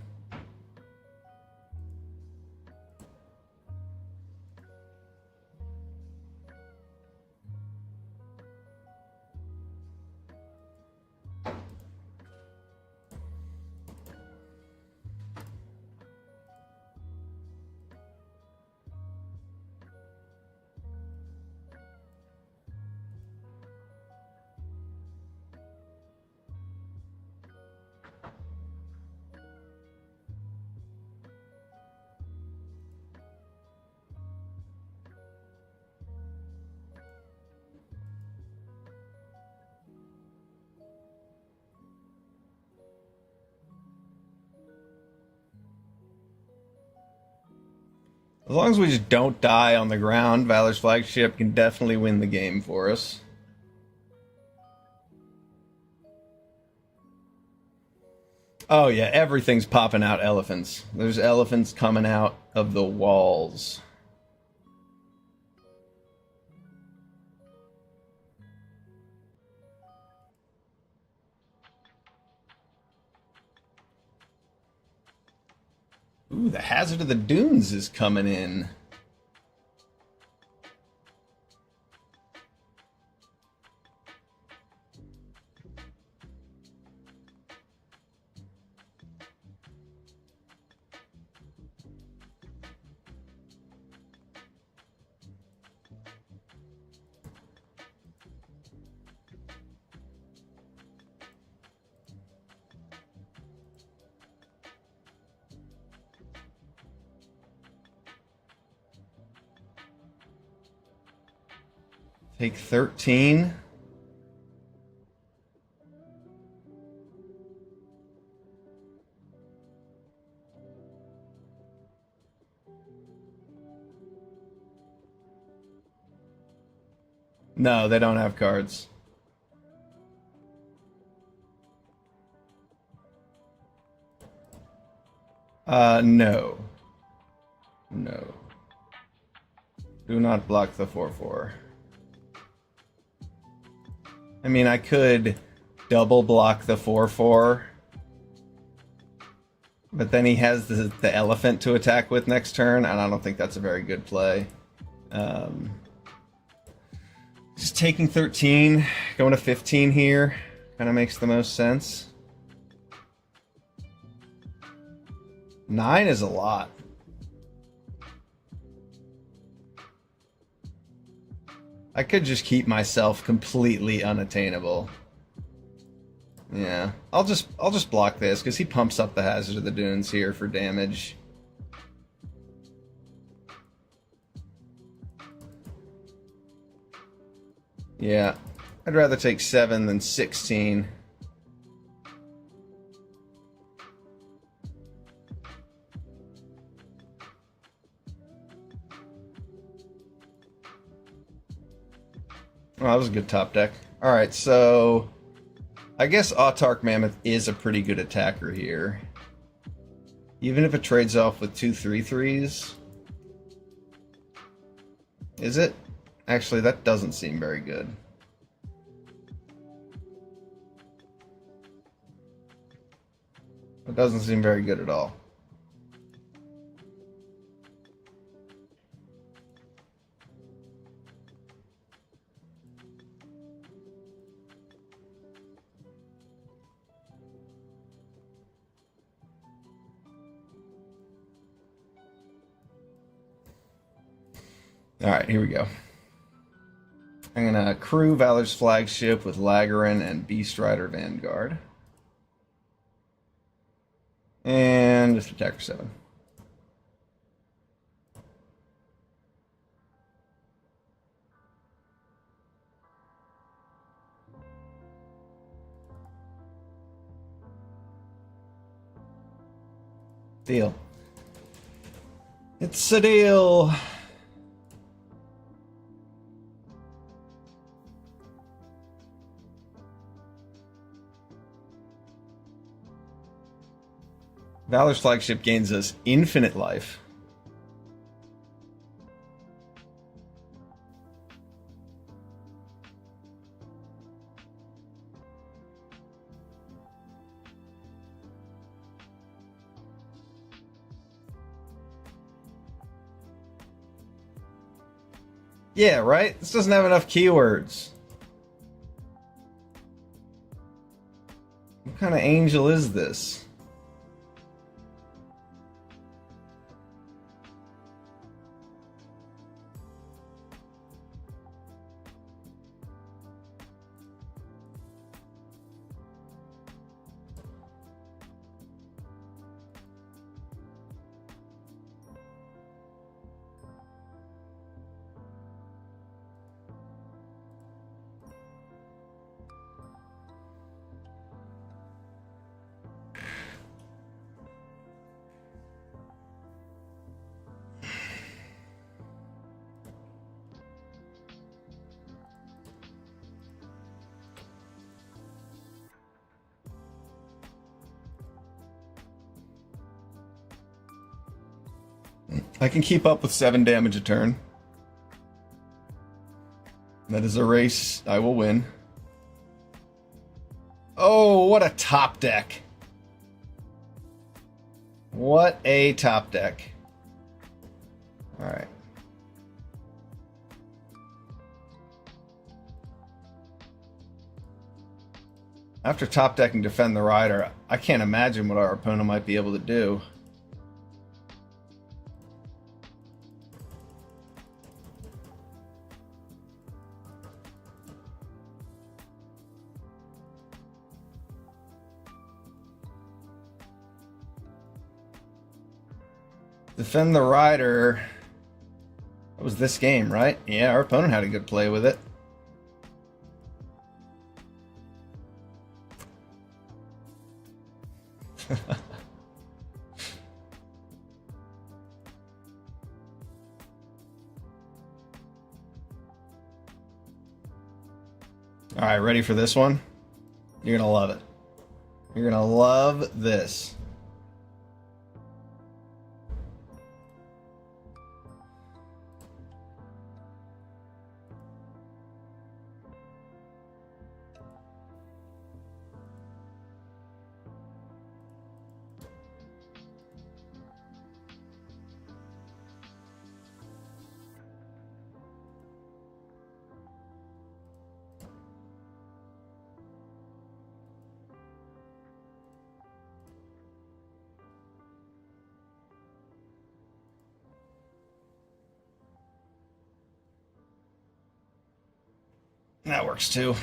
[SPEAKER 1] As long as we just don't die on the ground, Valor's flagship can definitely win the game for us. Oh yeah, everything's popping out elephants. There's elephants coming out of the walls. Ooh, the Hazard of the Dunes is coming in. Take 13. No, they don't have cards. No. No. Do not block the 4/4. I mean, I could double block the 4/4, but then he has the elephant to attack with next turn, and I don't think that's a very good play. Just taking 13, going to 15 here, kind of makes the most sense. 9 is a lot. I could just keep myself completely unattainable. Yeah, I'll just block this because he pumps up the Hazard of the Dunes here for damage. Yeah, I'd rather take 7 than 16. Oh, that was a good top deck. Alright, so I guess Autark Mammoth is a pretty good attacker here. Even if it trades off with 2 3/3s. Is it? Actually, that doesn't seem very good. It doesn't seem very good at all. Alright, here we go. I'm gonna crew Valor's Flagship with Lagarin and Beast Rider Vanguard. And just attack for 7. Deal. It's a deal. Valor's Flagship gains us infinite life. Yeah, right? This doesn't have enough keywords. What kind of angel is this? I can keep up with 7 damage a turn. That is a race I will win. Oh, what a top deck. What a top deck. Alright. After top decking Defend the Rider, I can't imagine what our opponent might be able to do. Defend the Rider. That was this game, right? Yeah, our opponent had a good play with it. Alright, ready for this one? You're gonna love it. You're gonna love this. That works too.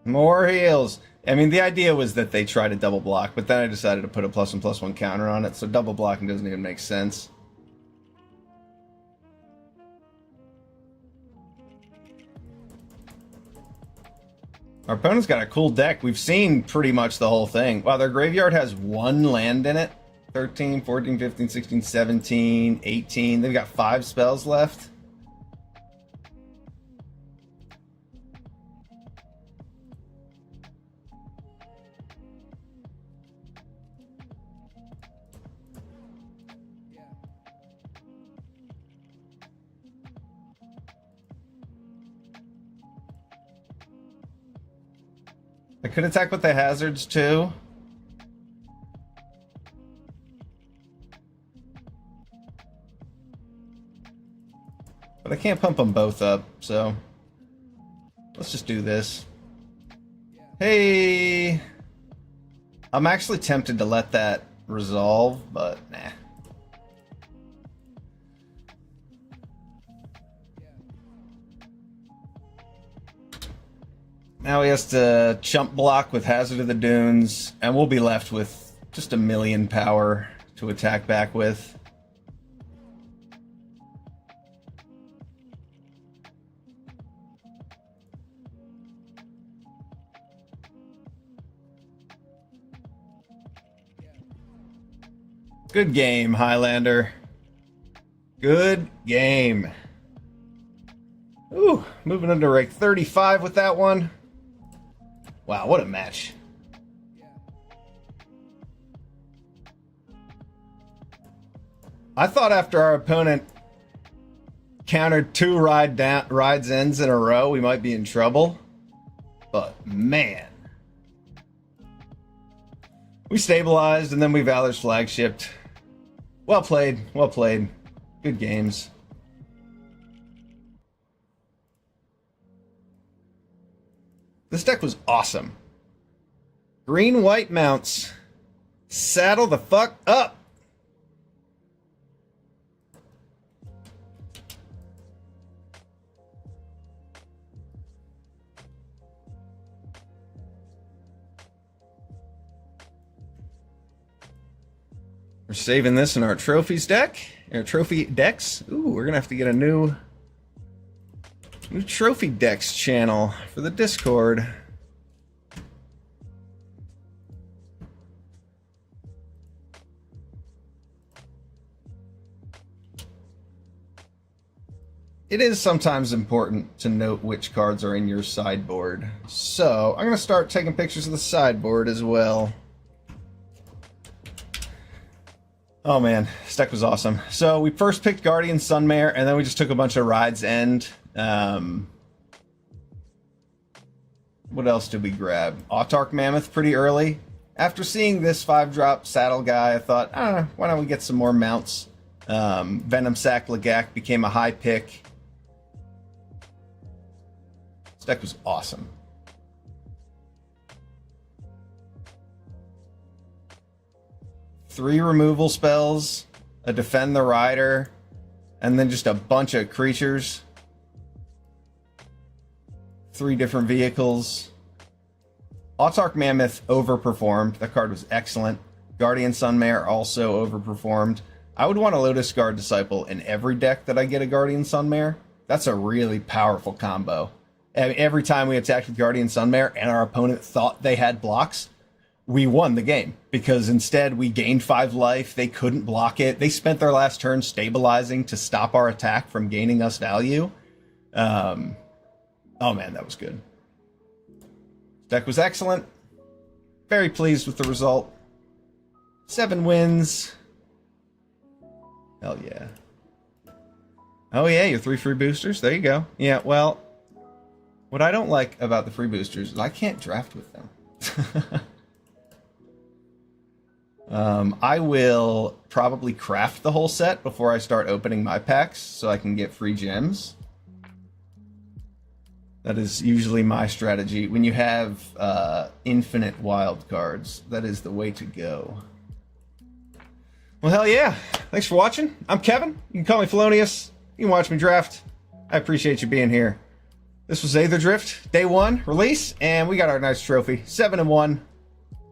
[SPEAKER 1] More heals. I mean, the idea was that they try to double block, but then I decided to put a +1/+1 counter on it, so double blocking doesn't even make sense. Our opponent's got a cool deck. We've seen pretty much the whole thing. Wow, their graveyard has 1 land in it. 13, 14, 15, 16, 17, 18. They've got 5 spells left. I could attack with the hazards too. But I can't pump them both up, so let's just do this. Hey! I'm actually tempted to let that resolve, but nah. Now he has to chump block with Hazard of the Dunes, and we'll be left with just 1,000,000 power to attack back with. Good game, Highlander. Good game. Ooh, moving into rank 35 with that one. Wow, what a match. I thought after our opponent countered 2 rides ends in a row, we might be in trouble. But man. We stabilized and then we Valor's flagshipped. Well played, well played. Good games. This deck was awesome. Green-white mounts. Saddle the fuck up. We're saving this in our trophies deck. Our trophy decks. Ooh, we're gonna have to get a new trophy decks channel for the Discord. It is sometimes important to note which cards are in your sideboard. So I'm going to start taking pictures of the sideboard as well. Oh man, this deck was awesome. So we first picked Guardian Sunmare, and then we just took a bunch of Rides End. What else did we grab? Autarch Mammoth pretty early. After seeing this 5-drop saddle guy, I thought, why don't we get some more mounts? Venom Sac Lagak became a high pick. This deck was awesome. Three removal spells, a Defend the Rider, and then just a bunch of creatures. 3 different vehicles. Autarch Mammoth overperformed. That card was excellent. Guardian Sunmare also overperformed. I would want a Lotus Guard Disciple in every deck that I get a Guardian Sunmare. That's a really powerful combo. Every time we attacked with Guardian Sunmare and our opponent thought they had blocks, we won the game. Because instead we gained 5 life, they couldn't block it. They spent their last turn stabilizing to stop our attack from gaining us value. Oh man, that was good. Deck was excellent. Very pleased with the result. 7 wins. Hell yeah. Oh yeah, your 3 free boosters. There you go. Yeah, well, what I don't like about the free boosters is I can't draft with them. I will probably craft the whole set before I start opening my packs so I can get free gems. That is usually my strategy. When you have infinite wild cards, that is the way to go. Well, hell yeah. Thanks for watching. I'm Kevin. You can call me Felonious. You can watch me draft. I appreciate you being here. This was Aetherdrift, day 1 release, and we got our nice trophy, 7-1.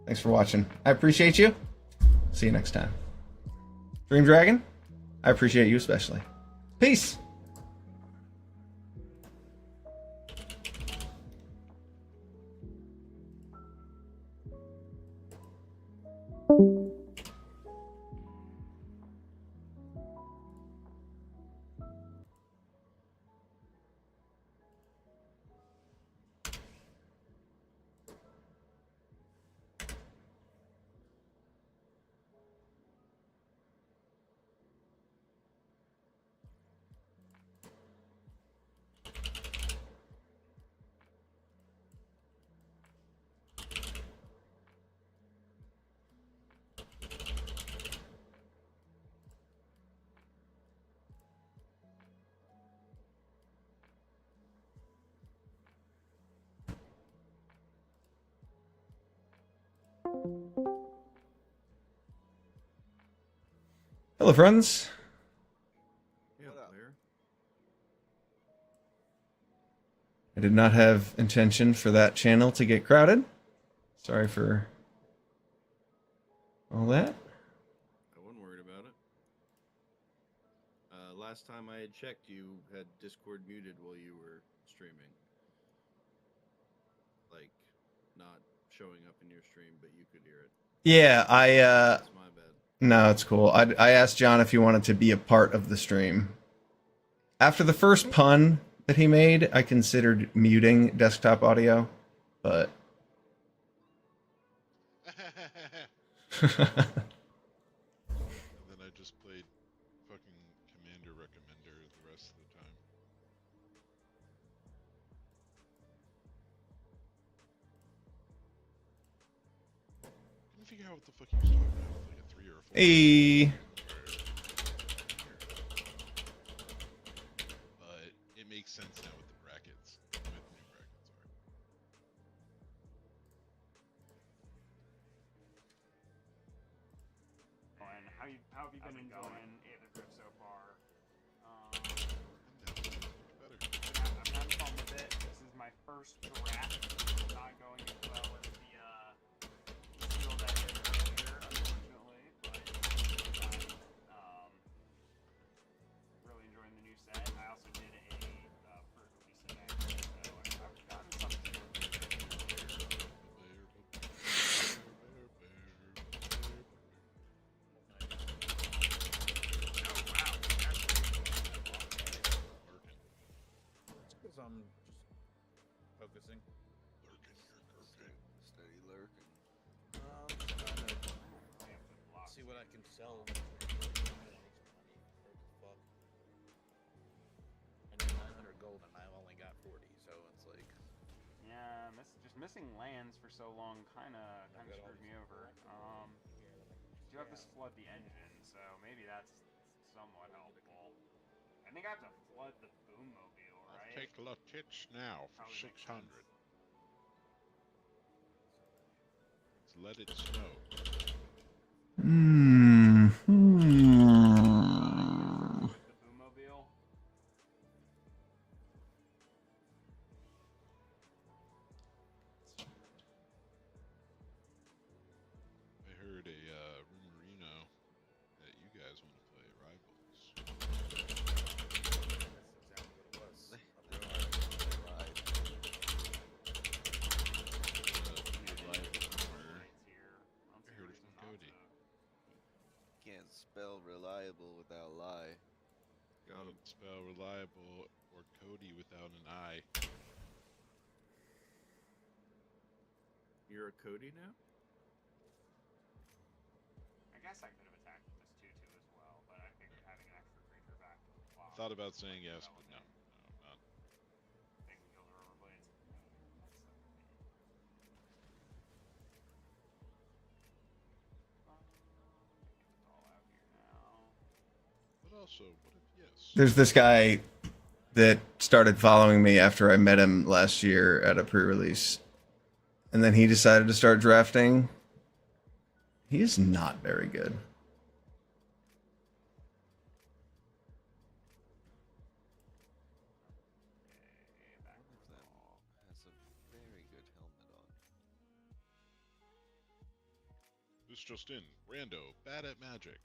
[SPEAKER 1] Thanks for watching. I appreciate you. See you next time. Dream Dragon, I appreciate you especially. Peace. Hello, friends.
[SPEAKER 4] Yeah,
[SPEAKER 3] What up?
[SPEAKER 4] player.
[SPEAKER 1] I did not have intention for that channel to get crowded. Sorry for all that.
[SPEAKER 4] I wasn't worried about it. Last time I had checked, you had Discord muted while you were streaming. Like, not showing up in your stream, but you could hear it.
[SPEAKER 1] Yeah,
[SPEAKER 4] That's my bad.
[SPEAKER 1] no, it's cool. I asked John if he wanted to be a part of the stream. After the first pun that he made, I considered muting desktop audio, but
[SPEAKER 2] And then I just played fucking Commander Recommender the rest of the time. Couldn't figure out what the fuck he was talking about with like a 3 or a 4.
[SPEAKER 1] hey,
[SPEAKER 2] But it makes sense now with the brackets. With the new brackets, sorry.
[SPEAKER 5] And how have you been enjoying Aetherdrift so far?
[SPEAKER 2] Better.
[SPEAKER 5] I'm having fun with it. This is my first draft. Not going as well as the skill that I did earlier, unfortunately. But really enjoying the new set. I also did a first release event, so I've gotten some skill.
[SPEAKER 6] Because I'm just focusing.
[SPEAKER 3] Steady lurking.
[SPEAKER 6] Trying to see what I can sell. Fuck. I need 900 gold and I've only got 40, so it's like.
[SPEAKER 5] Yeah, just missing lands for so long kind of
[SPEAKER 6] I've got all
[SPEAKER 5] screwed me
[SPEAKER 6] these
[SPEAKER 5] over.
[SPEAKER 6] here that I can
[SPEAKER 5] Do have to flood the engine, so maybe that's somewhat helpful. I think I have to flood the boom mobile,
[SPEAKER 2] I'll
[SPEAKER 5] right?
[SPEAKER 2] take Latich now for
[SPEAKER 5] Probably makes
[SPEAKER 2] 600.
[SPEAKER 5] sense.
[SPEAKER 2] Let's let it snow.
[SPEAKER 1] hmm.
[SPEAKER 5] With the boom mobile.
[SPEAKER 2] I heard a rumorino that you guys want to play Rivals.
[SPEAKER 6] That's exactly what it was.
[SPEAKER 3] Right.
[SPEAKER 5] Lights here. Let's
[SPEAKER 2] I
[SPEAKER 5] see
[SPEAKER 2] heard
[SPEAKER 5] what
[SPEAKER 2] it
[SPEAKER 5] he's
[SPEAKER 2] from Cody.
[SPEAKER 3] Can't spell reliable without lie.
[SPEAKER 4] Got him.
[SPEAKER 2] Spell reliable or Cody without an I.
[SPEAKER 4] You're a Cody now?
[SPEAKER 5] I guess I could have attacked with this 2/2 as well, but I figured having an extra creature back to the
[SPEAKER 2] I
[SPEAKER 5] flop.
[SPEAKER 2] thought about saying yes, but no. No, not.
[SPEAKER 5] They can kill the rubber blades. Get it all out here now.
[SPEAKER 2] But also, what if yes?
[SPEAKER 1] There's this guy that started following me after I met him last year at a pre-release, and then he decided to start drafting. He is not very good.
[SPEAKER 5] Okay, back to
[SPEAKER 2] News just in. Rando, bad at magic.